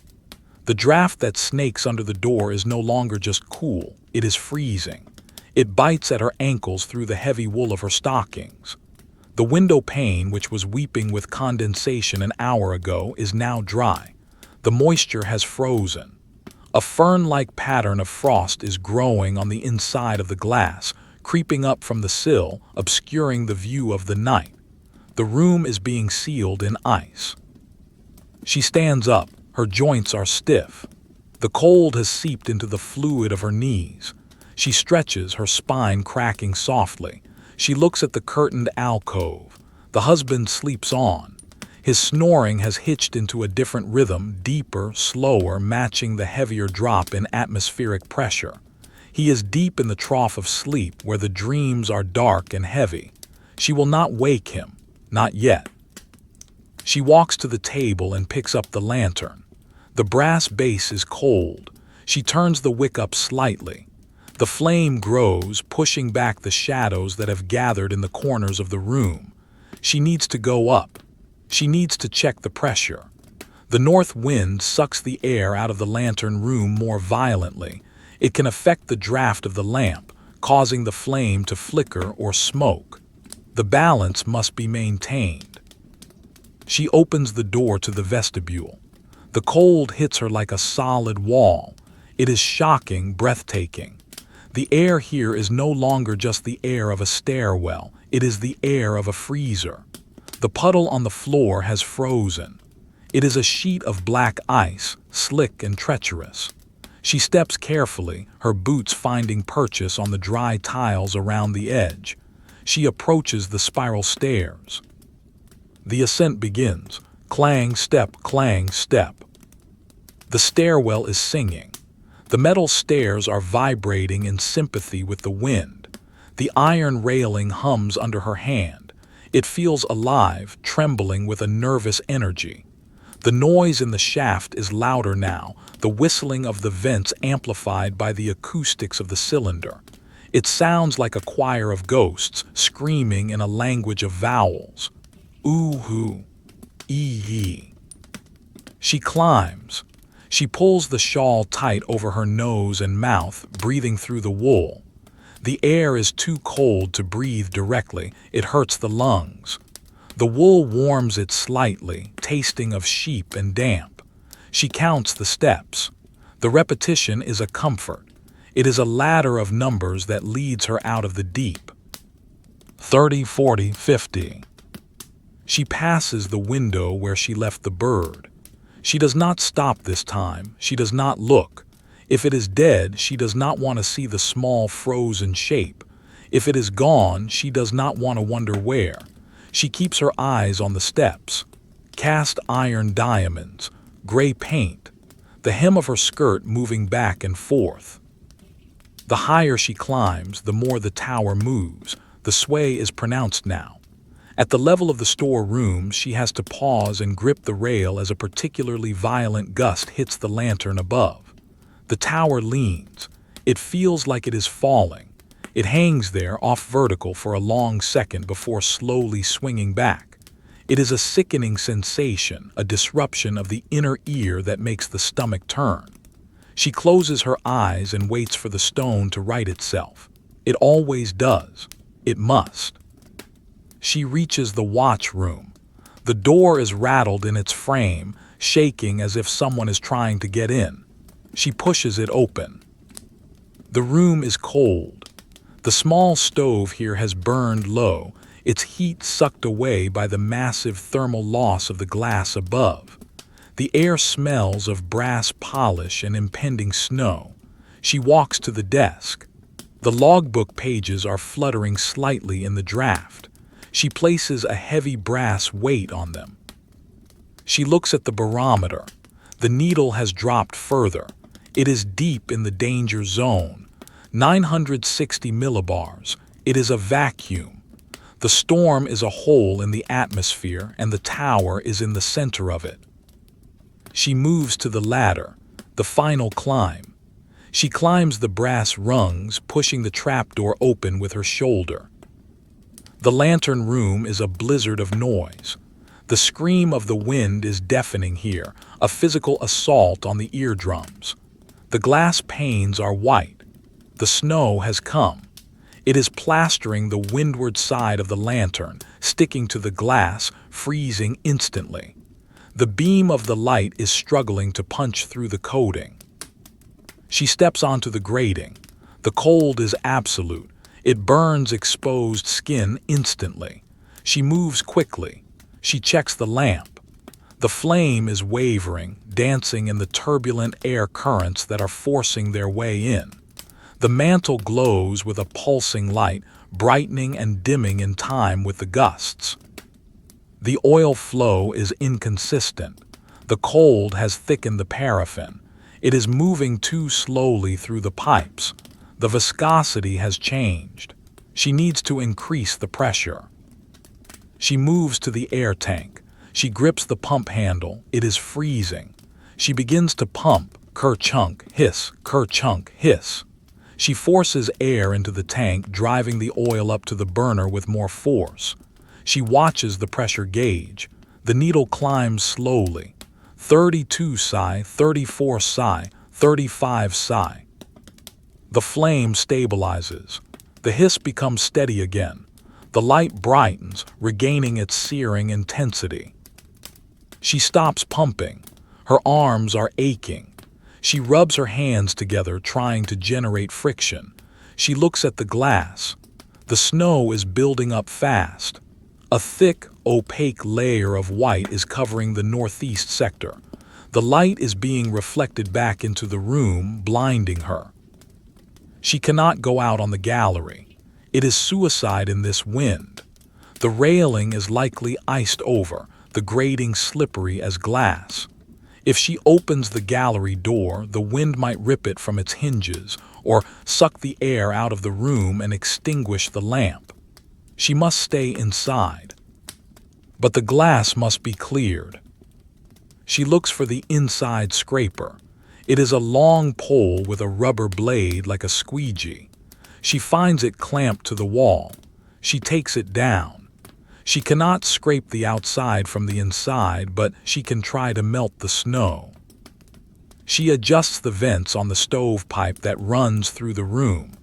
The draft that snakes under the door is no longer just cool, it is freezing. It bites at her ankles through the heavy wool of her stockings. The window pane, which was weeping with condensation an hour ago, is now dry. The moisture has frozen. A fern-like pattern of frost is growing on the inside of the glass, creeping up from the sill, obscuring the view of the night. The room is being sealed in ice. She stands up. Her joints are stiff. The cold has seeped into the fluid of her knees. She stretches, her spine cracking softly. She looks at the curtained alcove. The husband sleeps on. His snoring has hitched into a different rhythm, deeper, slower, matching the heavier drop in atmospheric pressure. He is deep in the trough of sleep where the dreams are dark and heavy. She will not wake him, not yet. She walks to the table and picks up the lantern. The brass base is cold. She turns the wick up slightly. The flame grows, pushing back the shadows that have gathered in the corners of the room. She needs to go up. She needs to check the pressure. The north wind sucks the air out of the lantern room more violently. It can affect the draft of the lamp, causing the flame to flicker or smoke. The balance must be maintained. She opens the door to the vestibule. The cold hits her like a solid wall. It is shocking, breathtaking. The air here is no longer just the air of a stairwell. It is the air of a freezer. The puddle on the floor has frozen. It is a sheet of black ice, slick and treacherous. She steps carefully, her boots finding purchase on the dry tiles around the edge. She approaches the spiral stairs. The ascent begins. Clang, step, clang, step. The stairwell is singing. The metal stairs are vibrating in sympathy with the wind. The iron railing hums under her hand. It feels alive, trembling with a nervous energy. The noise in the shaft is louder now, the whistling of the vents amplified by the acoustics of the cylinder. It sounds like a choir of ghosts, screaming in a language of vowels. Ooh-hoo, ee-hee. She climbs. She pulls the shawl tight over her nose and mouth, breathing through the wool. The air is too cold to breathe directly. It hurts the lungs. The wool warms it slightly, tasting of sheep and damp. She counts the steps. The repetition is a comfort. It is a ladder of numbers that leads her out of the deep. 30, 40, 50. She passes the window where she left the bird. She does not stop this time. She does not look. If it is dead, she does not want to see the small frozen shape. If it is gone, she does not want to wonder where. She keeps her eyes on the steps. Cast iron diamonds, gray paint, the hem of her skirt moving back and forth. The higher she climbs, the more the tower moves. The sway is pronounced now. At the level of the storeroom, she has to pause and grip the rail as a particularly violent gust hits the lantern above. The tower leans. It feels like it is falling. It hangs there off vertical for a long second before slowly swinging back. It is a sickening sensation, a disruption of the inner ear that makes the stomach turn. She closes her eyes and waits for the stone to right itself. It always does. It must. She reaches the watch room. The door is rattled in its frame, shaking as if someone is trying to get in. She pushes it open. The room is cold. The small stove here has burned low, its heat sucked away by the massive thermal loss of the glass above. The air smells of brass polish and impending snow. She walks to the desk. The logbook pages are fluttering slightly in the draft. She places a heavy brass weight on them. She looks at the barometer. The needle has dropped further. It is deep in the danger zone. 960 millibars. It is a vacuum. The storm is a hole in the atmosphere, and the tower is in the center of it. She moves to the ladder, the final climb. She climbs the brass rungs, pushing the trapdoor open with her shoulder. The lantern room is a blizzard of noise. The scream of the wind is deafening here, a physical assault on the eardrums. The glass panes are white. The snow has come. It is plastering the windward side of the lantern, sticking to the glass, freezing instantly. The beam of the light is struggling to punch through the coating. She steps onto the grating. The cold is absolute. It burns exposed skin instantly. She moves quickly. She checks the lamp. The flame is wavering, dancing in the turbulent air currents that are forcing their way in. The mantle glows with a pulsing light, brightening and dimming in time with the gusts. The oil flow is inconsistent. The cold has thickened the paraffin. It is moving too slowly through the pipes. The viscosity has changed. She needs to increase the pressure. She moves to the air tank. She grips the pump handle. It is freezing. She begins to pump. Ker-chunk, hiss, ker-chunk, hiss. She forces air into the tank, driving the oil up to the burner with more force. She watches the pressure gauge. The needle climbs slowly. 32 psi, 34 psi, 35 psi. The flame stabilizes. The hiss becomes steady again. The light brightens, regaining its searing intensity. She stops pumping. Her arms are aching. She rubs her hands together, trying to generate friction. She looks at the glass. The snow is building up fast. A thick, opaque layer of white is covering the northeast sector. The light is being reflected back into the room, blinding her. She cannot go out on the gallery. It is suicide in this wind. The railing is likely iced over, the grating slippery as glass. If she opens the gallery door, the wind might rip it from its hinges or suck the air out of the room and extinguish the lamp. She must stay inside. But the glass must be cleared. She looks for the inside scraper. It is a long pole with a rubber blade like a squeegee. She finds it clamped to the wall. She takes it down. She cannot scrape the outside from the inside, but she can try to melt the snow. She adjusts the vents on the stovepipe that runs through the room.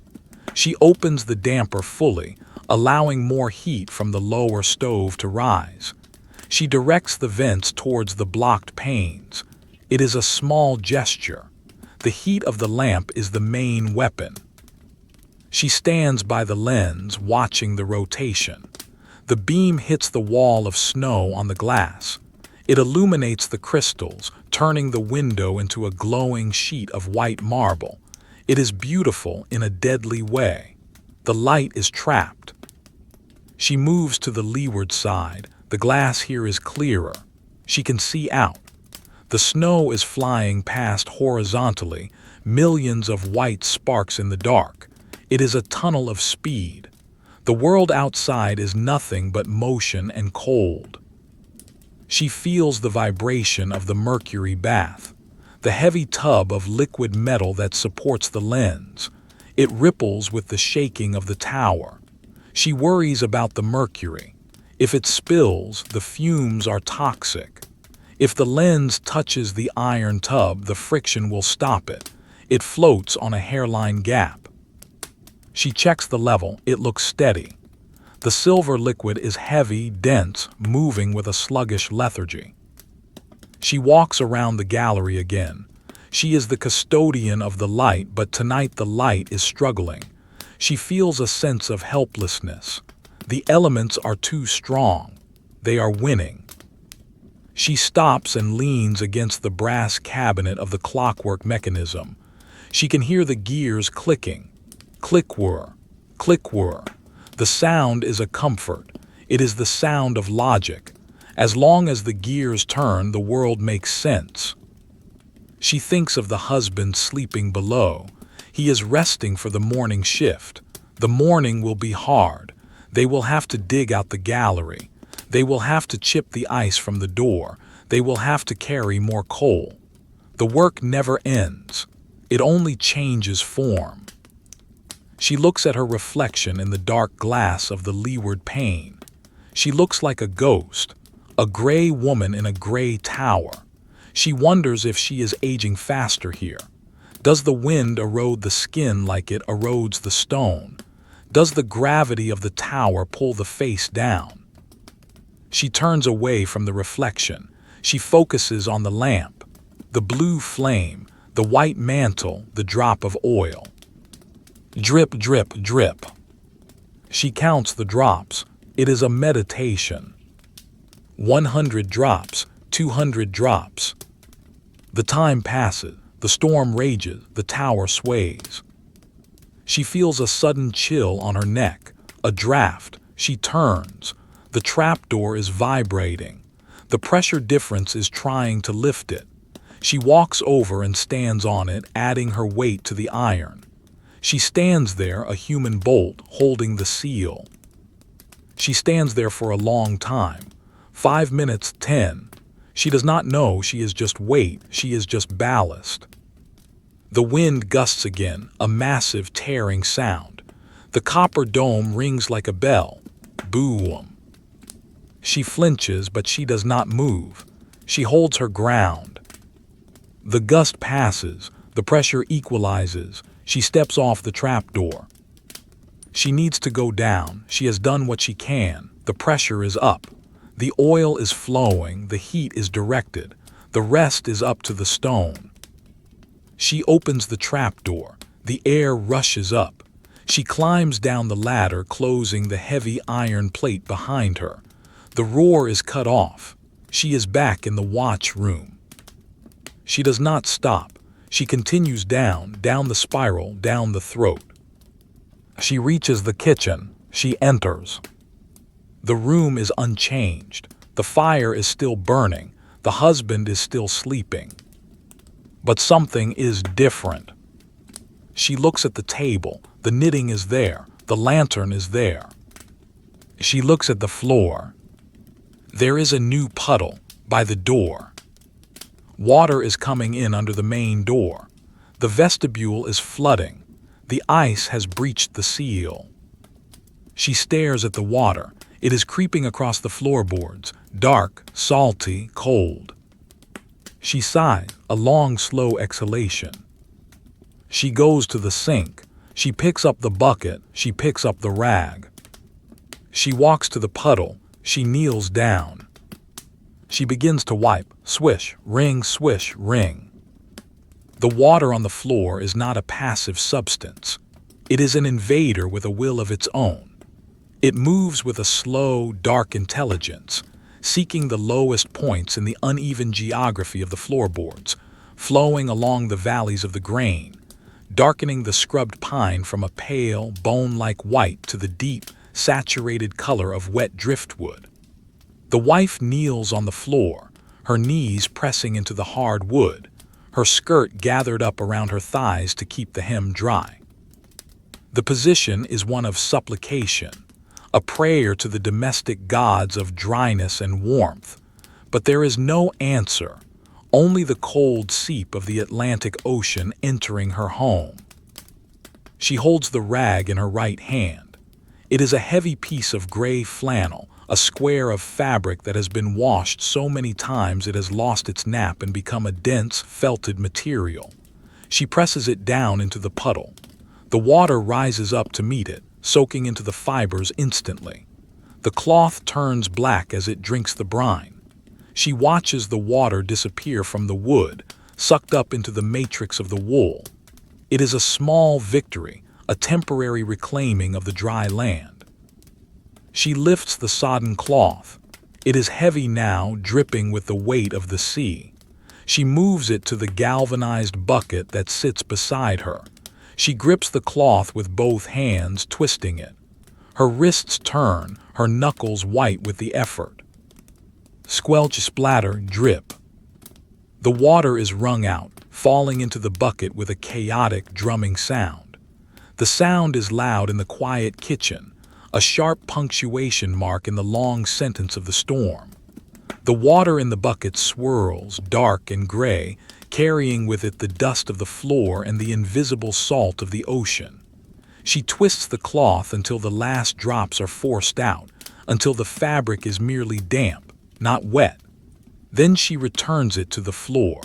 She opens the damper fully, allowing more heat from the lower stove to rise. She directs the vents towards the blocked panes. It is a small gesture. The heat of the lamp is the main weapon. She stands by the lens, watching the rotation. The beam hits the wall of snow on the glass. It illuminates the crystals, turning the window into a glowing sheet of white marble. It is beautiful in a deadly way. The light is trapped. She moves to the leeward side. The glass here is clearer. She can see out. The snow is flying past horizontally, millions of white sparks in the dark. It is a tunnel of speed. The world outside is nothing but motion and cold. She feels the vibration of the mercury bath, the heavy tub of liquid metal that supports the lens. It ripples with the shaking of the tower. She worries about the mercury. If it spills, the fumes are toxic. If the lens touches the iron tub, the friction will stop it. It floats on a hairline gap. She checks the level. It looks steady. The silver liquid is heavy, dense, moving with a sluggish lethargy. She walks around the gallery again. She is the custodian of the light, but tonight the light is struggling. She feels a sense of helplessness. The elements are too strong. They are winning. She stops and leans against the brass cabinet of the clockwork mechanism. She can hear the gears clicking. Click-whir, click-whir. The sound is a comfort. It is the sound of logic. As long as the gears turn, the world makes sense. She thinks of the husband sleeping below. He is resting for the morning shift. The morning will be hard. They will have to dig out the gallery. They will have to chip the ice from the door. They will have to carry more coal. The work never ends. It only changes form. She looks at her reflection in the dark glass of the leeward pane. She looks like a ghost, a gray woman in a gray tower. She wonders if she is aging faster here. Does the wind erode the skin like it erodes the stone? Does the gravity of the tower pull the face down? She turns away from the reflection. She focuses on the lamp, the blue flame, the white mantle, the drop of oil. Drip, drip, drip. She counts the drops. It is a meditation. 100 drops, 200 drops. The time passes. The storm rages. The tower sways. She feels a sudden chill on her neck, a draft. She turns. The trapdoor is vibrating. The pressure difference is trying to lift it. She walks over and stands on it, adding her weight to the iron. She stands there, a human bolt, holding the seal. She stands there for a long time. 5 minutes, 10. She does not know she is just weight, she is just ballast. The wind gusts again, a massive tearing sound. The copper dome rings like a bell. Boom. She flinches, but she does not move. She holds her ground. The gust passes, the pressure equalizes. She steps off the trapdoor. She needs to go down. She has done what she can. The pressure is up. The oil is flowing. The heat is directed. The rest is up to the stone. She opens the trapdoor. The air rushes up. She climbs down the ladder, closing the heavy iron plate behind her. The roar is cut off. She is back in the watch room. She does not stop. She continues down the spiral, down the throat. She reaches the kitchen. She enters. The room is unchanged. The fire is still burning. The husband is still sleeping. But something is different. She looks at the table. The knitting is there. The lantern is there. She looks at the floor. There is a new puddle by the door. Water is coming in under the main door. The vestibule is flooding. The ice has breached the seal. She stares at the water. It is creeping across the floorboards, dark, salty, cold. She sighs, a long, slow exhalation. She goes to the sink. She picks up the bucket. She picks up the rag. She walks to the puddle. She kneels down. She begins to wipe. Swish, ring, swish, ring. The water on the floor is not a passive substance. It is an invader with a will of its own. It moves with a slow, dark intelligence, seeking the lowest points in the uneven geography of the floorboards, flowing along the valleys of the grain, darkening the scrubbed pine from a pale, bone-like white to the deep, saturated color of wet driftwood. The wife kneels on the floor, her knees pressing into the hard wood, her skirt gathered up around her thighs to keep the hem dry. The position is one of supplication, a prayer to the domestic gods of dryness and warmth, but there is no answer, only the cold seep of the Atlantic Ocean entering her home. She holds the rag in her right hand. It is a heavy piece of gray flannel, a square of fabric that has been washed so many times it has lost its nap and become a dense, felted material. She presses it down into the puddle. The water rises up to meet it, soaking into the fibers instantly. The cloth turns black as it drinks the brine. She watches the water disappear from the wood, sucked up into the matrix of the wool. It is a small victory, a temporary reclaiming of the dry land. She lifts the sodden cloth. It is heavy now, dripping with the weight of the sea. She moves it to the galvanized bucket that sits beside her. She grips the cloth with both hands, twisting it. Her wrists turn, her knuckles white with the effort. Squelch, splatter, drip. The water is wrung out, falling into the bucket with a chaotic, drumming sound. The sound is loud in the quiet kitchen, a sharp punctuation mark in the long sentence of the storm. The water in the bucket swirls, dark and gray, carrying with it the dust of the floor and the invisible salt of the ocean. She twists the cloth until the last drops are forced out, until the fabric is merely damp, not wet. Then she returns it to the floor.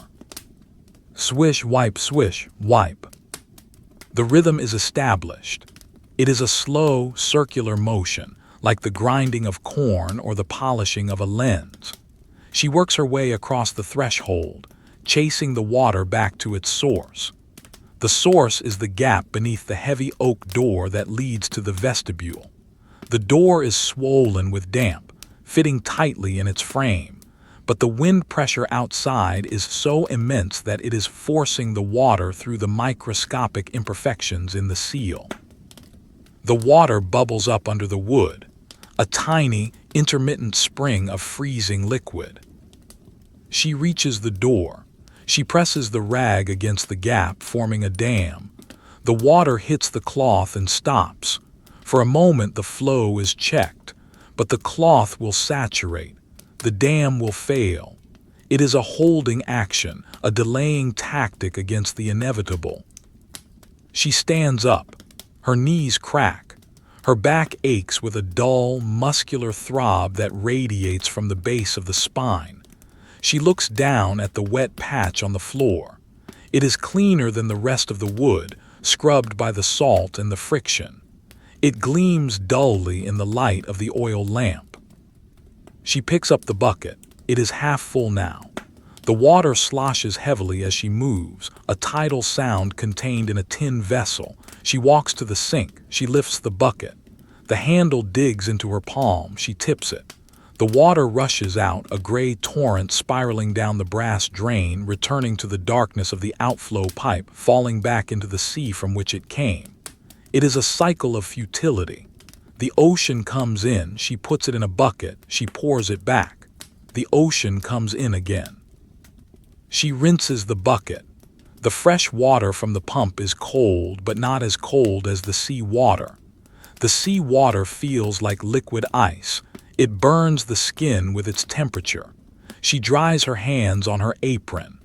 Swish, wipe, swish, wipe. The rhythm is established. It is a slow, circular motion, like the grinding of corn or the polishing of a lens. She works her way across the threshold, chasing the water back to its source. The source is the gap beneath the heavy oak door that leads to the vestibule. The door is swollen with damp, fitting tightly in its frame, but the wind pressure outside is so immense that it is forcing the water through the microscopic imperfections in the seal. The water bubbles up under the wood, a tiny, intermittent spring of freezing liquid. She reaches the door. She presses the rag against the gap, forming a dam. The water hits the cloth and stops. For a moment the flow is checked, but the cloth will saturate. The dam will fail. It is a holding action, a delaying tactic against the inevitable. She stands up. Her knees crack. Her back aches with a dull, muscular throb that radiates from the base of the spine. She looks down at the wet patch on the floor. It is cleaner than the rest of the wood, scrubbed by the salt and the friction. It gleams dully in the light of the oil lamp. She picks up the bucket. It is half full now. The water sloshes heavily as she moves, a tidal sound contained in a tin vessel. She walks to the sink. She lifts the bucket. The handle digs into her palm. She tips it. The water rushes out, a gray torrent spiraling down the brass drain, returning to the darkness of the outflow pipe, falling back into the sea from which it came. It is a cycle of futility. The ocean comes in. She puts it in a bucket. She pours it back. The ocean comes in again. She rinses the bucket. The fresh water from the pump is cold, but not as cold as the sea water. The sea water feels like liquid ice. It burns the skin with its temperature. She dries her hands on her apron.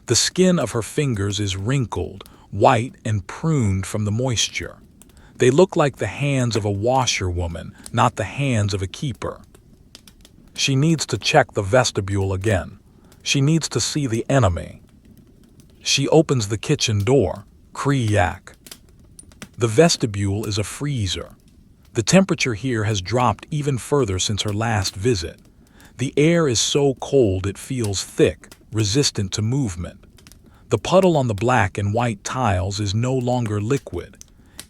The skin of her fingers is wrinkled, white and pruned from the moisture. They look like the hands of a washerwoman, not the hands of a keeper. She needs to check the vestibule again. She needs to see the enemy. She opens the kitchen door. Kriyak. The vestibule is a freezer. The temperature here has dropped even further since her last visit. The air is so cold it feels thick, resistant to movement. The puddle on the black and white tiles is no longer liquid.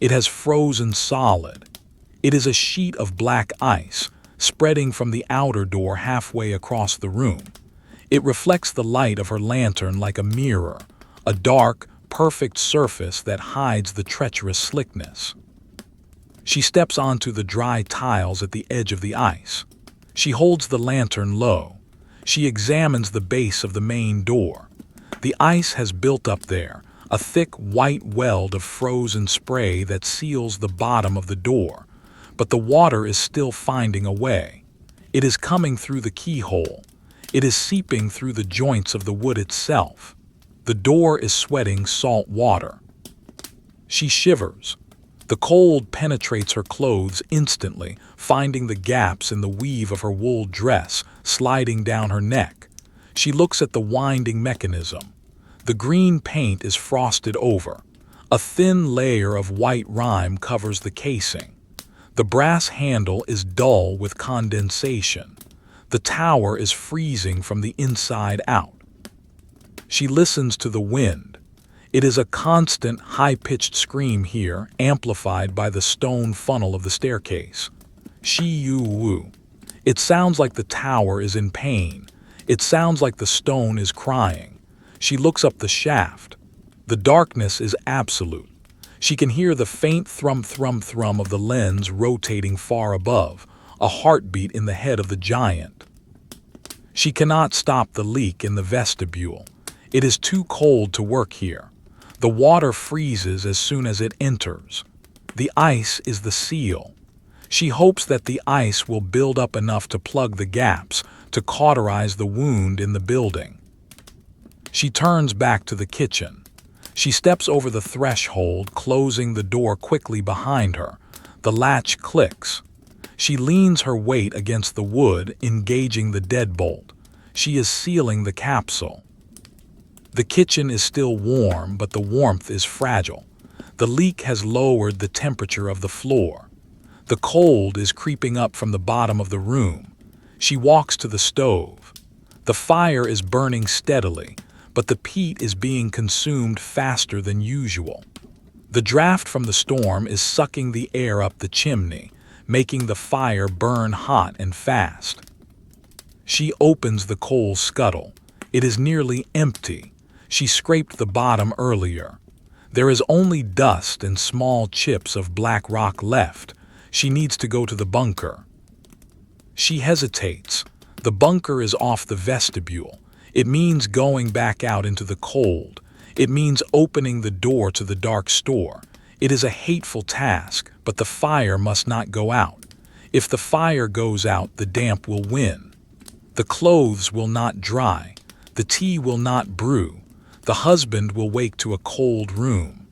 It has frozen solid. It is a sheet of black ice, spreading from the outer door halfway across the room. It reflects the light of her lantern like a mirror, a dark, perfect surface that hides the treacherous slickness. She steps onto the dry tiles at the edge of the ice. She holds the lantern low. She examines the base of the main door. The ice has built up there, a thick white weld of frozen spray that seals the bottom of the door, but the water is still finding a way. It is coming through the keyhole. It is seeping through the joints of the wood itself. The door is sweating salt water. She shivers. The cold penetrates her clothes instantly, finding the gaps in the weave of her wool dress, sliding down her neck. She looks at the winding mechanism. The green paint is frosted over. A thin layer of white rime covers the casing. The brass handle is dull with condensation. The tower is freezing from the inside out. She listens to the wind. It is a constant, high-pitched scream here, amplified by the stone funnel of the staircase. Shi-yu-wu. It sounds like the tower is in pain. It sounds like the stone is crying. She looks up the shaft. The darkness is absolute. She can hear the faint thrum-thrum-thrum of the lens rotating far above, a heartbeat in the head of the giant. She cannot stop the leak in the vestibule. It is too cold to work here. The water freezes as soon as it enters. The ice is the seal. She hopes that the ice will build up enough to plug the gaps, to cauterize the wound in the building. She turns back to the kitchen. She steps over the threshold, closing the door quickly behind her. The latch clicks. She leans her weight against the wood, engaging the deadbolt. She is sealing the capsule. The kitchen is still warm, but the warmth is fragile. The leak has lowered the temperature of the floor. The cold is creeping up from the bottom of the room. She walks to the stove. The fire is burning steadily, but the peat is being consumed faster than usual. The draft from the storm is sucking the air up the chimney, making the fire burn hot and fast. She opens the coal scuttle. It is nearly empty. She scraped the bottom earlier. There is only dust and small chips of black rock left. She needs to go to the bunker. She hesitates. The bunker is off the vestibule. It means going back out into the cold. It means opening the door to the dark store. It is a hateful task, but the fire must not go out. If the fire goes out, the damp will win. The clothes will not dry. The tea will not brew. The husband will wake to a cold room.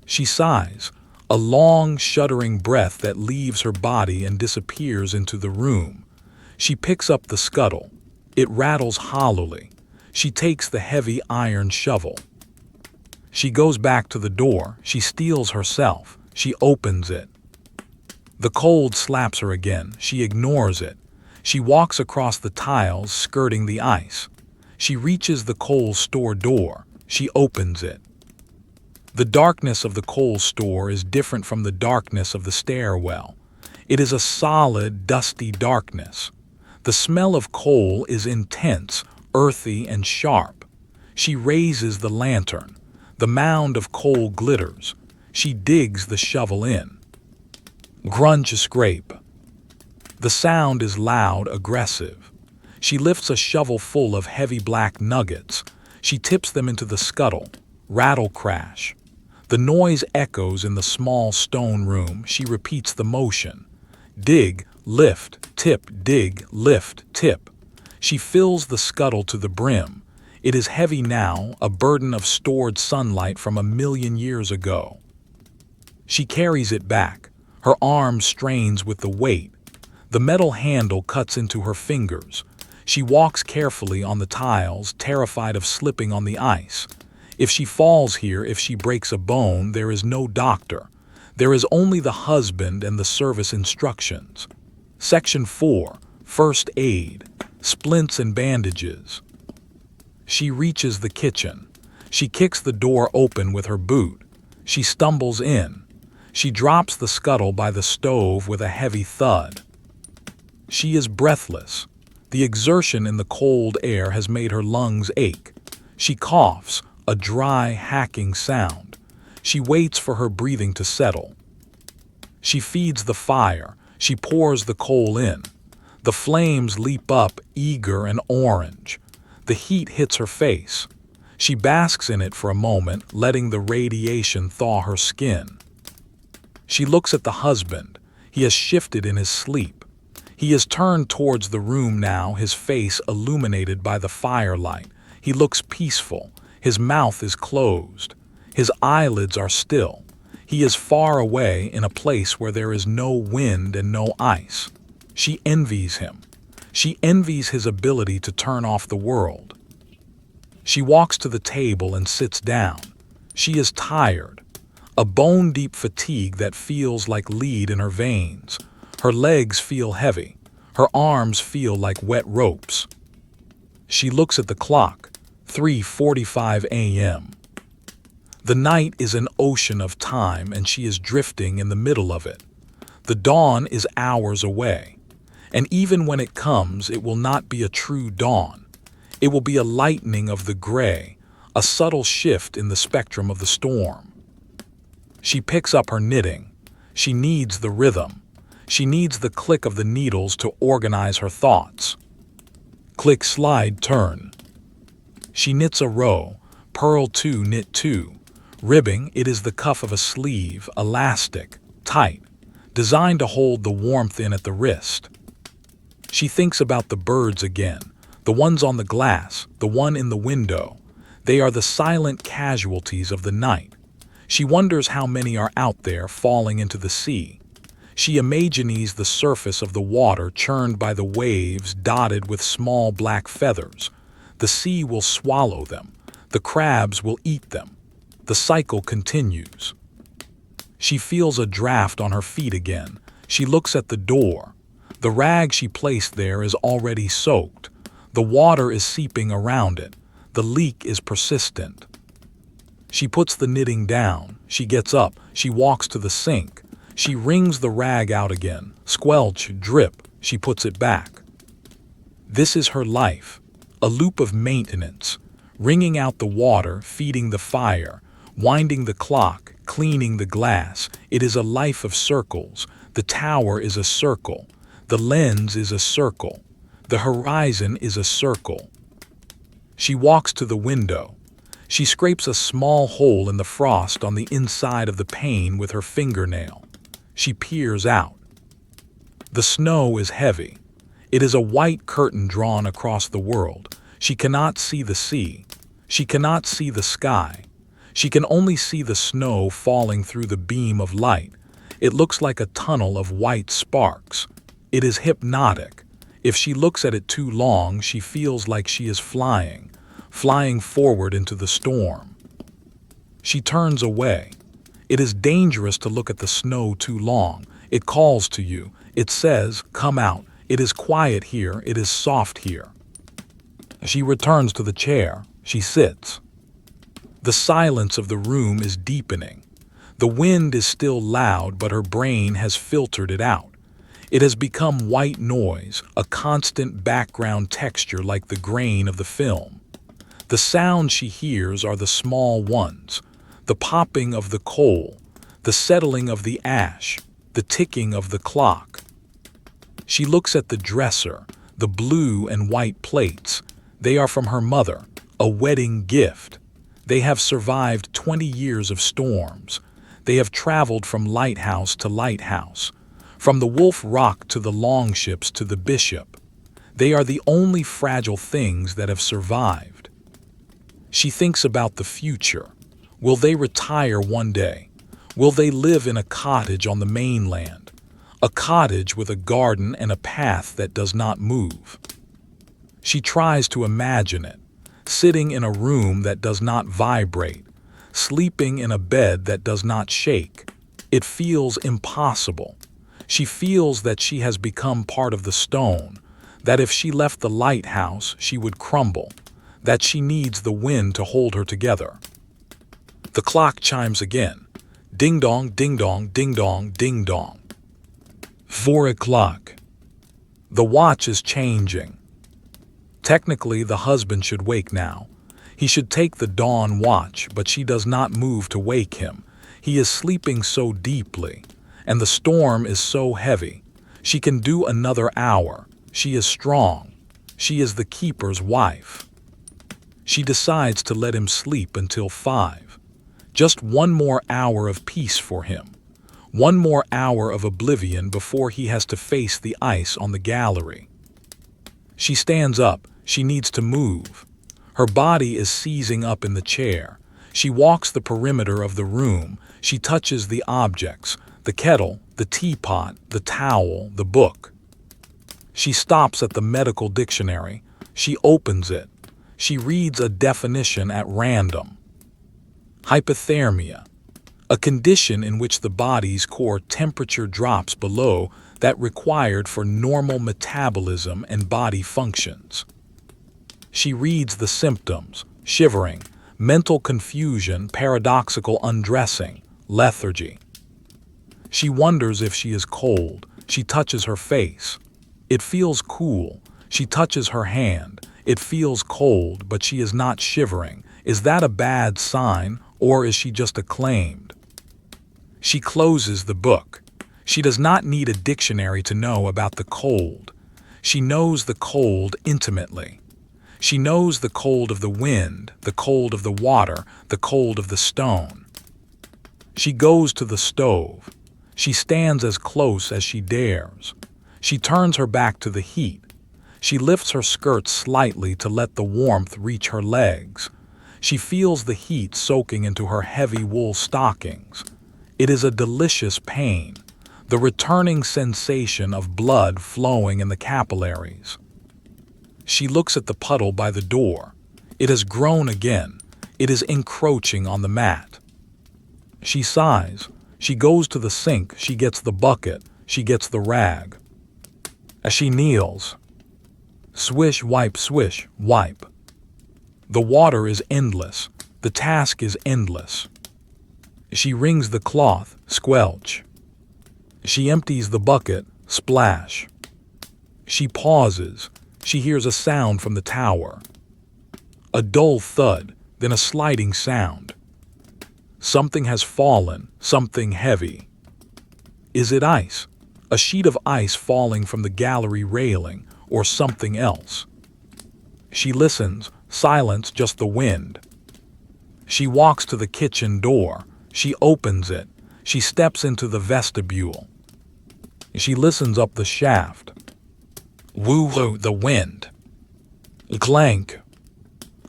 She sighs, a long, shuddering breath that leaves her body and disappears into the room. She picks up the scuttle. It rattles hollowly. She takes the heavy iron shovel. She goes back to the door. She steels herself. She opens it. The cold slaps her again. She ignores it. She walks across the tiles, skirting the ice. She reaches the coal store door. She opens it. The darkness of the coal store is different from the darkness of the stairwell. It is a solid, dusty darkness. The smell of coal is intense, earthy, and sharp. She raises the lantern. The mound of coal glitters. She digs the shovel in. Grunge, scrape. The sound is loud, aggressive. She lifts a shovel full of heavy black nuggets. She tips them into the scuttle. Rattle, crash. The noise echoes in the small stone room. She repeats the motion. Dig, lift, tip, dig, lift, tip. She fills the scuttle to the brim. It is heavy now, a burden of stored sunlight from 1,000,000 years ago. She carries it back. Her arm strains with the weight. The metal handle cuts into her fingers. She walks carefully on the tiles, terrified of slipping on the ice. If she falls here, if she breaks a bone, there is no doctor. There is only the husband and the service instructions. Section 4, First Aid, Splints and Bandages. She reaches the kitchen. She kicks the door open with her boot. She stumbles in. She drops the scuttle by the stove with a heavy thud. She is breathless. The exertion in the cold air has made her lungs ache. She coughs, a dry, hacking sound. She waits for her breathing to settle. She feeds the fire. She pours the coal in. The flames leap up, eager and orange. The heat hits her face. She basks in it for a moment, letting the radiation thaw her skin. She looks at the husband. He has shifted in his sleep. He is turned towards the room now, his face illuminated by the firelight. He looks peaceful. His mouth is closed. His eyelids are still. He is far away in a place where there is no wind and no ice. She envies him. She envies his ability to turn off the world. She walks to the table and sits down. She is tired. A bone-deep fatigue that feels like lead in her veins. Her legs feel heavy. Her arms feel like wet ropes. She looks at the clock, 3:45 a.m. The night is an ocean of time, and she is drifting in the middle of it. The dawn is hours away, and even when it comes, it will not be a true dawn. It will be a lightening of the gray, a subtle shift in the spectrum of the storm. She picks up her knitting. She needs the rhythm. She needs the click of the needles to organize her thoughts. Click, slide, turn. She knits a row, purl 2, knit 2. Ribbing, it is the cuff of a sleeve, elastic, tight, designed to hold the warmth in at the wrist. She thinks about the birds again, the ones on the glass, the one in the window. They are the silent casualties of the night. She wonders how many are out there falling into the sea. She imagines the surface of the water churned by the waves dotted with small black feathers. The sea will swallow them. The crabs will eat them. The cycle continues. She feels a draft on her feet again. She looks at the door. The rag she placed there is already soaked. The water is seeping around it. The leak is persistent. She puts the knitting down. She gets up. She walks to the sink. She wrings the rag out again. Squelch, drip. She puts it back. This is her life. A loop of maintenance. Wringing out the water, feeding the fire, winding the clock, cleaning the glass. It is a life of circles. The tower is a circle. The lens is a circle. The horizon is a circle. She walks to the window. She scrapes a small hole in the frost on the inside of the pane with her fingernail. She peers out. The snow is heavy. It is a white curtain drawn across the world. She cannot see the sea. She cannot see the sky. She can only see the snow falling through the beam of light. It looks like a tunnel of white sparks. It is hypnotic. If she looks at it too long, she feels like she is flying forward into the storm. She turns away. It is dangerous to look at the snow too long. It calls to you. It says, "Come out. It is quiet here. It is soft here." She returns to the chair. She sits. The silence of the room is deepening. The wind is still loud, but her brain has filtered it out. It has become white noise, a constant background texture like the grain of the film. The sounds she hears are the small ones, the popping of the coal, the settling of the ash, the ticking of the clock. She looks at the dresser, the blue and white plates. They are from her mother, a wedding gift. They have survived 20 years of storms. They have traveled from lighthouse to lighthouse, from the Wolf Rock to the Longships to the Bishop. They are the only fragile things that have survived. She thinks about the future. Will they retire one day? Will they live in a cottage on the mainland? A cottage with a garden and a path that does not move. She tries to imagine it, sitting in a room that does not vibrate, sleeping in a bed that does not shake. It feels impossible. She feels that she has become part of the stone, that if she left the lighthouse, she would crumble, that she needs the wind to hold her together. The clock chimes again. Ding dong, ding dong, ding dong, ding dong. 4 o'clock. The watch is changing. Technically, the husband should wake now. He should take the dawn watch, but she does not move to wake him. He is sleeping so deeply, and the storm is so heavy. She can do another hour. She is strong. She is the keeper's wife. She decides to let him sleep until 5. Just one more hour of peace for him. One more hour of oblivion before he has to face the ice on the gallery. She stands up. She needs to move. Her body is seizing up in the chair. She walks the perimeter of the room. She touches the objects, the kettle, the teapot, the towel, the book. She stops at the medical dictionary. She opens it. She reads a definition at random. Hypothermia, a condition in which the body's core temperature drops below that required for normal metabolism and body functions. She reads the symptoms: shivering, mental confusion, paradoxical undressing, lethargy. She wonders if she is cold. She touches her face. It feels cool. She touches her hand. It feels cold, but she is not shivering. Is that a bad sign, or is she just acclaimed? She closes the book. She does not need a dictionary to know about the cold. She knows the cold intimately. She knows the cold of the wind, the cold of the water, the cold of the stone. She goes to the stove. She stands as close as she dares. She turns her back to the heat. She lifts her skirt slightly to let the warmth reach her legs. She feels the heat soaking into her heavy wool stockings. It is a delicious pain, the returning sensation of blood flowing in the capillaries. She looks at the puddle by the door. It has grown again. It is encroaching on the mat. She sighs. She goes to the sink. She gets the bucket. She gets the rag. As she kneels, swish, wipe, swish, wipe. The water is endless. The task is endless. She wrings the cloth, squelch. She empties the bucket, splash. She pauses. She hears a sound from the tower. A dull thud, then a sliding sound. Something has fallen, something heavy. Is it ice? A sheet of ice falling from the gallery railing, or something else? She listens, silence, just the wind. She walks to the kitchen door. She opens it. She steps into the vestibule. She listens up the shaft. Woo-woo, the wind. Clank.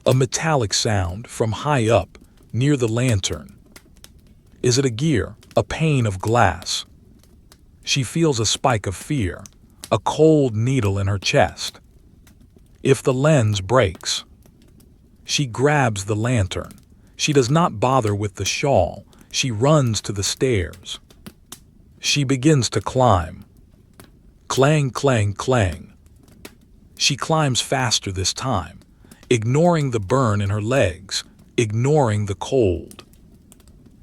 A metallic sound from high up, near the lantern. Is it a gear, a pane of glass? She feels a spike of fear, a cold needle in her chest. If the lens breaks. She grabs the lantern. She does not bother with the shawl. She runs to the stairs. She begins to climb. Clang, clang, clang. She climbs faster this time, ignoring the burn in her legs, ignoring the cold.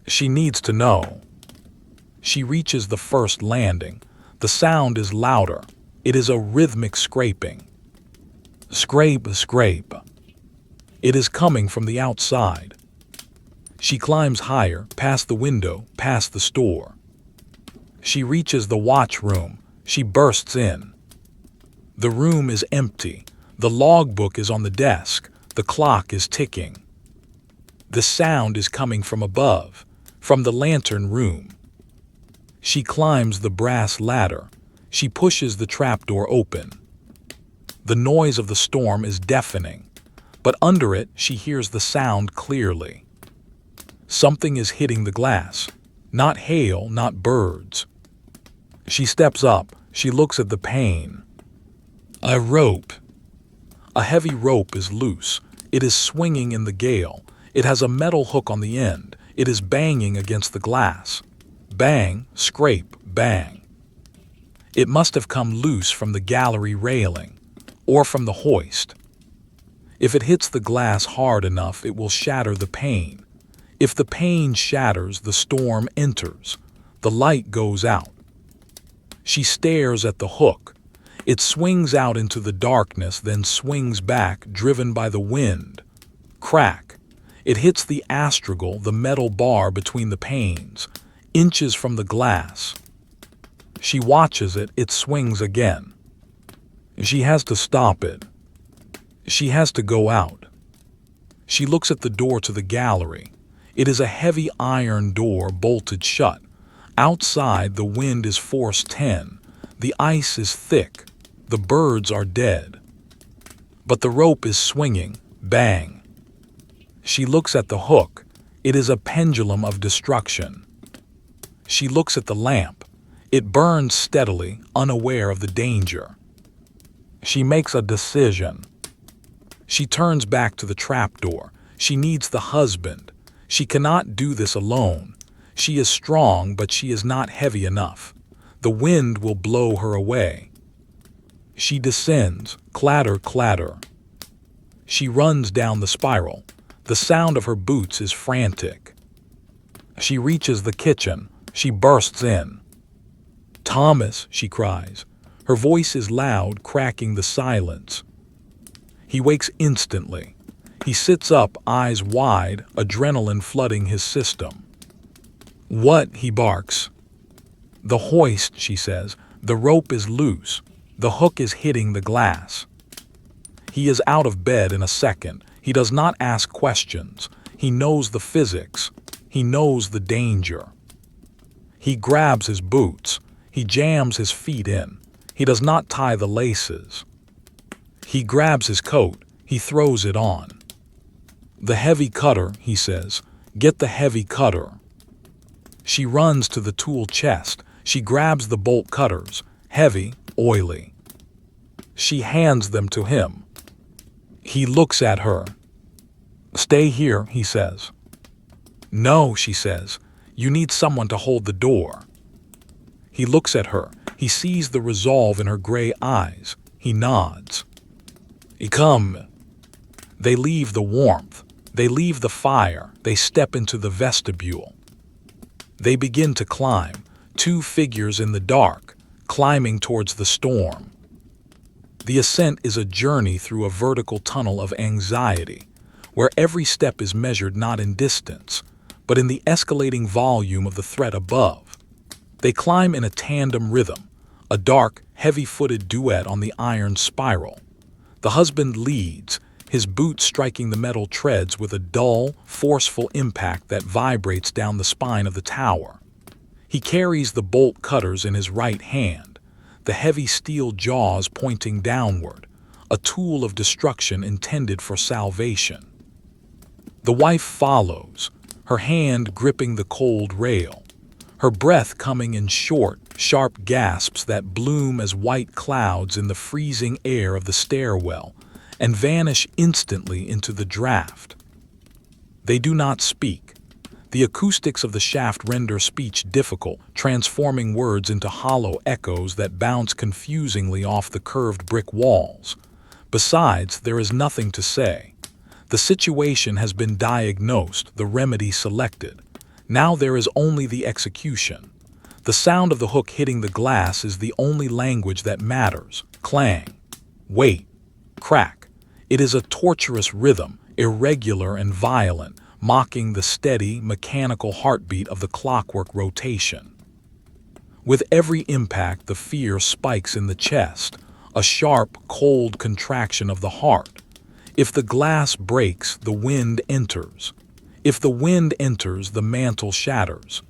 She needs to know. She reaches the first landing. The sound is louder. It is a rhythmic scraping. Scrape, scrape. It is coming from the outside. She climbs higher, past the window, past the store. She reaches the watch room. She bursts in. The room is empty. The logbook is on the desk. The clock is ticking. The sound is coming from above, from the lantern room. She climbs the brass ladder. She pushes the trapdoor open. The noise of the storm is deafening, but under it she hears the sound clearly. Something is hitting the glass. Not hail, not birds. She steps up. She looks at the pane. A rope. A heavy rope is loose. It is swinging in the gale. It has a metal hook on the end. It is banging against the glass. Bang, scrape, bang. It must have come loose from the gallery railing, or from the hoist. If it hits the glass hard enough, it will shatter the pane. If the pane shatters, the storm enters. The light goes out. She stares at the hook. It swings out into the darkness, then swings back, driven by the wind. Crack. It hits the astragal, the metal bar between the panes, inches from the glass. She watches it. It swings again. She has to stop it. She has to go out. She looks at the door to the gallery. It is a heavy iron door bolted shut. Outside, the wind is force 10. The ice is thick. The birds are dead. But the rope is swinging. Bang. She looks at the hook. It is a pendulum of destruction. She looks at the lamp. It burns steadily, unaware of the danger. She makes a decision. She turns back to the trapdoor. She needs the husband. She cannot do this alone. She is strong, but she is not heavy enough. The wind will blow her away. She descends, clatter, clatter. She runs down the spiral. The sound of her boots is frantic. She reaches the kitchen. She bursts in. "Thomas," she cries. Her voice is loud, cracking the silence. He wakes instantly. He sits up, eyes wide, adrenaline flooding his system. "What?" he barks. "The hoist," she says. "The rope is loose. The hook is hitting the glass." He is out of bed in a second. He does not ask questions. He knows the physics. He knows the danger. He grabs his boots. He jams his feet in. He does not tie the laces. He grabs his coat. He throws it on. "The heavy cutter," he says. "Get the heavy cutter." She runs to the tool chest. She grabs the bolt cutters, heavy, oily. She hands them to him. He looks at her. "Stay here," he says. "No," she says. "You need someone to hold the door." He looks at her. He sees the resolve in her gray eyes. He nods. "Come." They leave the warmth. They leave the fire. They step into the vestibule. They begin to climb, two figures in the dark, climbing towards the storm. The ascent is a journey through a vertical tunnel of anxiety, where every step is measured not in distance, but in the escalating volume of the threat above. They climb in a tandem rhythm, a dark, heavy-footed duet on the iron spiral. The husband leads, his boot striking the metal treads with a dull, forceful impact that vibrates down the spine of the tower. He carries the bolt cutters in his right hand, the heavy steel jaws pointing downward, a tool of destruction intended for salvation. The wife follows, her hand gripping the cold rail, her breath coming in short, sharp gasps that bloom as white clouds in the freezing air of the stairwell and vanish instantly into the draft. They do not speak. The acoustics of the shaft render speech difficult, transforming words into hollow echoes that bounce confusingly off the curved brick walls. Besides, there is nothing to say. The situation has been diagnosed, the remedy selected. Now there is only the execution. The sound of the hook hitting the glass is the only language that matters. Clang, weight, crack. It is a torturous rhythm, irregular and violent, mocking the steady, mechanical heartbeat of the clockwork rotation. With every impact, the fear spikes in the chest, a sharp, cold contraction of the heart. If the glass breaks, the wind enters. If the wind enters, the mantle shatters.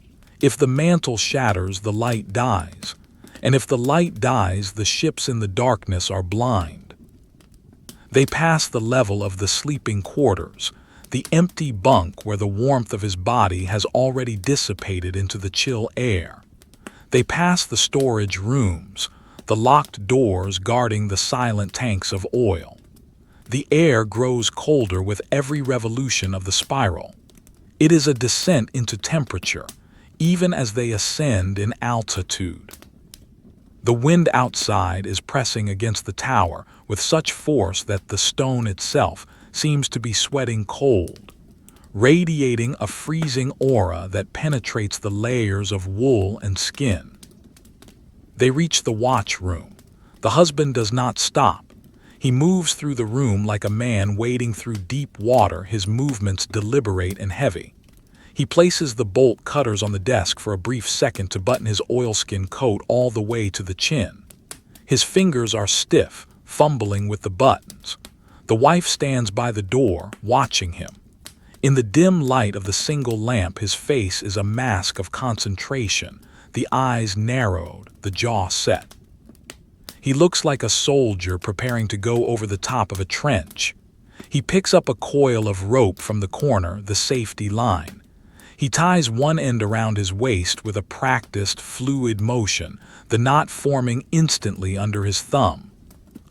If the mantle shatters, the light dies. And if the light dies, the ships in the darkness are blind. They pass the level of the sleeping quarters, the empty bunk where the warmth of his body has already dissipated into the chill air. They pass the storage rooms, the locked doors guarding the silent tanks of oil. The air grows colder with every revolution of the spiral. It is a descent into temperature, even as they ascend in altitude. The wind outside is pressing against the tower with such force that the stone itself seems to be sweating cold, radiating a freezing aura that penetrates the layers of wool and skin. They reach the watch room. The husband does not stop. He moves through the room like a man wading through deep water, his movements deliberate and heavy. He places the bolt cutters on the desk for a brief second to button his oilskin coat all the way to the chin. His fingers are stiff, fumbling with the buttons. The wife stands by the door, watching him. In the dim light of the single lamp, his face is a mask of concentration, the eyes narrowed, the jaw set. He looks like a soldier preparing to go over the top of a trench. He picks up a coil of rope from the corner, the safety line. He ties one end around his waist with a practiced, fluid motion, the knot forming instantly under his thumb.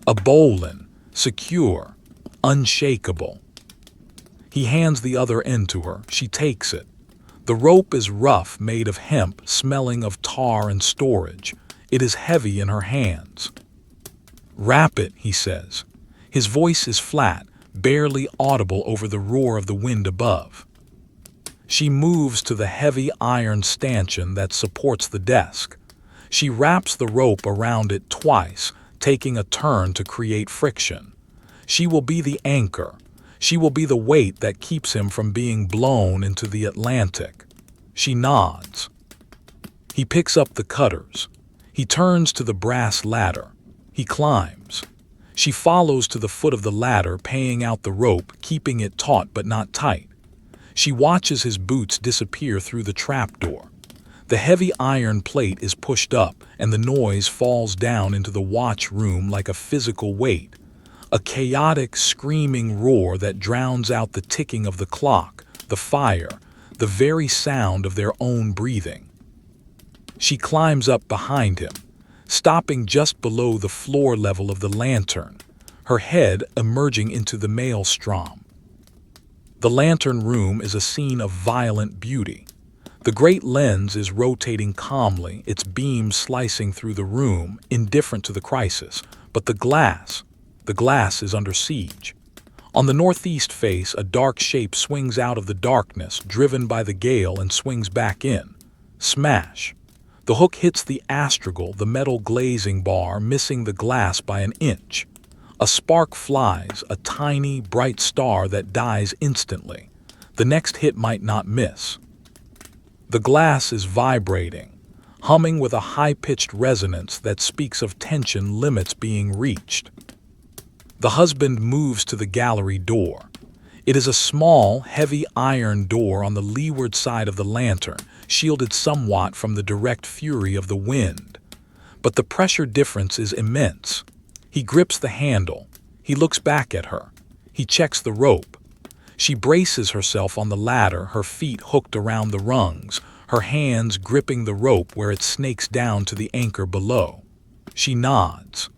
A bowline, secure, unshakable. He hands the other end to her. She takes it. The rope is rough, made of hemp, smelling of tar and storage. It is heavy in her hands. "Wrap it," he says. His voice is flat, barely audible over the roar of the wind above. She moves to the heavy iron stanchion that supports the desk. She wraps the rope around it twice, taking a turn to create friction. She will be the anchor. She will be the weight that keeps him from being blown into the Atlantic. She nods. He picks up the cutters. He turns to the brass ladder. He climbs. She follows to the foot of the ladder, paying out the rope, keeping it taut but not tight. She watches his boots disappear through the trapdoor. The heavy iron plate is pushed up, and the noise falls down into the watch room like a physical weight. a chaotic, screaming roar that drowns out the ticking of the clock, the fire, the very sound of their own breathing. She climbs up behind him, stopping just below the floor level of the lantern, her head emerging into the maelstrom. The lantern room is a scene of violent beauty. The great lens is rotating calmly, its beam slicing through the room, indifferent to the crisis. But the glass is under siege. On the northeast face, a dark shape swings out of the darkness, driven by the gale, and swings back in. Smash! The hook hits the astragal, the metal glazing bar, missing the glass by an inch. A spark flies, a tiny, bright star that dies instantly. The next hit might not miss. The glass is vibrating, humming with a high-pitched resonance that speaks of tension limits being reached. The husband moves to the gallery door. It is a small, heavy iron door on the leeward side of the lantern, shielded somewhat from the direct fury of the wind. But the pressure difference is immense. He grips the handle. He looks back at her. He checks the rope. She braces herself on the ladder, her feet hooked around the rungs, her hands gripping the rope where it snakes down to the anchor below. She nods.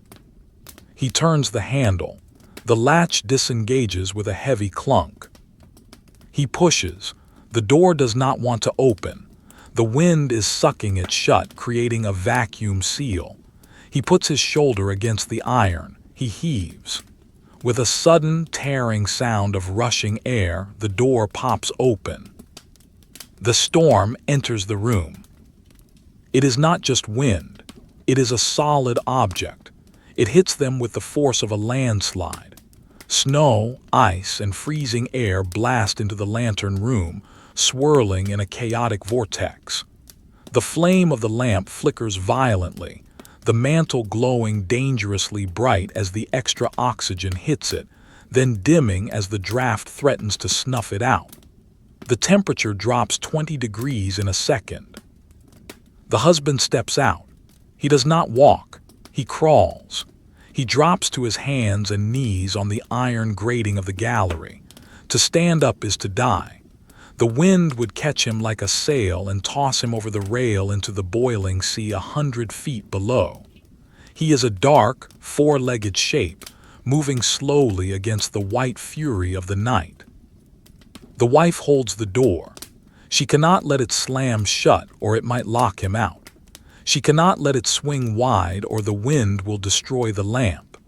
He turns the handle. The latch disengages with a heavy clunk. He pushes. The door does not want to open. The wind is sucking it shut, creating a vacuum seal. He puts his shoulder against the iron. He heaves. With a sudden, tearing sound of rushing air, the door pops open. The storm enters the room. It is not just wind. It is a solid object. It hits them with the force of a landslide. Snow, ice, and freezing air blast into the lantern room, swirling in a chaotic vortex. The flame of the lamp flickers violently, the mantle glowing dangerously bright as the extra oxygen hits it, then dimming as the draft threatens to snuff it out. The temperature drops 20 degrees in a second. The husband steps out. He does not walk. He crawls. He drops to his hands and knees on the iron grating of the gallery. To stand up is to die. The wind would catch him like a sail and toss him over the rail into the boiling sea 100 feet below. He is a dark, four-legged shape, moving slowly against the white fury of the night. The wife holds the door. She cannot let it slam shut or it might lock him out. She cannot let it swing wide or the wind will destroy the lamp.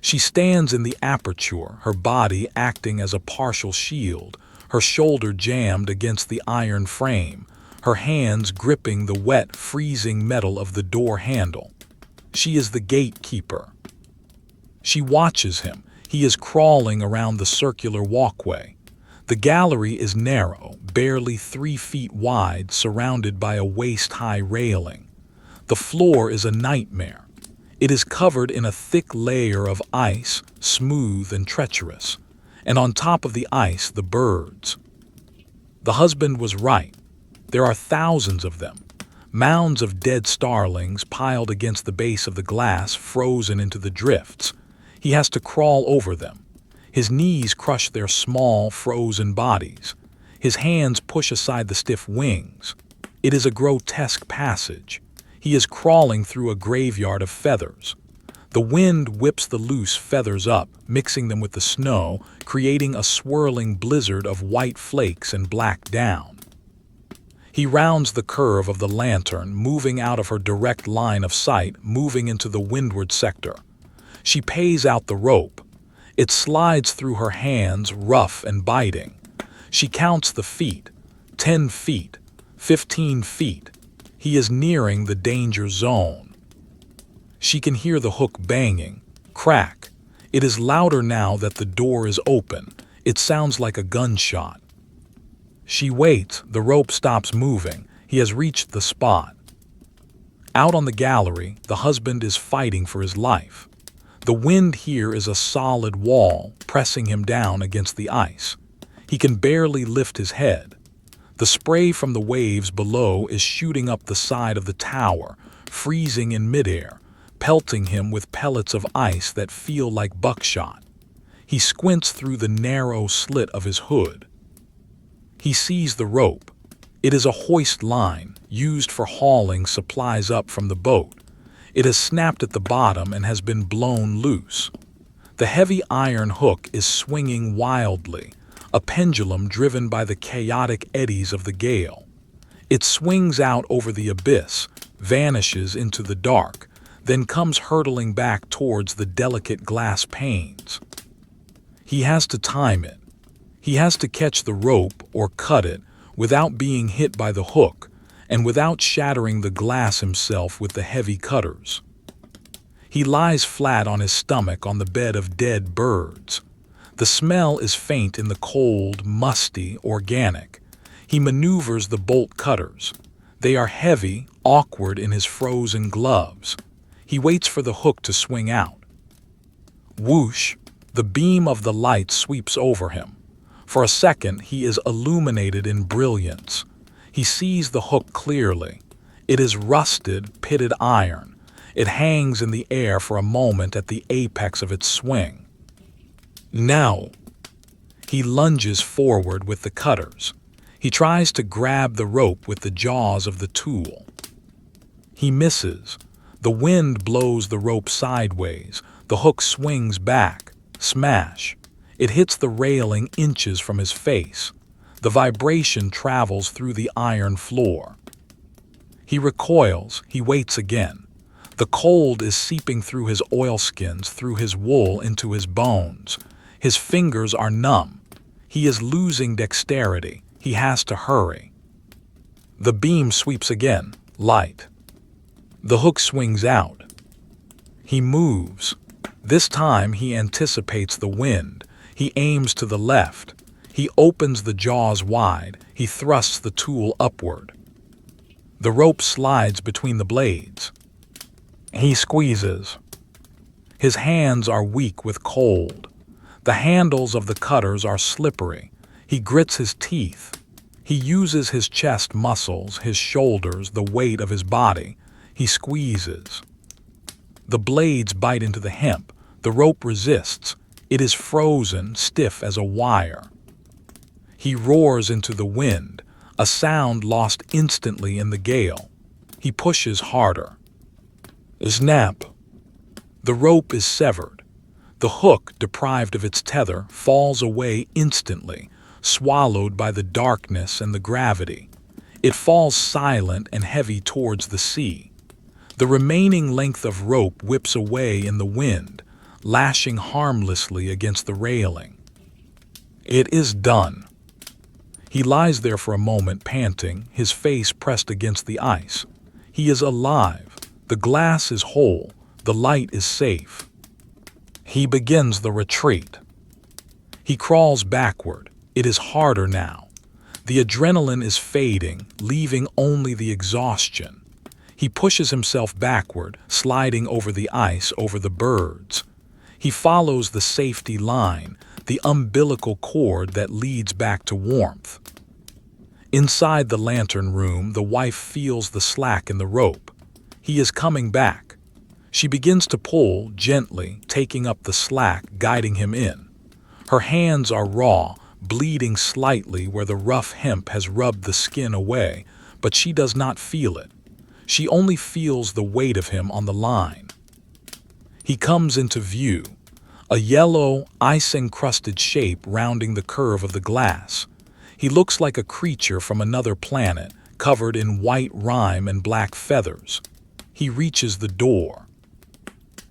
She stands in the aperture, her body acting as a partial shield, her shoulder jammed against the iron frame, her hands gripping the wet, freezing metal of the door handle. She is the gatekeeper. She watches him. He is crawling around the circular walkway. The gallery is narrow, barely 3 feet wide, surrounded by a waist-high railing. The floor is a nightmare. It is covered in a thick layer of ice, smooth and treacherous, and on top of the ice, the birds. The husband was right. There are thousands of them, mounds of dead starlings piled against the base of the glass, frozen into the drifts. He has to crawl over them. His knees crush their small, frozen bodies. His hands push aside the stiff wings. It is a grotesque passage. He is crawling through a graveyard of feathers. The wind whips the loose feathers up, mixing them with the snow, creating a swirling blizzard of white flakes and black down. He rounds the curve of the lantern, moving out of her direct line of sight, moving into the windward sector. She pays out the rope. It slides through her hands, rough and biting. She counts the feet. 10 feet. 15 feet. He is nearing the danger zone. She can hear the hook banging. Crack. It is louder now that the door is open. It sounds like a gunshot. She waits. The rope stops moving. He has reached the spot. Out on the gallery, the husband is fighting for his life. The wind here is a solid wall, pressing him down against the ice. He can barely lift his head. The spray from the waves below is shooting up the side of the tower, freezing in midair, pelting him with pellets of ice that feel like buckshot. He squints through the narrow slit of his hood. He sees the rope. It is a hoist line used for hauling supplies up from the boat. It has snapped at the bottom and has been blown loose. The heavy iron hook is swinging wildly, a pendulum driven by the chaotic eddies of the gale. It swings out over the abyss, vanishes into the dark, then comes hurtling back towards the delicate glass panes. He has to time it. He has to catch the rope or cut it without being hit by the hook and without shattering the glass himself with the heavy cutters. He lies flat on his stomach on the bed of dead birds. The smell is faint in the cold, musty, organic. He maneuvers the bolt cutters. They are heavy, awkward in his frozen gloves. He waits for the hook to swing out. Whoosh! The beam of the light sweeps over him. For a second, he is illuminated in brilliance. He sees the hook clearly. It is rusted, pitted iron. It hangs in the air for a moment at the apex of its swing. Now, he lunges forward with the cutters. He tries to grab the rope with the jaws of the tool. He misses. The wind blows the rope sideways. The hook swings back. Smash! It hits the railing inches from his face. The vibration travels through the iron floor. He recoils. He waits again. The cold is seeping through his oilskins, through his wool, into his bones. His fingers are numb. He is losing dexterity. He has to hurry. The beam sweeps again, light. The hook swings out. He moves. This time he anticipates the wind. He aims to the left. He opens the jaws wide. He thrusts the tool upward. The rope slides between the blades. He squeezes. His hands are weak with cold. The handles of the cutters are slippery. He grits his teeth. He uses his chest muscles, his shoulders, the weight of his body. He squeezes. The blades bite into the hemp. The rope resists. It is frozen, stiff as a wire. He roars into the wind, a sound lost instantly in the gale. He pushes harder. Snap! The rope is severed. The hook, deprived of its tether, falls away instantly, swallowed by the darkness and the gravity. It falls silent and heavy towards the sea. The remaining length of rope whips away in the wind, lashing harmlessly against the railing. It is done. He lies there for a moment, panting, his face pressed against the ice. He is alive. The glass is whole. The light is safe. He begins the retreat. He crawls backward. It is harder now. The adrenaline is fading, leaving only the exhaustion. He pushes himself backward, sliding over the ice, over the birds. He follows the safety line, the umbilical cord that leads back to warmth. Inside the lantern room, the wife feels the slack in the rope. He is coming back. She begins to pull, gently, taking up the slack, guiding him in. Her hands are raw, bleeding slightly where the rough hemp has rubbed the skin away, but she does not feel it. She only feels the weight of him on the line. He comes into view, a yellow, ice-encrusted shape rounding the curve of the glass. He looks like a creature from another planet, covered in white rime and black feathers. He reaches the door.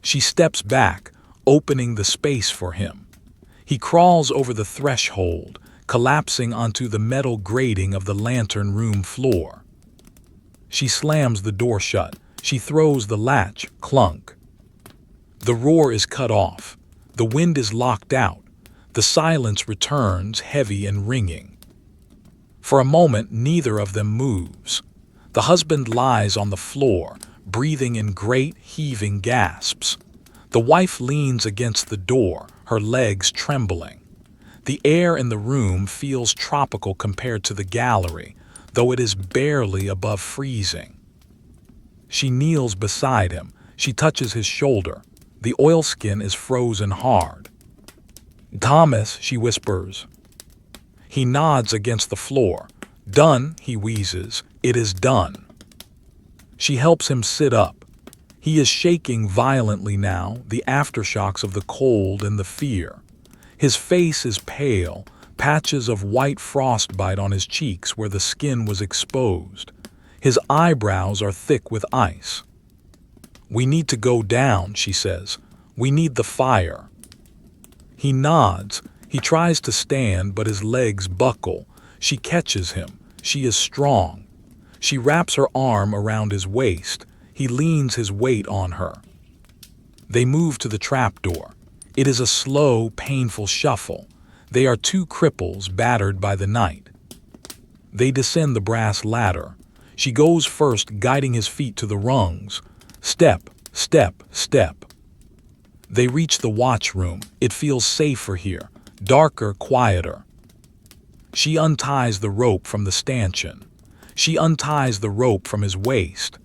She steps back, opening the space for him. He crawls over the threshold, collapsing onto the metal grating of the lantern room floor. She slams the door shut. She throws the latch, clunk. The roar is cut off. The wind is locked out. The silence returns, heavy and ringing. For a moment, neither of them moves. The husband lies on the floor, breathing in great, heaving gasps. The wife leans against the door, her legs trembling. The air in the room feels tropical compared to the gallery, though it is barely above freezing. She kneels beside him. She touches his shoulder. The oilskin is frozen hard. "Thomas," she whispers. He nods against the floor. "Done," he wheezes. "It is done." She helps him sit up. He is shaking violently now, the aftershocks of the cold and the fear. His face is pale, patches of white frostbite on his cheeks where the skin was exposed. His eyebrows are thick with ice. "We need to go down," she says. "We need the fire." He nods. He tries to stand, but his legs buckle. She catches him. She is strong. She wraps her arm around his waist. He leans his weight on her. They move to the trapdoor. It is a slow, painful shuffle. They are two cripples battered by the night. They descend the brass ladder. She goes first, guiding his feet to the rungs. Step, step, step. They reach the watchroom. It feels safer here, darker, quieter. She unties the rope from the stanchion. She unties the rope from his waist.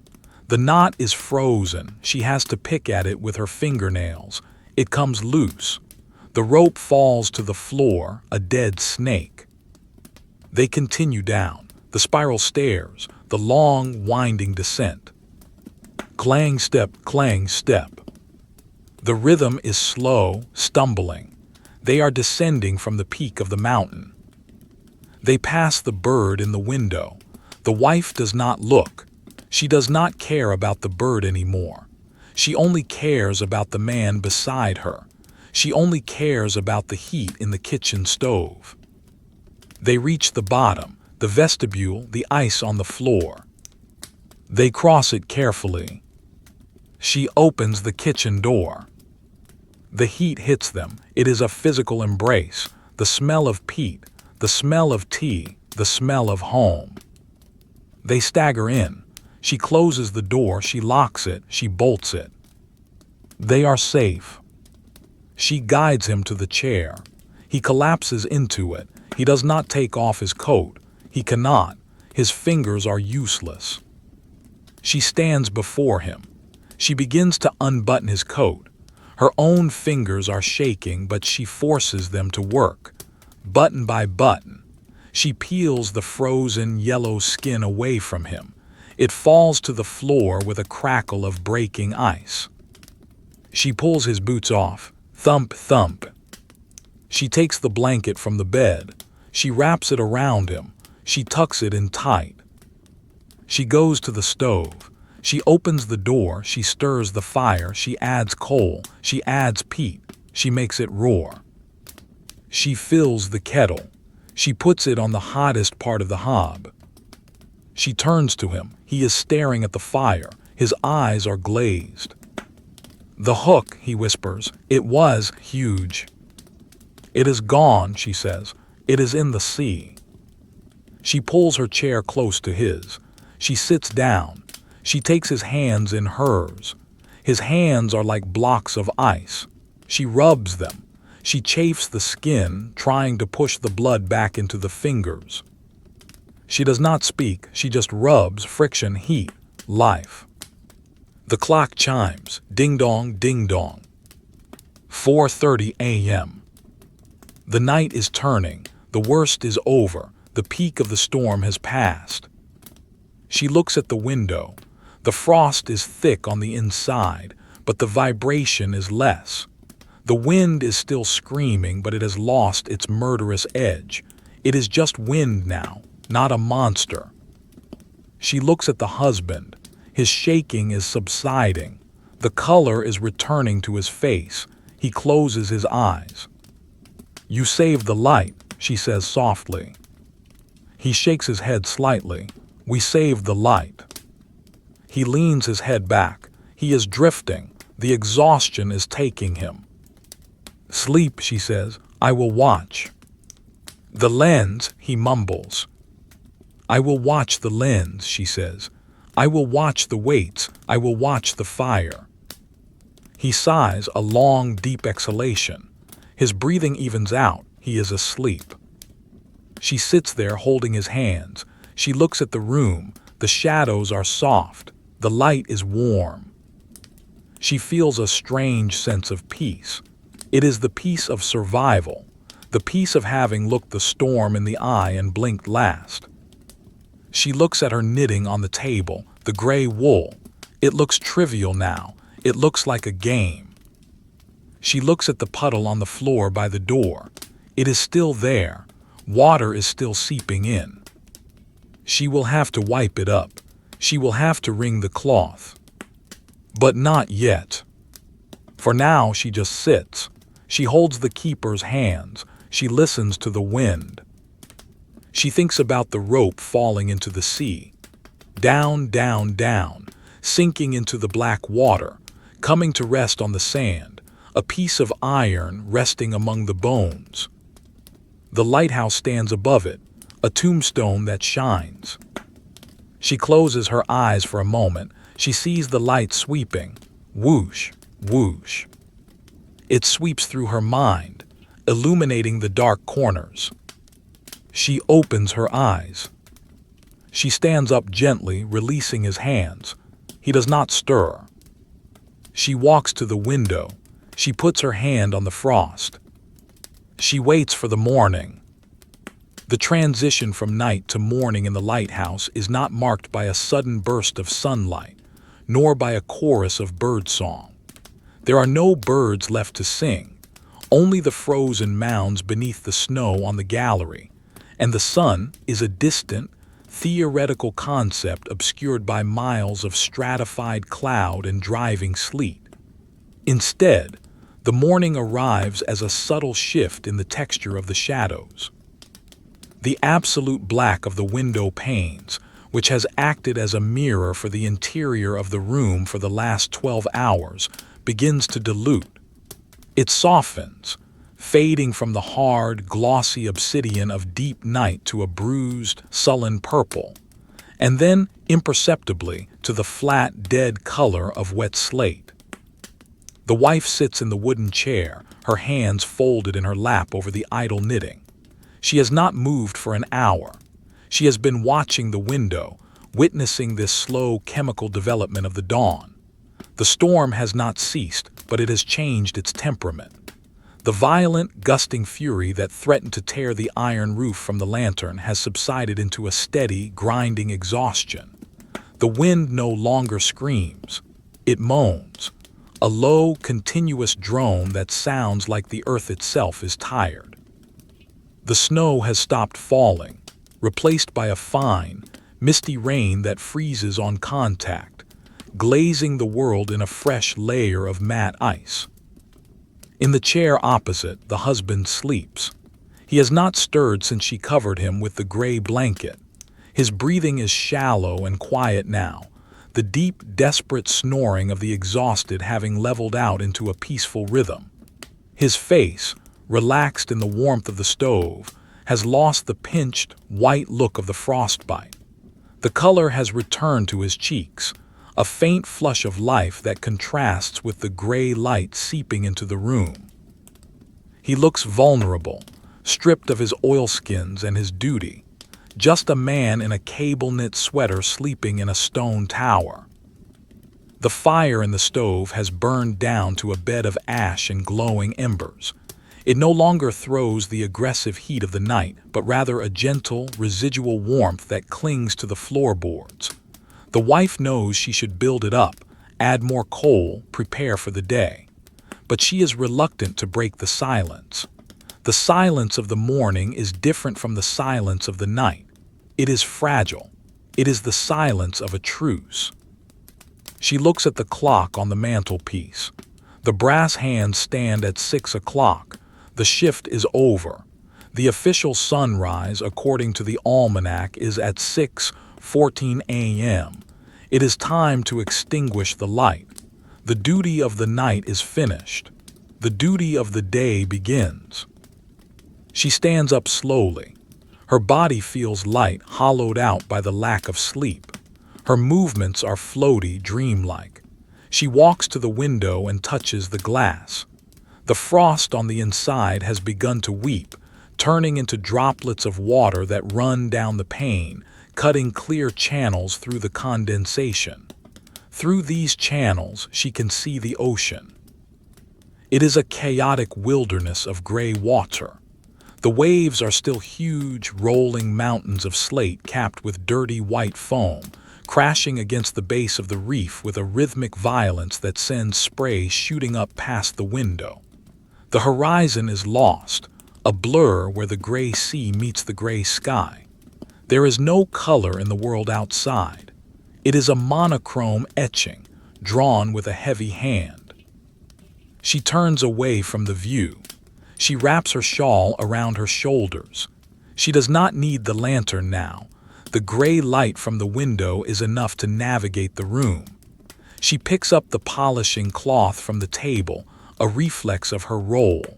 The knot is frozen. She has to pick at it with her fingernails. It comes loose. The rope falls to the floor, a dead snake. They continue down, the spiral stairs, the long, winding descent. Clang step, clang step. The rhythm is slow, stumbling. They are descending from the peak of the mountain. They pass the bird in the window. The wife does not look. She does not care about the bird anymore. She only cares about the man beside her. She only cares about the heat in the kitchen stove. They reach the bottom, the vestibule, the ice on the floor. They cross it carefully. She opens the kitchen door. The heat hits them. It is a physical embrace. The smell of peat, the smell of tea, the smell of home. They stagger in. She closes the door, she locks it, she bolts it. They are safe. She guides him to the chair. He collapses into it. He does not take off his coat. He cannot. His fingers are useless. She stands before him. She begins to unbutton his coat. Her own fingers are shaking, but she forces them to work, button by button. She peels the frozen yellow skin away from him. It falls to the floor with a crackle of breaking ice. She pulls his boots off. Thump, thump. She takes the blanket from the bed. She wraps it around him. She tucks it in tight. She goes to the stove. She opens the door. She stirs the fire. She adds coal. She adds peat. She makes it roar. She fills the kettle. She puts it on the hottest part of the hob. She turns to him. He is staring at the fire. His eyes are glazed. "The hook," he whispers. "It was huge." "It is gone," she says. "It is in the sea." She pulls her chair close to his. She sits down. She takes his hands in hers. His hands are like blocks of ice. She rubs them. She chafes the skin, trying to push the blood back into the fingers. She does not speak. She just rubs, friction, heat, life. The clock chimes. Ding-dong, ding-dong. 4:30 a.m. The night is turning. The worst is over. The peak of the storm has passed. She looks at the window. The frost is thick on the inside, but the vibration is less. The wind is still screaming, but it has lost its murderous edge. It is just wind now, not a monster. She looks at the husband. His shaking is subsiding. The color is returning to his face. He closes his eyes. "You saved the light," she says softly. He shakes his head slightly. "We saved the light." He leans his head back. He is drifting. The exhaustion is taking him. "Sleep," she says. "I will watch." "The lens," he mumbles. "I will watch the lens," she says. "I will watch the weights. I will watch the fire." He sighs, a long, deep exhalation. His breathing evens out. He is asleep. She sits there holding his hands. She looks at the room. The shadows are soft. The light is warm. She feels a strange sense of peace. It is the peace of survival, the peace of having looked the storm in the eye and blinked last. She looks at her knitting on the table, the gray wool. It looks trivial now. It looks like a game. She looks at the puddle on the floor by the door. It is still there. Water is still seeping in. She will have to wipe it up. She will have to wring the cloth. But not yet. For now she just sits. She holds the keeper's hands. She listens to the wind. She thinks about the rope falling into the sea. Down, down, down, sinking into the black water, coming to rest on the sand, a piece of iron resting among the bones. The lighthouse stands above it, a tombstone that shines. She closes her eyes for a moment. She sees the light sweeping. Whoosh, whoosh. It sweeps through her mind, illuminating the dark corners. She opens her eyes. She stands up gently, releasing his hands. He does not stir. She walks to the window. She puts her hand on the frost. She waits for the morning. The transition from night to morning in the lighthouse is not marked by a sudden burst of sunlight, nor by a chorus of birdsong. There are no birds left to sing, only the frozen mounds beneath the snow on the gallery, and the sun is a distant, theoretical concept obscured by miles of stratified cloud and driving sleet. Instead, the morning arrives as a subtle shift in the texture of the shadows. The absolute black of the window panes, which has acted as a mirror for the interior of the room for the last 12 hours, begins to dilute. It softens, fading from the hard, glossy obsidian of deep night to a bruised, sullen purple, and then, imperceptibly, to the flat, dead color of wet slate. The wife sits in the wooden chair, her hands folded in her lap over the idle knitting. She has not moved for an hour. She has been watching the window, witnessing this slow chemical development of the dawn. The storm has not ceased, but it has changed its temperament. The violent, gusting fury that threatened to tear the iron roof from the lantern has subsided into a steady, grinding exhaustion. The wind no longer screams. It moans, a low, continuous drone that sounds like the earth itself is tired. The snow has stopped falling, replaced by a fine, misty rain that freezes on contact, glazing the world in a fresh layer of matte ice. In the chair opposite, the husband sleeps. He has not stirred since she covered him with the gray blanket. His breathing is shallow and quiet now, the deep, desperate snoring of the exhausted having leveled out into a peaceful rhythm. His face, relaxed in the warmth of the stove, has lost the pinched, white look of the frostbite. The color has returned to his cheeks, a faint flush of life that contrasts with the gray light seeping into the room. He looks vulnerable, stripped of his oilskins and his duty, just a man in a cable-knit sweater sleeping in a stone tower. The fire in the stove has burned down to a bed of ash and glowing embers. It no longer throws the aggressive heat of the night, but rather a gentle, residual warmth that clings to the floorboards. The wife knows she should build it up, add more coal, prepare for the day. But she is reluctant to break the silence. The silence of the morning is different from the silence of the night. It is fragile. It is the silence of a truce. She looks at the clock on the mantelpiece. The brass hands stand at 6 o'clock. The shift is over. The official sunrise, according to the almanac, is at 6:14 a.m. It is time to extinguish the light. The duty of the night is finished. The duty of the day begins. She stands up slowly. Her body feels light, hollowed out by the lack of sleep. Her movements are floaty, dreamlike. She walks to the window and touches the glass. The frost on the inside has begun to weep, turning into droplets of water that run down the pane, cutting clear channels through the condensation. Through these channels, she can see the ocean. It is a chaotic wilderness of gray water. The waves are still huge, rolling mountains of slate capped with dirty white foam, crashing against the base of the reef with a rhythmic violence that sends spray shooting up past the window. The horizon is lost, a blur where the gray sea meets the gray sky. There is no color in the world outside. It is a monochrome etching, drawn with a heavy hand. She turns away from the view. She wraps her shawl around her shoulders. She does not need the lantern now. The gray light from the window is enough to navigate the room. She picks up the polishing cloth from the table, a reflex of her role.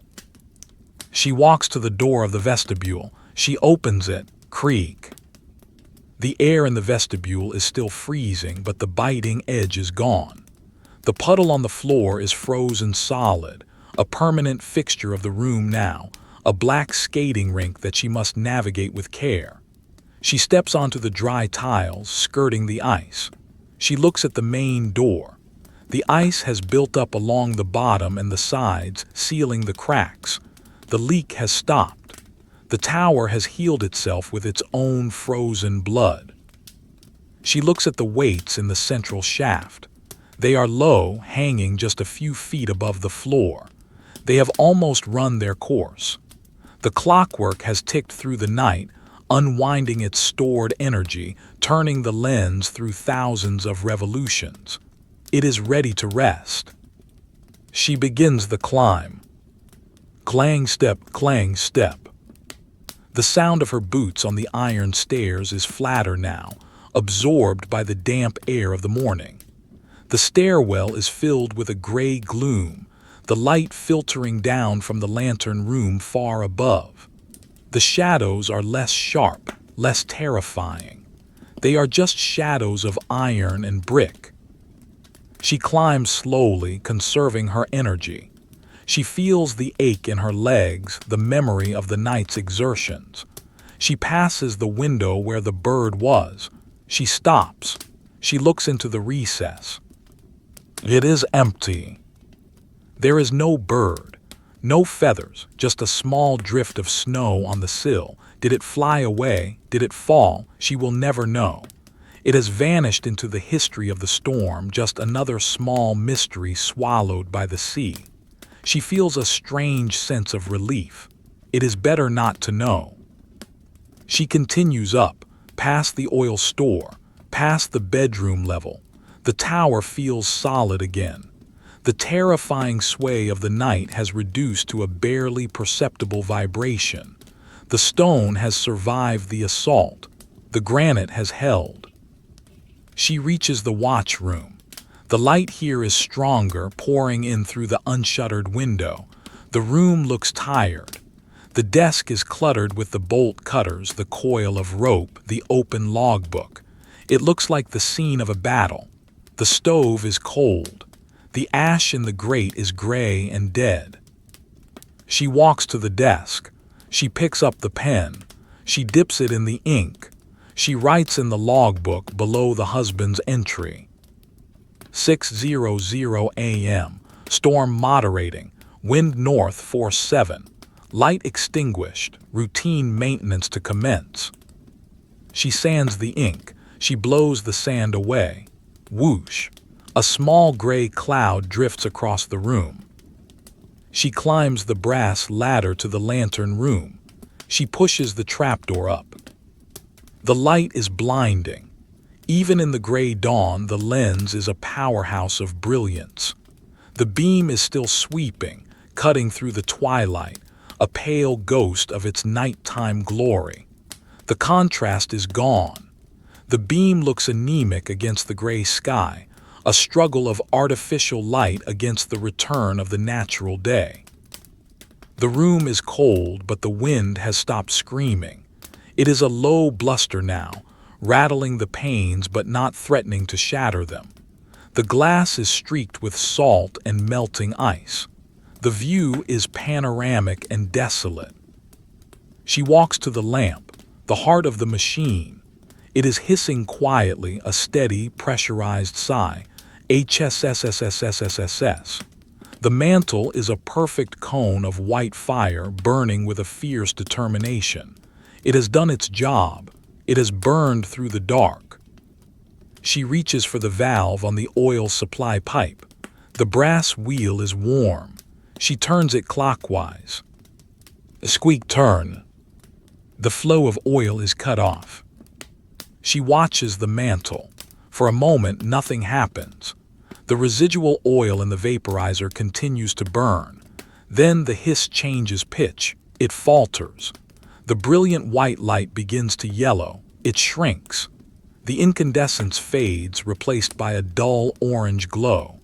She walks to the door of the vestibule. She opens it, creak. The air in the vestibule is still freezing, but the biting edge is gone. The puddle on the floor is frozen solid, a permanent fixture of the room now, a black skating rink that she must navigate with care. She steps onto the dry tiles, skirting the ice. She looks at the main door. The ice has built up along the bottom and the sides, sealing the cracks. The leak has stopped. The tower has healed itself with its own frozen blood. She looks at the weights in the central shaft. They are low, hanging just a few feet above the floor. They have almost run their course. The clockwork has ticked through the night, unwinding its stored energy, turning the lens through thousands of revolutions. It is ready to rest. She begins the climb. Clang step, clang step. The sound of her boots on the iron stairs is flatter now, absorbed by the damp air of the morning. The stairwell is filled with a gray gloom, the light filtering down from the lantern room far above. The shadows are less sharp, less terrifying. They are just shadows of iron and brick. She climbs slowly, conserving her energy. She feels the ache in her legs, the memory of the night's exertions. She passes the window where the bird was. She stops. She looks into the recess. It is empty. There is no bird, no feathers, just a small drift of snow on the sill. Did it fly away? Did it fall? She will never know. It has vanished into the history of the storm, just another small mystery swallowed by the sea. She feels a strange sense of relief. It is better not to know. She continues up, past the oil store, past the bedroom level. The tower feels solid again. The terrifying sway of the night has reduced to a barely perceptible vibration. The stone has survived the assault. The granite has held. She reaches the watch room. The light here is stronger, pouring in through the unshuttered window. The room looks tired. The desk is cluttered with the bolt cutters, the coil of rope, the open logbook. It looks like the scene of a battle. The stove is cold. The ash in the grate is gray and dead. She walks to the desk. She picks up the pen. She dips it in the ink. She writes in the logbook below the husband's entry. 6:00 a.m. Storm moderating. Wind north force 7. Light extinguished. Routine maintenance to commence. She sands the ink. She blows the sand away. Whoosh. A small gray cloud drifts across the room. She climbs the brass ladder to the lantern room. She pushes the trapdoor up. The light is blinding. Even in the gray dawn, the lens is a powerhouse of brilliance. The beam is still sweeping, cutting through the twilight, a pale ghost of its nighttime glory. The contrast is gone. The beam looks anemic against the gray sky, a struggle of artificial light against the return of the natural day. The room is cold, but the wind has stopped screaming. It is a low bluster now, rattling the panes but not threatening to shatter them. The glass is streaked with salt and melting ice. The view is panoramic and desolate. She walks to the lamp, the heart of the machine. It is hissing quietly, a steady, pressurized sigh. HSSSSSSSS. The mantle is a perfect cone of white fire burning with a fierce determination. It has done its job. It has burned through the dark. She reaches for the valve on the oil supply pipe. The brass wheel is warm. She turns it clockwise. Squeak turn. The flow of oil is cut off. She watches the mantle. For a moment, nothing happens. The residual oil in the vaporizer continues to burn. Then the hiss changes pitch. It falters. The brilliant white light begins to yellow. It shrinks. The incandescence fades, replaced by a dull orange glow.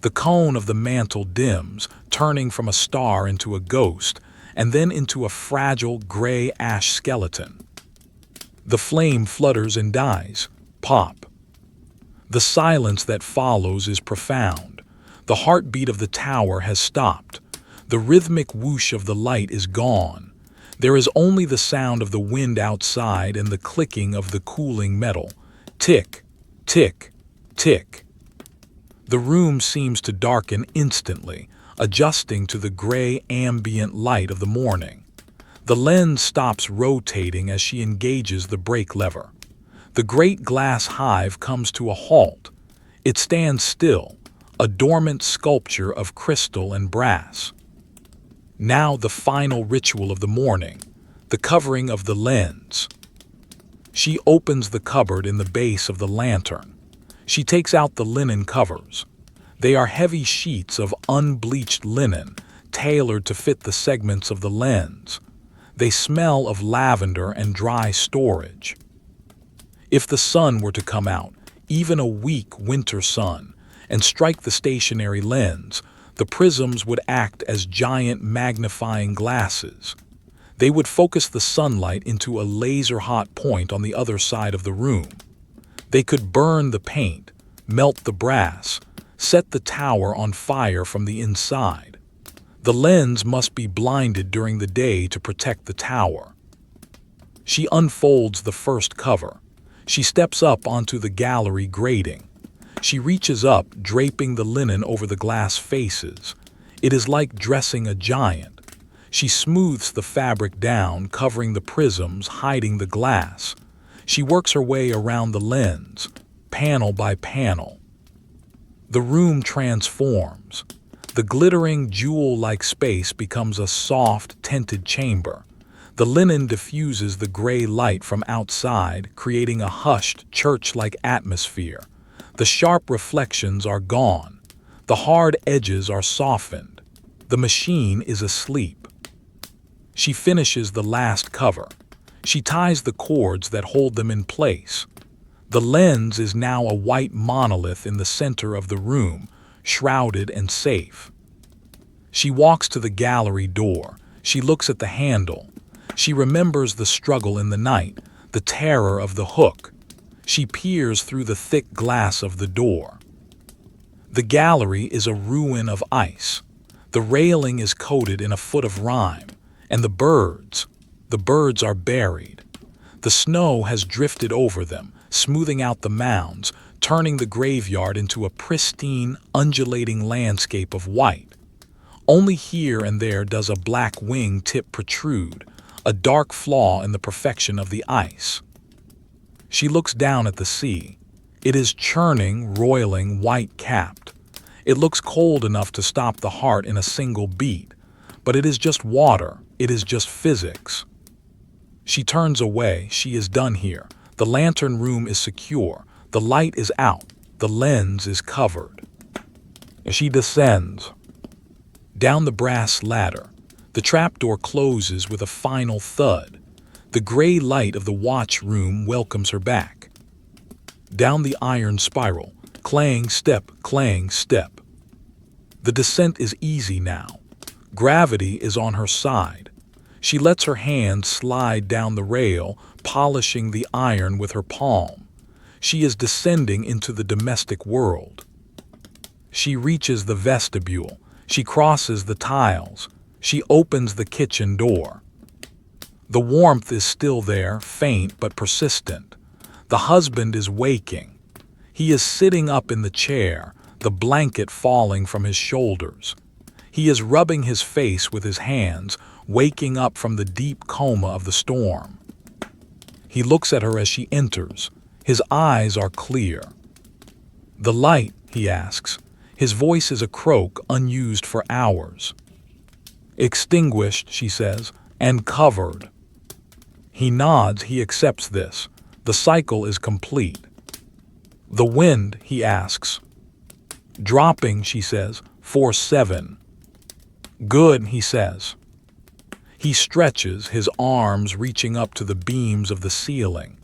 The cone of the mantle dims, turning from a star into a ghost, and then into a fragile gray ash skeleton. The flame flutters and dies. Pop. The silence that follows is profound. The heartbeat of the tower has stopped. The rhythmic whoosh of the light is gone. There is only the sound of the wind outside and the clicking of the cooling metal. Tick, tick, tick. The room seems to darken instantly, adjusting to the gray ambient light of the morning. The lens stops rotating as she engages the brake lever. The great glass hive comes to a halt. It stands still, a dormant sculpture of crystal and brass. Now the final ritual of the morning, the covering of the lens. She opens the cupboard in the base of the lantern. She takes out the linen covers. They are heavy sheets of unbleached linen, tailored to fit the segments of the lens. They smell of lavender and dry storage. If the sun were to come out, even a weak winter sun, and strike the stationary lens, the prisms would act as giant magnifying glasses. They would focus the sunlight into a laser-hot point on the other side of the room. They could burn the paint, melt the brass, set the tower on fire from the inside. The lens must be blinded during the day to protect the tower. She unfolds the first cover. She steps up onto the gallery grating. She reaches up, draping the linen over the glass faces. It is like dressing a giant. She smooths the fabric down, covering the prisms, hiding the glass. She works her way around the lens, panel by panel. The room transforms. The glittering, jewel-like space becomes a soft, tinted chamber. The linen diffuses the gray light from outside, creating a hushed, church-like atmosphere. The sharp reflections are gone. The hard edges are softened. The machine is asleep. She finishes the last cover. She ties the cords that hold them in place. The lens is now a white monolith in the center of the room, shrouded and safe. She walks to the gallery door. She looks at the handle. She remembers the struggle in the night, the terror of the hook. She peers through the thick glass of the door. The gallery is a ruin of ice. The railing is coated in a foot of rime, and the birds are buried. The snow has drifted over them, smoothing out the mounds, turning the graveyard into a pristine, undulating landscape of white. Only here and there does a black wing tip protrude, a dark flaw in the perfection of the ice. She looks down at the sea. It is churning, roiling, white-capped. It looks cold enough to stop the heart in a single beat, but it is just water. It is just physics. She turns away. She is done here. The lantern room is secure. The light is out. The lens is covered. She descends. Down the brass ladder. The trapdoor closes with a final thud. The gray light of the watch room welcomes her back. Down the iron spiral. Clang step, clang step. The descent is easy now. Gravity is on her side. She lets her hand slide down the rail, polishing the iron with her palm. She is descending into the domestic world. She reaches the vestibule. She crosses the tiles. She opens the kitchen door. The warmth is still there, faint but persistent. The husband is waking. He is sitting up in the chair, the blanket falling from his shoulders. He is rubbing his face with his hands, waking up from the deep coma of the storm. He looks at her as she enters. His eyes are clear. "The light?" he asks. His voice is a croak unused for hours. "Extinguished," she says, "and covered." He nods, he accepts this. The cycle is complete. "The wind?" he asks. "Dropping," she says, "force 7. "Good," he says. He stretches, his arms reaching up to the beams of the ceiling.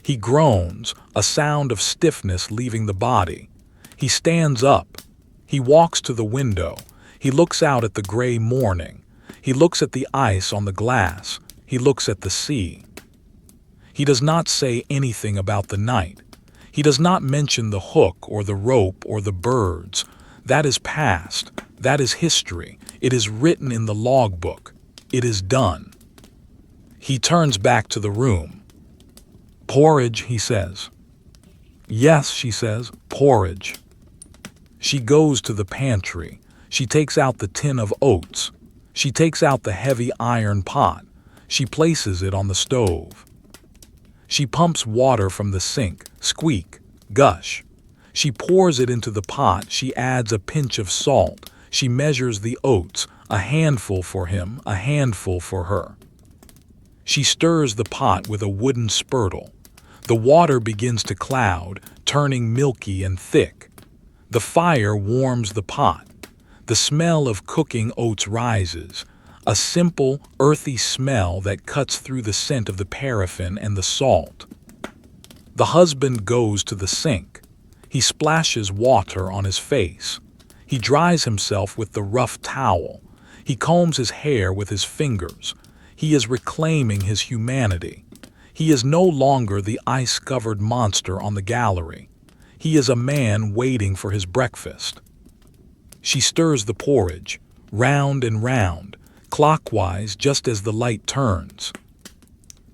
He groans, a sound of stiffness leaving the body. He stands up. He walks to the window. He looks out at the gray morning. He looks at the ice on the glass. He looks at the sea. He does not say anything about the night. He does not mention the hook or the rope or the birds. That is past. That is history. It is written in the logbook. It is done. He turns back to the room. "Porridge," he says. "Yes," she says, "porridge." She goes to the pantry. She takes out the tin of oats. She takes out the heavy iron pot. She places it on the stove. She pumps water from the sink, squeak, gush. She pours it into the pot. She adds a pinch of salt. She measures the oats, a handful for him, a handful for her. She stirs the pot with a wooden spurtle. The water begins to cloud, turning milky and thick. The fire warms the pot. The smell of cooking oats rises, a simple, earthy smell that cuts through the scent of the paraffin and the salt. The husband goes to the sink. He splashes water on his face. He dries himself with the rough towel. He combs his hair with his fingers. He is reclaiming his humanity. He is no longer the ice-covered monster on the gallery. He is a man waiting for his breakfast. She stirs the porridge, round and round, clockwise just as the light turns.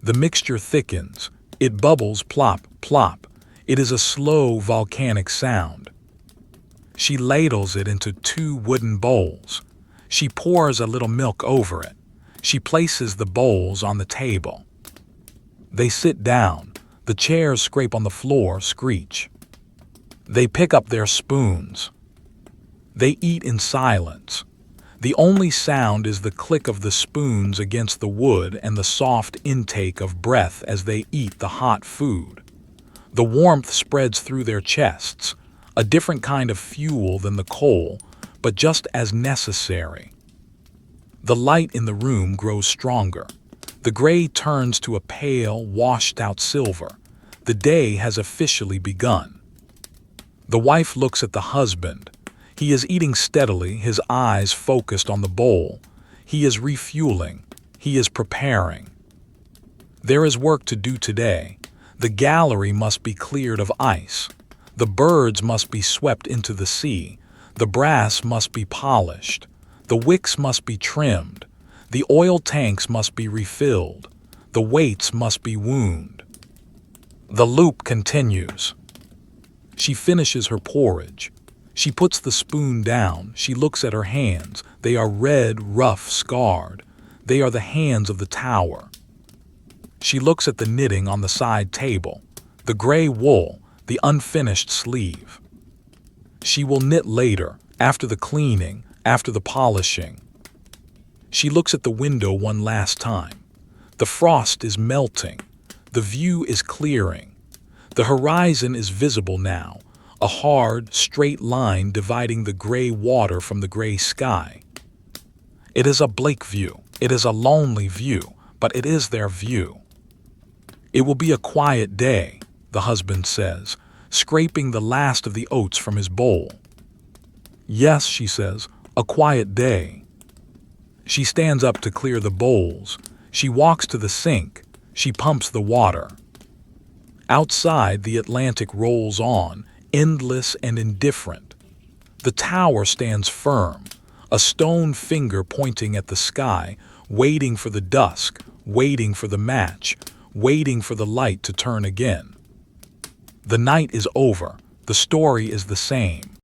The mixture thickens. It bubbles plop, plop. It is a slow volcanic sound. She ladles it into 2 wooden bowls. She pours a little milk over it. She places the bowls on the table. They sit down. The chairs scrape on the floor, screech. They pick up their spoons. They eat in silence. The only sound is the click of the spoons against the wood and the soft intake of breath as they eat the hot food. The warmth spreads through their chests, a different kind of fuel than the coal, but just as necessary. The light in the room grows stronger. The gray turns to a pale, washed-out silver. The day has officially begun. The wife looks at the husband. He is eating steadily, his eyes focused on the bowl. He is refueling. He is preparing. There is work to do today. The gallery must be cleared of ice. The birds must be swept into the sea. The brass must be polished. The wicks must be trimmed. The oil tanks must be refilled. The weights must be wound. The loop continues. She finishes her porridge. She puts the spoon down. She looks at her hands. They are red, rough, scarred. They are the hands of the tower. She looks at the knitting on the side table, the gray wool, the unfinished sleeve. She will knit later, after the cleaning, after the polishing. She looks at the window one last time. The frost is melting. The view is clearing. The horizon is visible now, a hard, straight line dividing the gray water from the gray sky. It is a bleak view. It is a lonely view, but it is their view. It will be a quiet day, the husband says, scraping the last of the oats from his bowl. Yes, she says, a quiet day. She stands up to clear the bowls. She walks to the sink. She pumps the water. Outside, the Atlantic rolls on, endless and indifferent. The tower stands firm, a stone finger pointing at the sky, waiting for the dusk, waiting for the match, waiting for the light to turn again. The night is over. The story is the same.